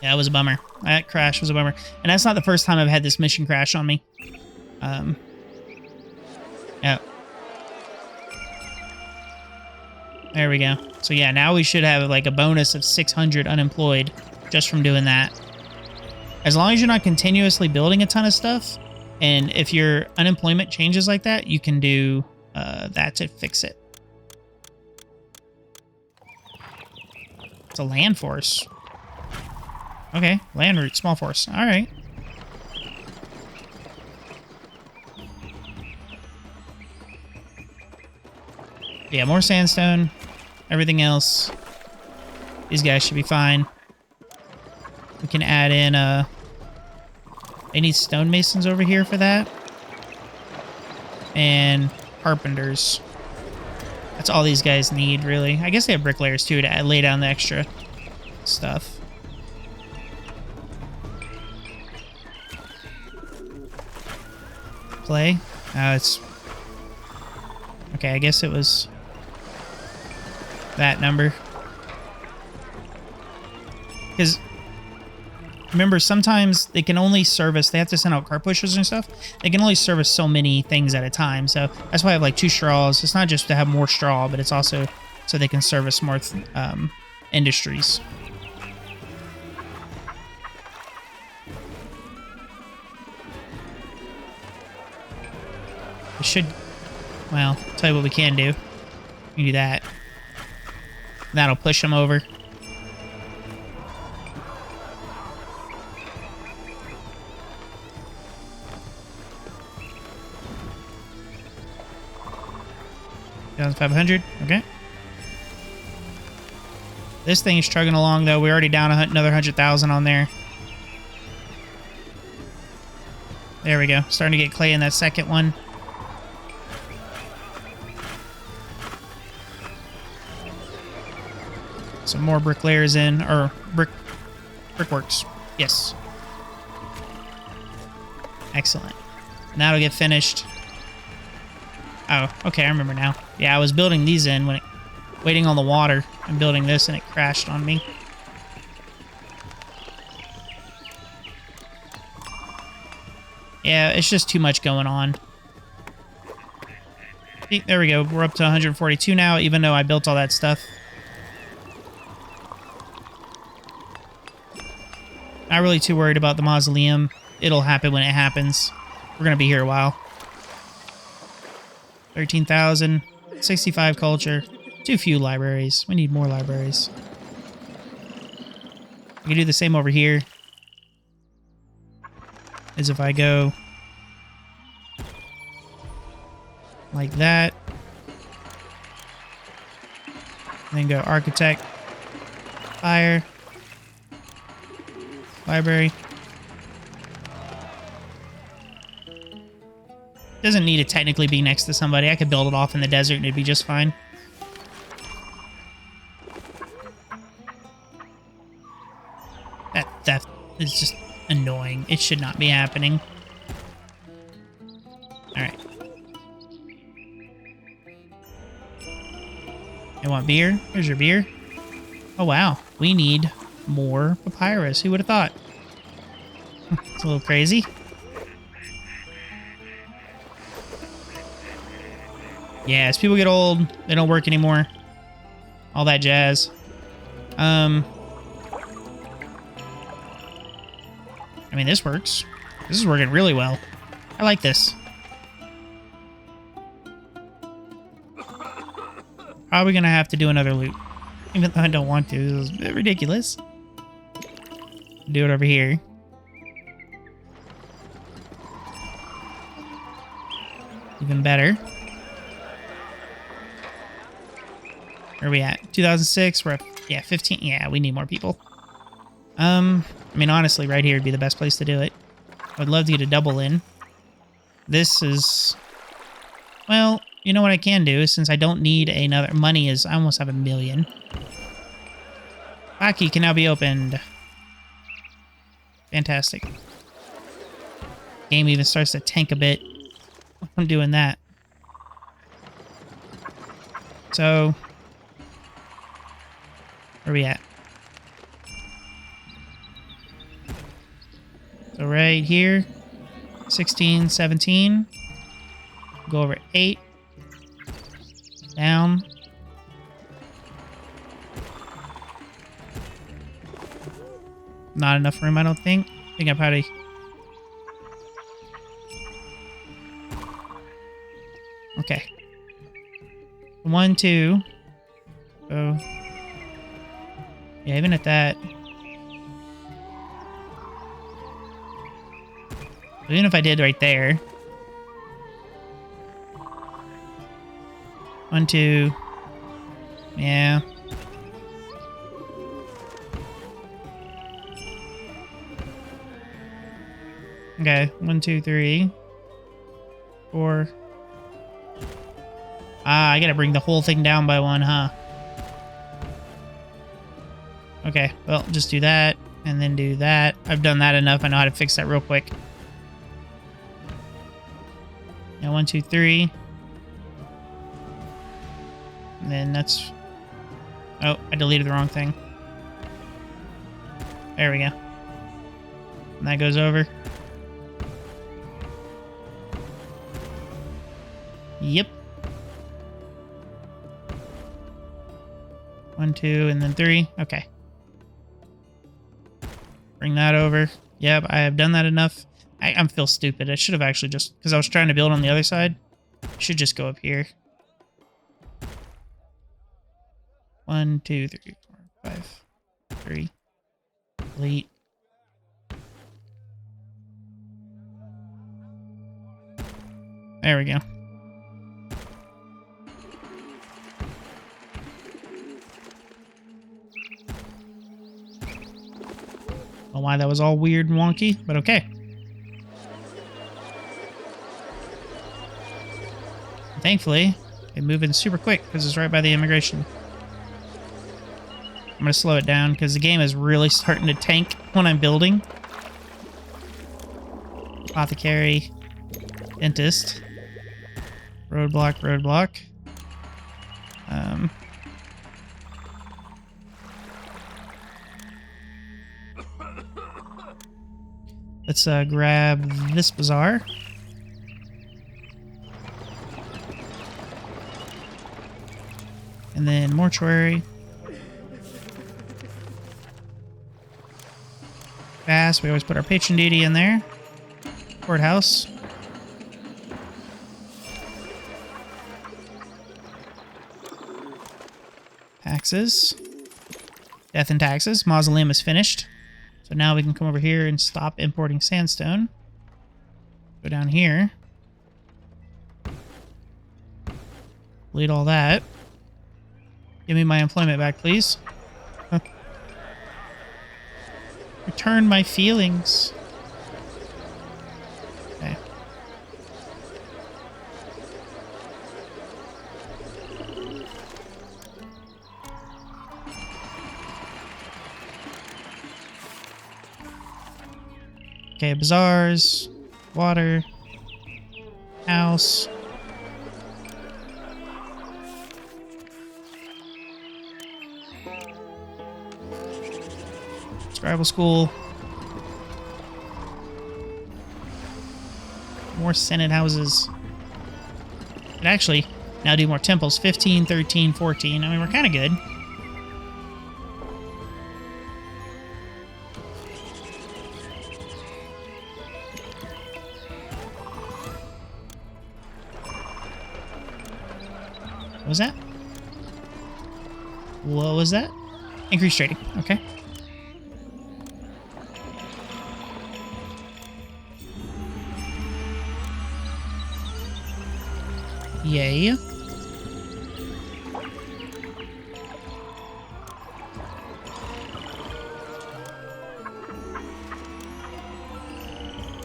Yeah, it was a bummer. That crash was a bummer. And that's not the first time I've had this mission crash on me. Yeah. There we go. So yeah, now we should have like a bonus of 600 unemployed just from doing that. As long as you're not continuously building a ton of stuff, and if your unemployment changes like that, you can do that to fix it. It's a land force. Okay, land route, small force. All right. Yeah, more sandstone. Everything else. These guys should be fine. We can add in they need stonemasons over here for that. And carpenters. That's all these guys need, really. I guess they have bricklayers, too, to lay down the extra stuff. Play? It's... Okay, I guess it was that number. Because... Remember, sometimes they can only service, they have to send out cart pushers and stuff. They can only service so many things at a time. So that's why I have like 2 straws. It's not just to have more straw, but it's also so they can service more industries. We should, well, tell you what we can do. We can do that. That'll push them over. $500. Okay. This thing is chugging along, though. We're already down another 100,000 on there. There we go. Starting to get clay in that second one. Some more bricklayers in, or brickworks. Yes. Excellent. And that'll get finished. Oh, okay, I remember now. Yeah, I was building these in when waiting on the water and building this, and it crashed on me. Yeah, it's just too much going on. See, there we go. We're up to 142 now, even though I built all that stuff. Not really too worried about the mausoleum. It'll happen when it happens. We're going to be here a while. 13,000, 65 culture. Too few libraries. We need more libraries. I can do the same over here. As if I go like that. Then go architect, fire, library. Doesn't need to technically be next to somebody. I could build it off in the desert and it'd be just fine. That theft is just annoying. It should not be happening. Alright. You want beer? Here's your beer. Oh, wow. We need more papyrus. Who would have thought? It's a little crazy. Yeah, as people get old, they don't work anymore. All that jazz. I mean, this works. This is working really well. I like this. Probably gonna have to do another loop. Even though I don't want to. This is a bit ridiculous. Do it over here. Even better. Where are we at? 2006. We're at, yeah, 15. Yeah, we need more people. I mean, honestly, right here would be the best place to do it. I would love to get a double in. This is... Well, you know what I can do? Since I don't need another... Money is... I almost have 1 million. Hockey can now be opened. Fantastic. Game even starts to tank a bit. I'm doing that. So... Where are we at? So right here, 16, 17, go over 8, down, not enough room, I don't think. I think I probably... Okay. 1, 2, so, yeah, even at that... Even if I did right there. 1, 2. Yeah. Okay. 1, 2, 3. 4. Ah, I gotta bring the whole thing down by 1, huh? Okay. Well, just do that. And then do that. I've done that enough. I know how to fix that real quick. Yeah, 1, 2, 3. And then that's... Oh, I deleted the wrong thing. There we go. And that goes over. Yep. 1, 2, and then 3. Okay. Bring that over. Yep, I have done that enough. I feel stupid. I should have actually just... Because I was trying to build on the other side. Should just go up here. 1, 2, 3, 4, 5, 3. Delete. There we go. Don't know why that was all weird and wonky, but okay. Thankfully, it's moving super quick because it's right by the immigration. I'm going to slow it down because the game is really starting to tank when I'm building. Apothecary. Dentist. Roadblock, roadblock. Let's grab this bazaar. And then mortuary. Fast. We always put our patron duty in there. Courthouse. Taxes. Death and taxes. Mausoleum is finished. So now we can come over here and stop importing sandstone. Go down here. Delete all that. Give me my employment back, please. Huh. Return my feelings. Okay. Okay, bazaars, water, house. Scribal school. More Senate houses. But actually, now do more temples. 15, 13, 14. I mean, we're kind of good. What was that? What was that? Increased trading. Okay. Yay.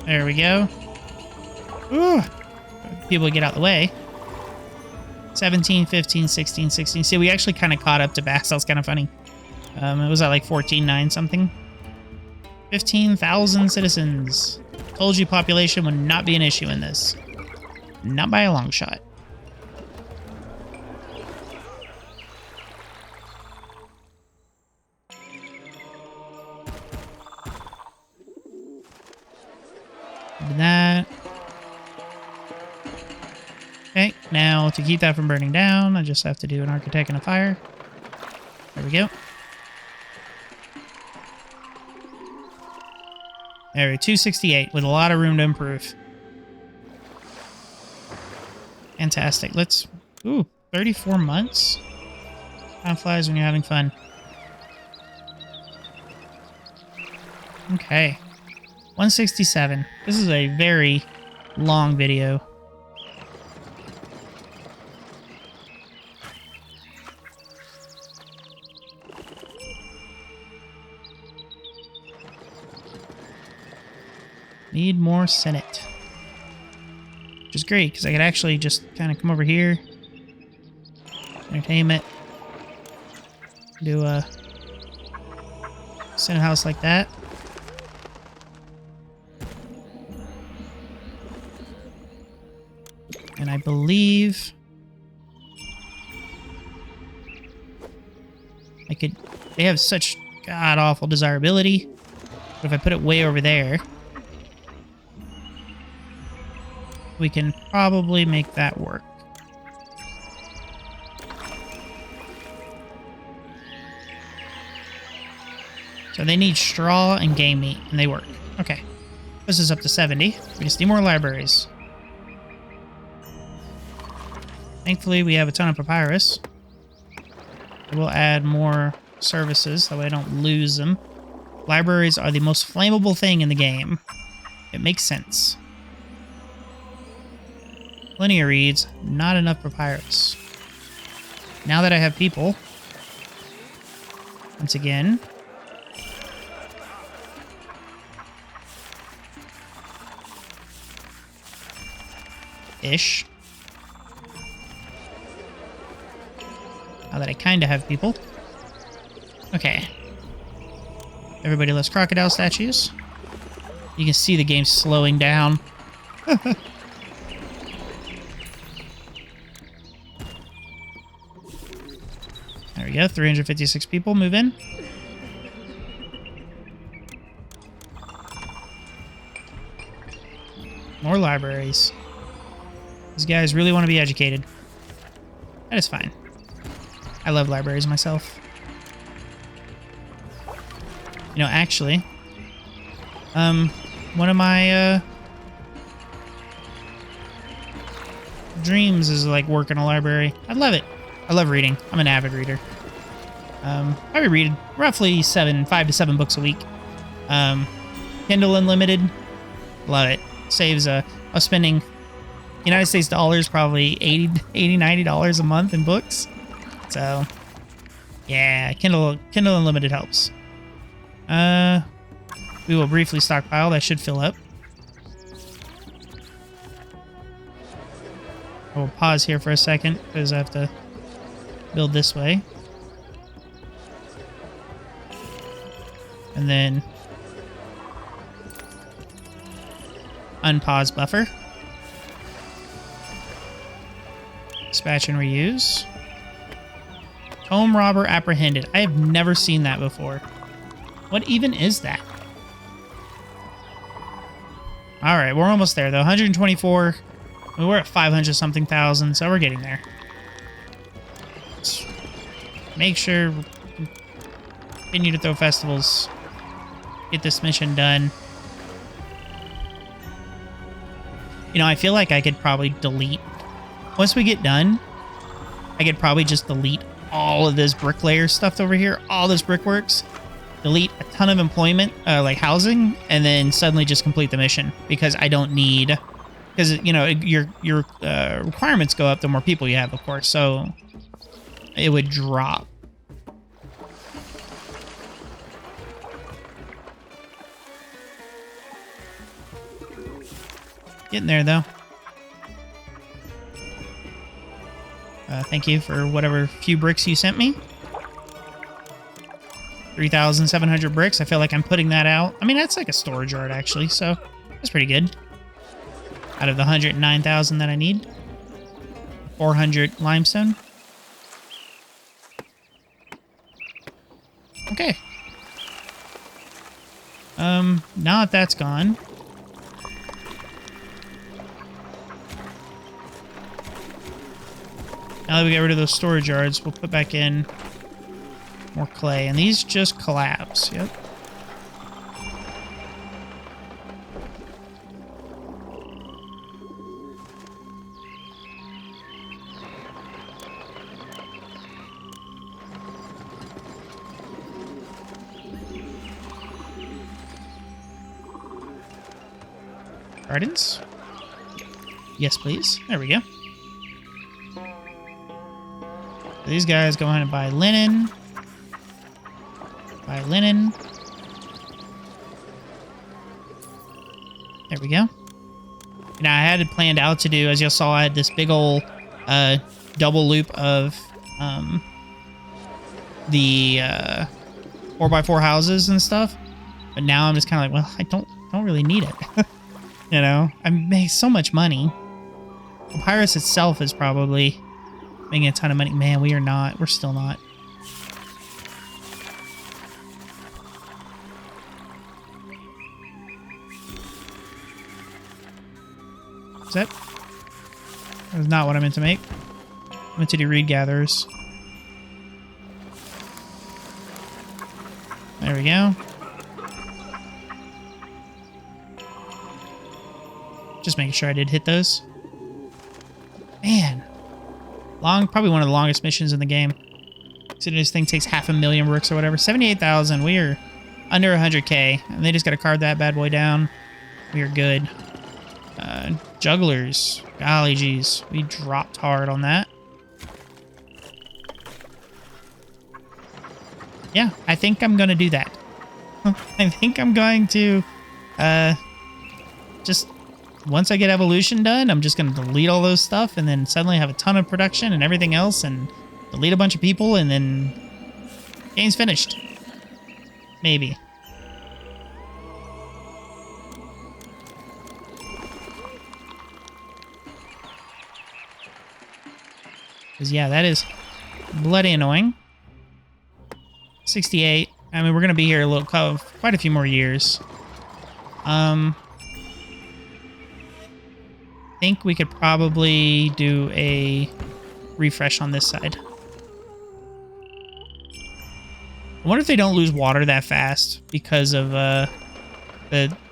There we go. Ooh. People get out of the way. 17, 15, 16, 16. See, we actually kind of caught up to Bass. That was kind of funny. It was at like 14.9 something. 15,000 citizens. Told you population would not be an issue in this. Not by a long shot. Do that. Okay, now to keep that from burning down, I just have to do an architect and a fire. There we go. There we go, 268 with a lot of room to improve. Fantastic. Let's... Ooh, 34 months? Time flies when you're having fun. Okay. 167. This is a very long video. Need more Senate. Which is great, because I could actually just kind of come over here. Entertainment. Do a Senate house like that. And I believe I could... They have such god-awful desirability. But if I put it way over there, we can probably make that work. So they need straw and game meat, and they work. Okay. This is up to 70. We just need more libraries. Thankfully, we have a ton of papyrus. We'll add more services, that way I don't lose them. Libraries are the most flammable thing in the game. It makes sense. Plenty of reeds, not enough papyrus. Now that I have people, once again, ish. Now that I kind of have people. Okay. Everybody loves crocodile statues. You can see the game slowing down. There we go. 356 people move in. More libraries. These guys really want to be educated. That is fine. I love libraries myself. You know, actually, one of my dreams is like work in a library. I love it. I love reading. I'm an avid reader. Probably read roughly 5 to 7 books a week. Kindle Unlimited, love it. Saves I was spending United States dollars, probably $80, $90 a month in books. So yeah, Kindle Unlimited helps. We will briefly stockpile. That should fill up. I will pause here for a second because I have to build this way. And then unpause buffer. Dispatch and reuse. Home robber apprehended. I have never seen that before. What even is that? All right, we're almost there though. 124. We're at 500 something thousand, so we're getting there. Let's make sure we continue to throw festivals. Get this mission done. You know, I feel like I could probably delete. Once we get done, I could probably just delete all of this bricklayer stuff over here, all this brickworks, delete a ton of employment, like housing, and then suddenly just complete the mission because I don't need. Because, you know, your requirements go up the more people you have, of course. So it would drop. Getting there, though. Thank you for whatever few bricks you sent me. 3,700 bricks. I feel like I'm putting that out. I mean, that's like a storage yard, actually. So that's pretty good. Out of the 109,000 that I need. 400 limestone. Okay. Now that that's gone. Now that we get rid of those storage yards, we'll put back in more clay. And these just collapse. Yep. Gardens? Yes, please. There we go. These guys go ahead and buy linen. Buy linen. There we go. Now I had it planned out to do, as you saw, I had this big old double loop of the 4x4 houses and stuff. But now I'm just kind of like, well, I don't really need it. You know, I make so much money. Papyrus itself is probably making a ton of money. Man, we are not. We're still not. Is that? That was not what I meant to make. I meant to do reed gatherers. There we go. Just making sure I did hit those. Man. Probably one of the longest missions in the game. So this thing takes 500,000 bricks or whatever. 78,000. We are under 100k. And they just got to carve that bad boy down. We are good. Jugglers. Golly geez. We dropped hard on that. Yeah, I think I'm going to do that. I think I'm going to just... Once I get evolution done, I'm just going to delete all those stuff and then suddenly have a ton of production and everything else and delete a bunch of people and then game's finished. Maybe. Because, yeah, that is bloody annoying. 68. I mean, we're going to be here quite a few more years. I think we could probably do a refresh on this side. I wonder if they don't lose water that fast because of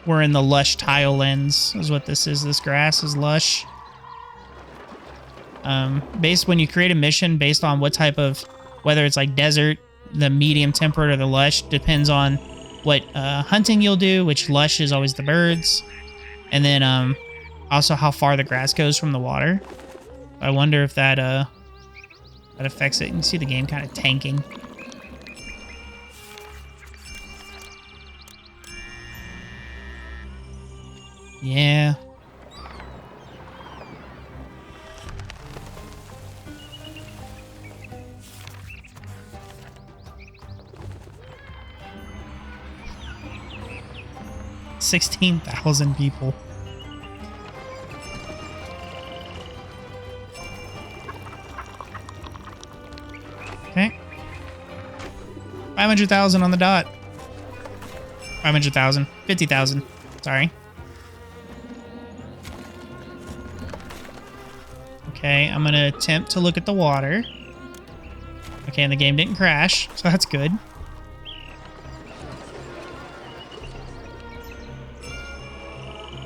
we're in the lush tile lens is what this is. This grass is lush. When you create a mission based on what type of, whether it's like desert, the medium temperate or the lush. Depends on what hunting you'll do, which lush is always the birds. And then also how far the grass goes from the water. I wonder if that affects it. You can see the game kind of tanking. Yeah. $16,000 people. Okay. 500,000 on the dot. 500,000. 50,000. Sorry. Okay, I'm gonna attempt to look at the water. Okay, and the game didn't crash, so that's good.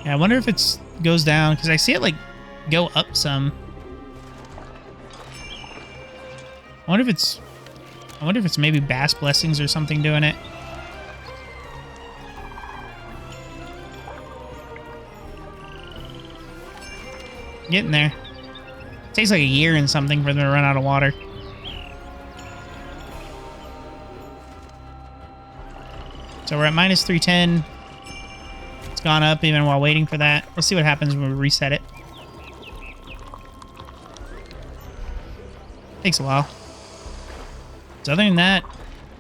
Yeah, I wonder if it goes down, because I see it, like, go up some. I wonder if it's maybe bass blessings or something doing it. Getting there. Takes like a year and something for them to run out of water. So we're at minus 310. It's gone up even while waiting for that. Let's see what happens when we reset it. Takes a while. So other than that,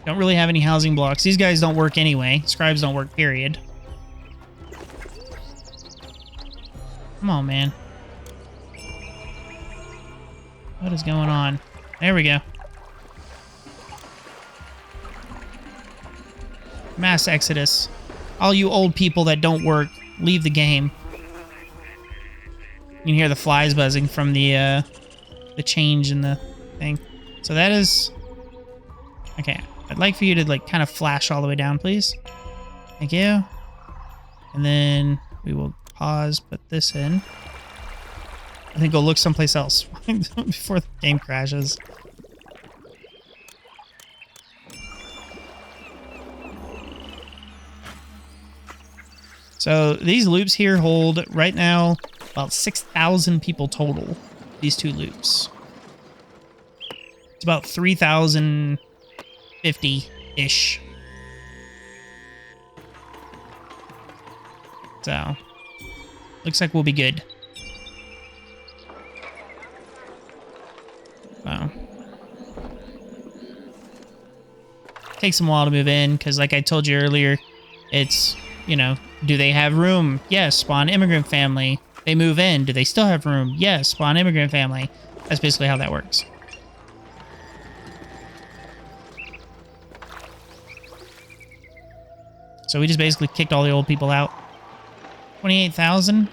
don't really have any housing blocks. These guys don't work anyway. Scribes don't work, period. Come on, man. What is going on? There we go. Mass exodus. All you old people that don't work, leave the game. You can hear the flies buzzing from the change in the thing. So that is... Okay, I'd like for you to like kind of flash all the way down, please. Thank you. And then we will pause, put this in. I think go look someplace else before the game crashes. So these loops here hold right now about 6,000 people total. These two loops. It's about 3,050-ish. So looks like we'll be good. Wow. Takes them a while to move in, because like I told you earlier, it's, you know, do they have room? Yes, spawn immigrant family. They move in. Do they still have room? Yes, spawn immigrant family. That's basically how that works. So we just basically kicked all the old people out. 28,000.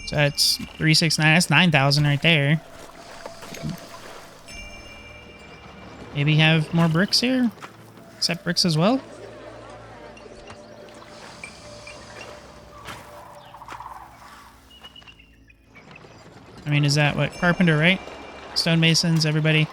So that's 369. That's 9,000 right there. Maybe have more bricks here? Accept bricks as well? I mean, is that what? Carpenter, right? Stonemasons, everybody.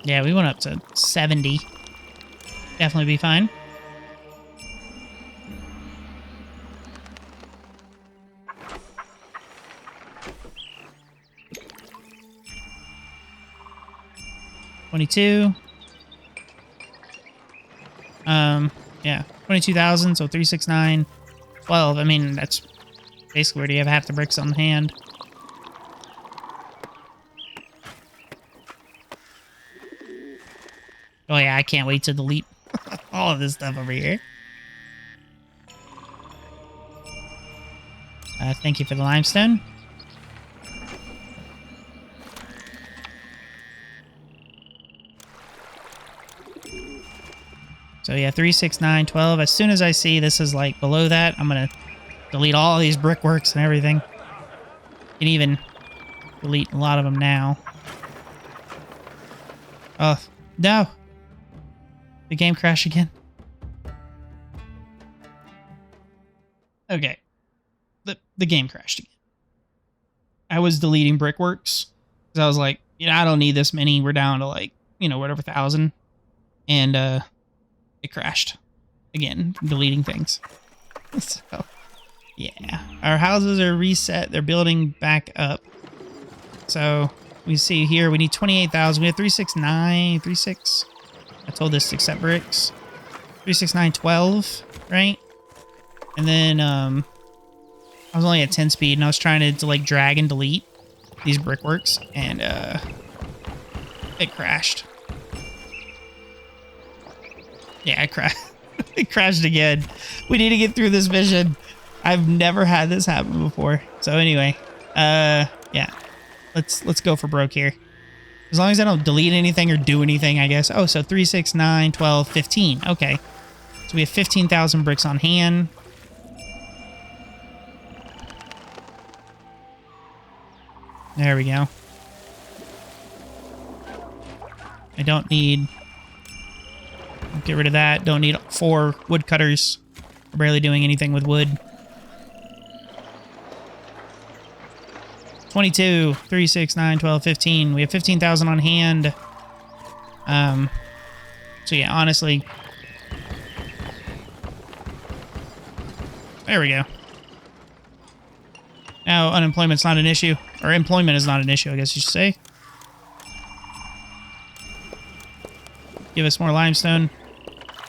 Yeah, we went up to 70. Definitely be fine. $22. Yeah, 22,000. So 369, 12. I mean, that's basically where you have half the bricks on hand. Oh yeah, I can't wait to delete all of this stuff over here. Thank you for the limestone. So yeah, 3, 6, 9, 12. As soon as I see this is like below that, I'm gonna delete all these brickworks and everything. Can even delete a lot of them now. Oh, no. The game crashed again. Okay. The game crashed again. I was deleting brickworks. Because I was like, I don't need this many. We're down to like, whatever, 1,000. And it crashed again from deleting things. So, yeah. Our houses are reset. They're building back up. So, we see here, we need 28,000. We have 369, 36. I told this to accept bricks. 36912, right? And then I was only at 10 speed, and I was trying to like drag and delete these brickworks, and it crashed. Yeah, it crashed. It crashed again. We need to get through this mission. I've never had this happen before. So anyway, yeah, let's go for broke here. As long as I don't delete anything or do anything, I guess. Oh, so 3, 6, 9, 12, 15. Okay. So we have 15,000 bricks on hand. There we go. I don't need... Get rid of that. Don't need 4 woodcutters. We're barely doing anything with wood. 22, 3, 6, 9, 12, 15. We have 15,000 on hand. So yeah, honestly. There we go. Now unemployment's not an issue. Or employment is not an issue, I guess you should say. Give us more limestone.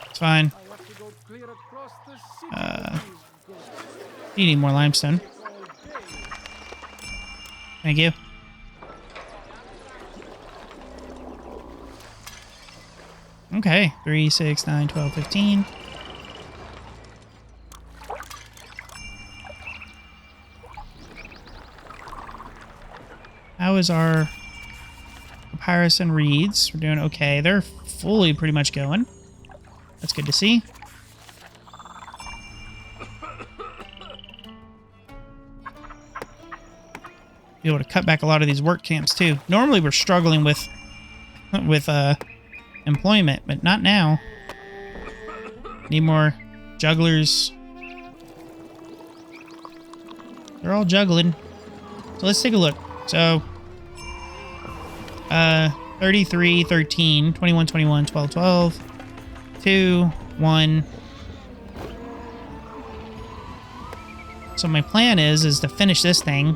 It's fine. You need more limestone. Thank you. Okay. 3, 6, 9, 12, 15. How is our papyrus and reeds? We're doing okay. They're fully pretty much going. That's good to see. Be able to cut back a lot of these work camps too. Normally we're struggling with employment, but not now. Need more jugglers. They're all juggling. So let's take a look. So 33, 13, 21, 21, 12, 12, 2, 1. So my plan is to finish this thing,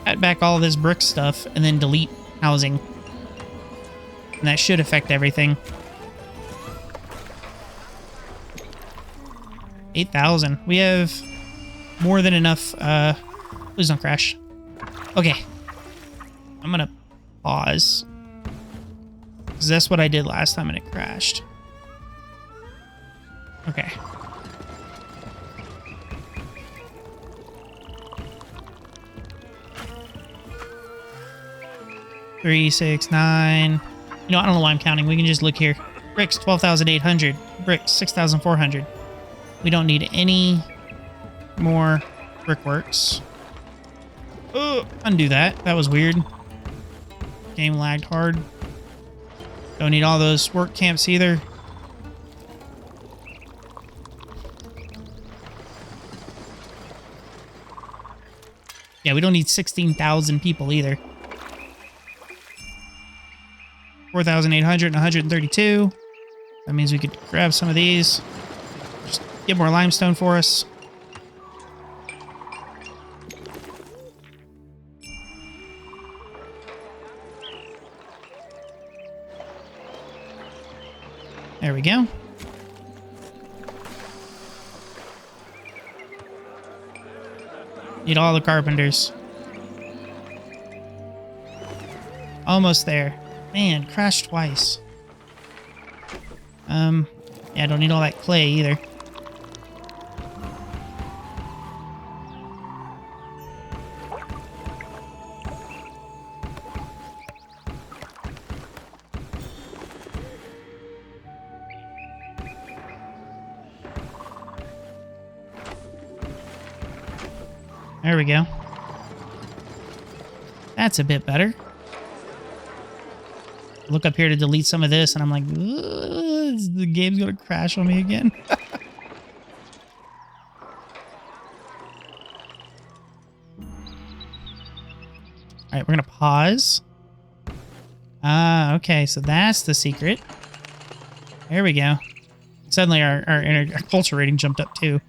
cut back all this brick stuff, and then delete housing. And that should affect everything. 8,000. We have more than enough. Please don't crash. Okay. I'm gonna pause. Because that's what I did last time and it crashed. Okay. Three, 6, 9. I don't know why I'm counting. We can just look here. Bricks, 12,800. Bricks, 6,400. We don't need any more brickworks. Oh, undo that. That was weird. Game lagged hard. Don't need all those work camps either. Yeah, we don't need 16,000 people either. 4,800 and 132. That means we could grab some of these. Just get more limestone for us. There we go. Need all the carpenters. Almost there. Man, crashed twice. Yeah, I don't need all that clay either. There we go. That's a bit better. Look up here to delete some of this, and I'm like, the game's gonna crash on me again. All right, we're gonna pause. Ah, okay, so that's the secret. There we go. Suddenly our culture rating jumped up too.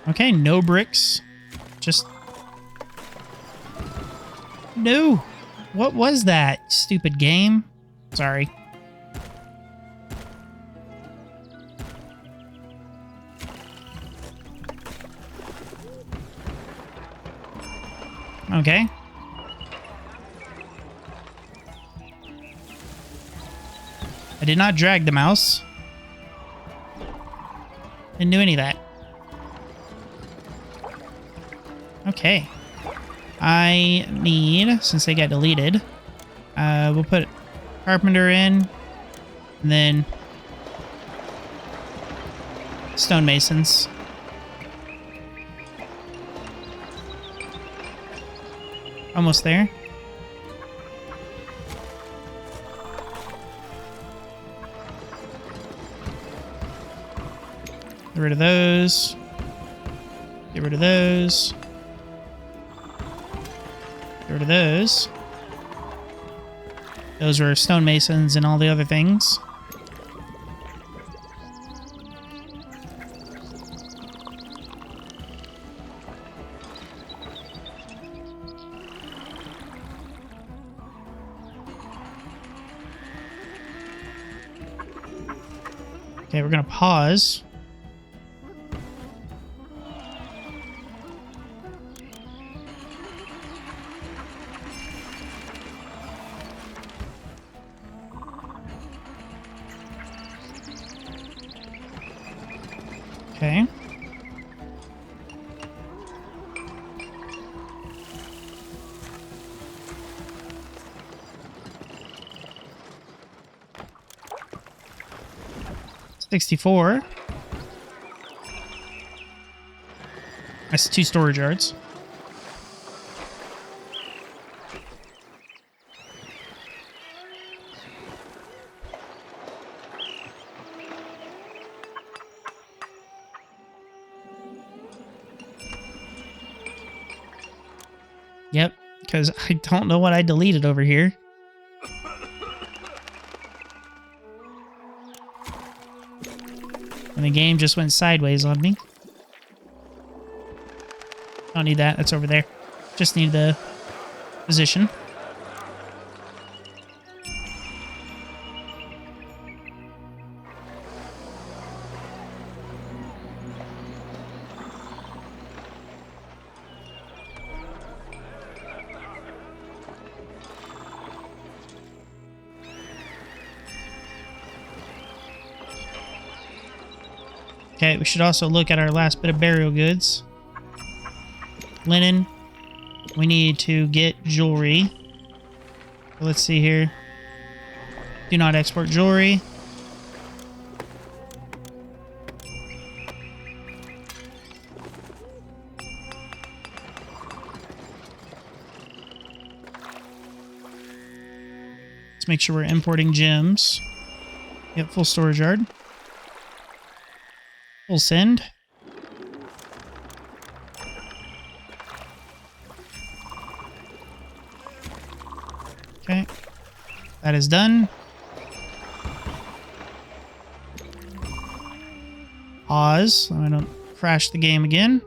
Okay, no bricks. Just... No! What was that, stupid game? Sorry. Okay. I did not drag the mouse. Didn't do any of that. Okay. I need, since they got deleted, we'll put carpenter in, and then stonemasons. Almost there. Get rid of those. Get rid of those. Get rid of those. Those were stonemasons and all the other things. Okay, we're gonna pause. Okay. $64. That's 2 storage yards. Yep, because I don't know what I deleted over here. And the game just went sideways on me. Don't need that. That's over there. Just need the position. Okay, we should also look at our last bit of burial goods. Linen. We need to get jewelry. So let's see here. Do not export jewelry. Let's make sure we're importing gems. Yep, full storage yard. Full send. Okay. That is done. Pause so I don't crash the game again.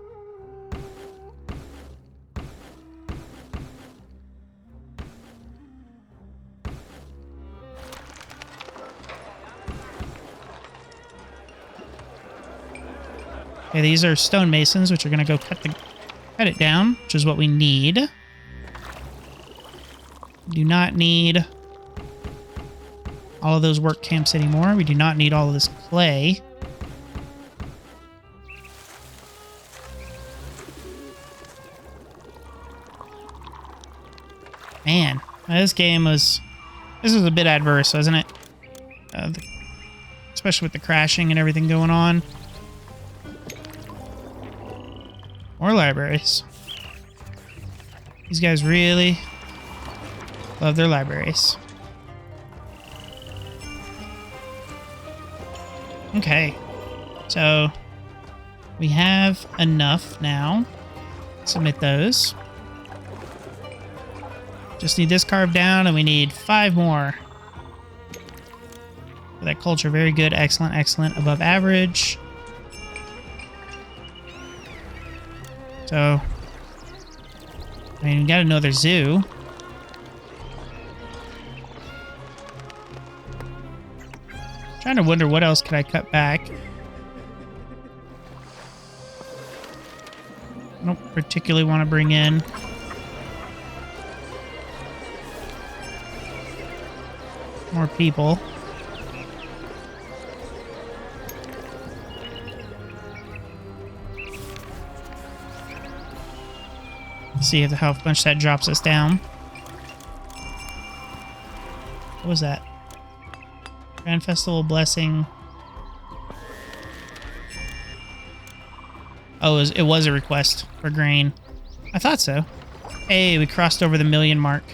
Okay, these are stonemasons, which are going to go cut it down, which is what we need. Do not need all of those work camps anymore. We do not need all of this clay. Man, this game was... This was a bit adverse, wasn't it? especially with the crashing and everything going on. More libraries. These guys really love their libraries. Okay, so we have enough now. Submit those. Just need this carved down, and we need 5 more. For that culture, very good, excellent, excellent, above average. So, I mean, we got another zoo. Trying to wonder what else could I cut back. I don't particularly want to bring in more people. See if how much that drops us down. What was that? Grand Festival Blessing. Oh, it was a request for grain. I thought so. Hey, we crossed over the 1,000,000 mark.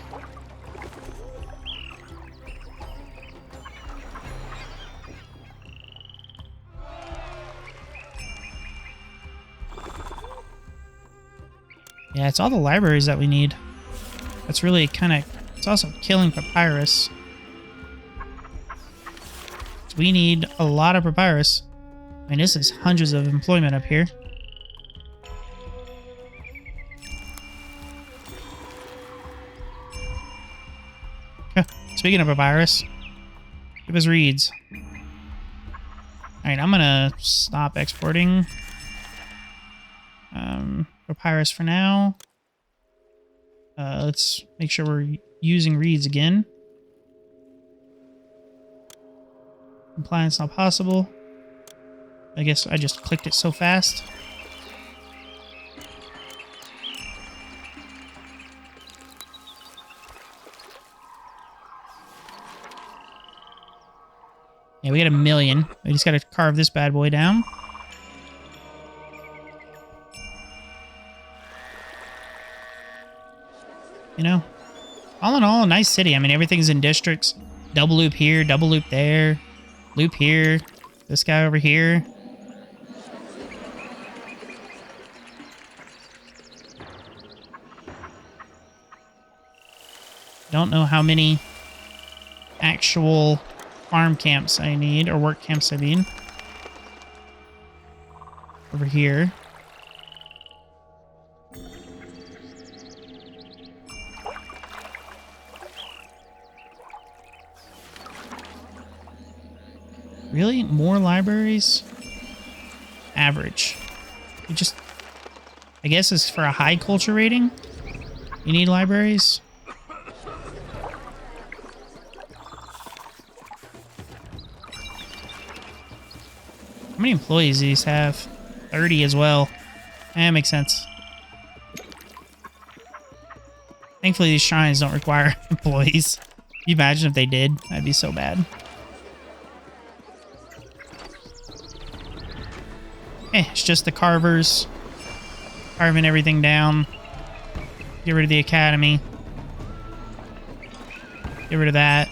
Yeah, it's all the libraries that we need. That's really kind of... It's also killing papyrus. We need a lot of papyrus. I mean, this is hundreds of employment up here. Huh. Speaking of papyrus, give us reeds. Alright, I'm gonna stop exporting papyrus for now. Let's make sure we're using reeds again. Compliance not possible. I guess I just clicked it so fast. Yeah, we got 1,000,000. We just got to carve this bad boy down. You know, all in all, a nice city. I mean, everything's in districts. Double loop here, double loop there. Loop here. This guy over here. Don't know how many actual farm camps I need, or work camps I mean. Over here. Really? More libraries? Average. You just... I guess it's for a high culture rating. You need libraries. How many employees do these have? 30 as well. That makes sense. Thankfully, these shrines don't require employees. Can you imagine if they did? That'd be so bad. It's just the carvers carving everything down. Get rid of the academy. Get rid of that.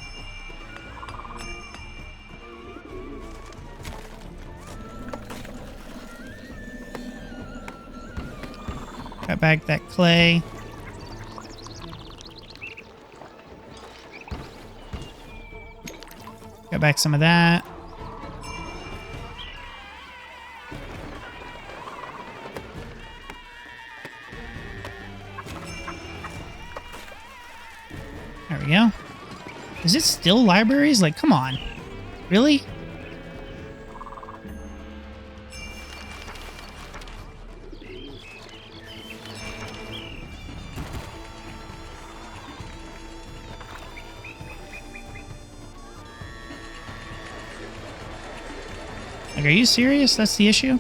Got back that clay. Got back some of that. There we go. Is it still libraries? Like, come on. Really? Like, are you serious? That's the issue?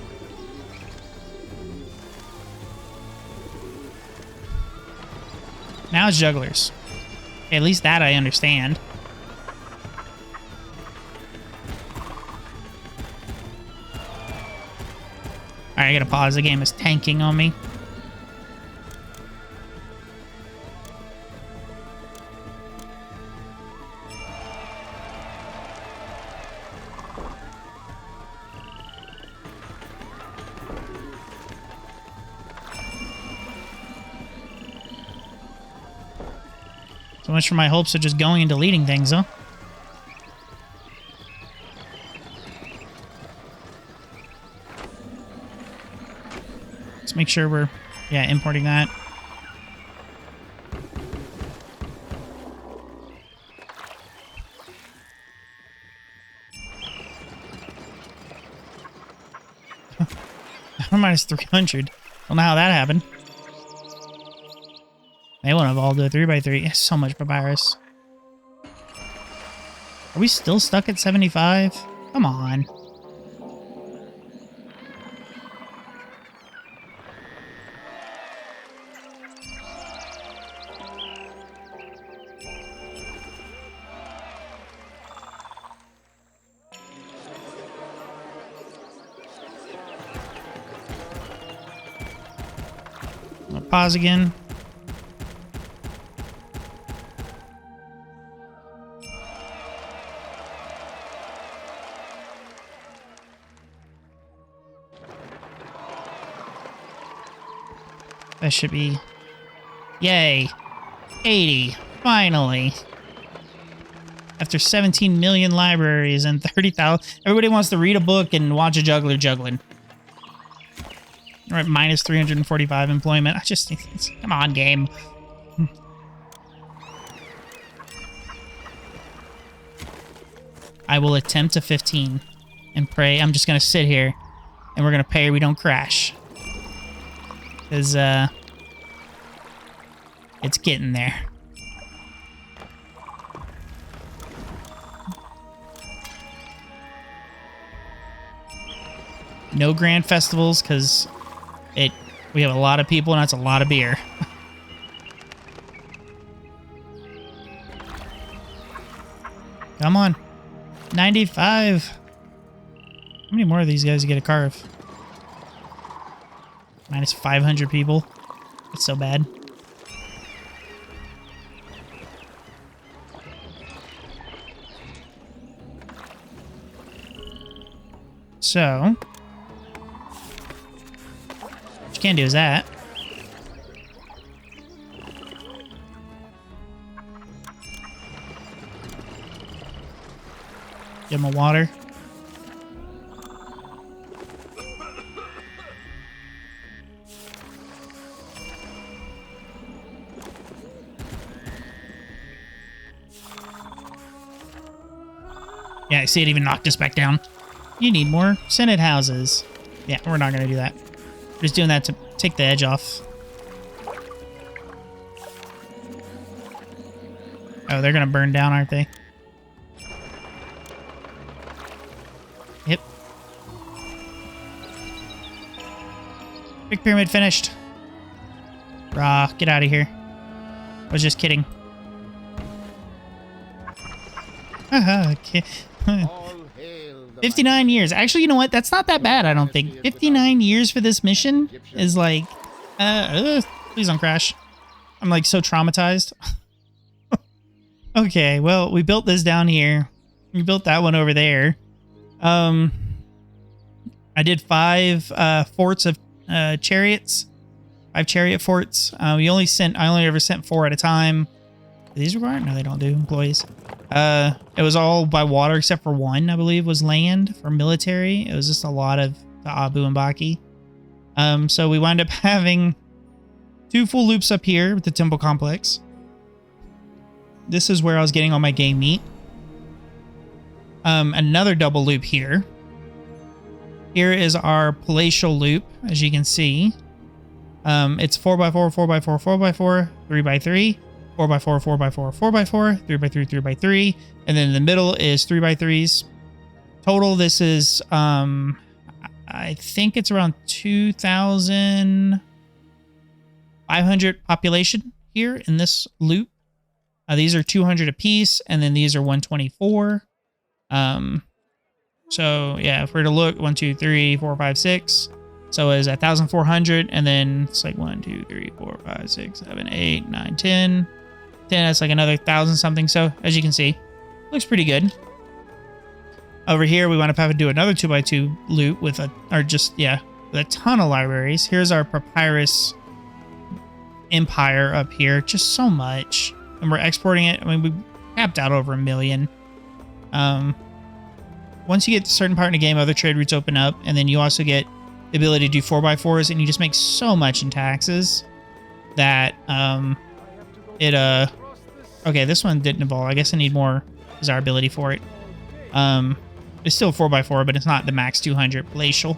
Now it's jugglers. At least that I understand. Sorry, I gotta pause. The game is tanking on me. So much for my hopes of just going and deleting things, huh? Let's make sure we're, yeah, importing that. Minus 300. Don't know how that happened. They won't have all do a 3x3. So much papyrus. Are we still stuck at 75? Come on. I'll pause again. That should be... Yay. 80. Finally. After 17 million libraries and 30,000... Everybody wants to read a book and watch a juggler juggling. All right, minus 345 employment. I just... Come on, game. I will attempt a 15 and pray. I'm just going to sit here and we're going to pray we don't crash. Because, it's getting there. No grand festivals, because we have a lot of people and that's a lot of beer. Come on. 95. How many more of these guys get a carve? Minus 500 people. That's so bad. So, what you can do is that. Give him a water. Yeah, I see it even knocked us back down. You need more Senate houses. Yeah, we're not going to do that. We're just doing that to take the edge off. Oh, they're going to burn down, aren't they? Yep. Big pyramid finished. Rah, get out of here. I was just kidding. Haha, okay. 59 years. Actually, you know what? That's not that bad, I don't think. 59 years for this mission is like... please don't crash. I'm like so traumatized. Okay, well, we built this down here. We built that one over there. I did 5 forts of chariots. 5 chariot forts. I only ever sent 4 at a time. Do these required? No, they don't do. Employees. It was all by water except for one, I believe, was land for military. It was just a lot of the Abu and Baki. So we wound up having 2 full loops up here with the temple complex. This is where I was getting all my game meat. Another double loop here. Here is our palatial loop, as you can see. It's 4x4, 4x4, 4x4, 3x3. 4x4, 4x4, 4x4, 3x3, 3x3, and then in the middle is 3x3s. Total, this is, I think it's around 2,500 population here in this loop. These are 200 apiece, and then these are 124. So, yeah, if we're to look, 1, 2, 3, 4, 5, 6, So it was 1,400, and then it's like 1, 2, 3, 4, 5, 6, 7, 8, 9, 10. 10, that's like another 1,000 something. So as you can see, looks pretty good. Over here, we want to have to do another 2x2 loot with a, with a ton of libraries. Here's our papyrus empire up here. Just so much. And we're exporting it. I mean, we capped out over 1 million. Once you get to a certain part in the game, other trade routes open up. And then you also get the ability to do 4x4s. And you just make so much in taxes that okay, this one didn't evolve. I guess I need more desirability for it. It's still 4x4, but it's not the max 200 palatial.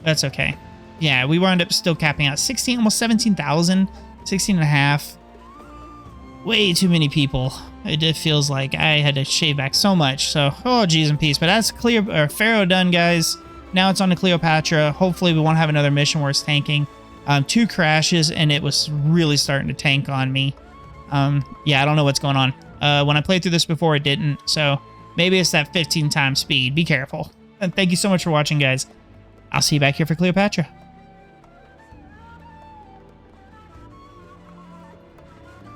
That's okay. Yeah, we wound up still capping out 16, almost 17,000, 16 and a half. Way too many people. It feels like I had to shave back so much. So, oh, geez and peace. But that's Pharaoh done, guys. Now it's on to Cleopatra. Hopefully we won't have another mission where it's tanking. 2 crashes, and it was really starting to tank on me. Yeah, I don't know what's going on. When I played through this before, it didn't. So maybe it's that 15 times speed. Be careful. And thank you so much for watching, guys. I'll see you back here for Cleopatra.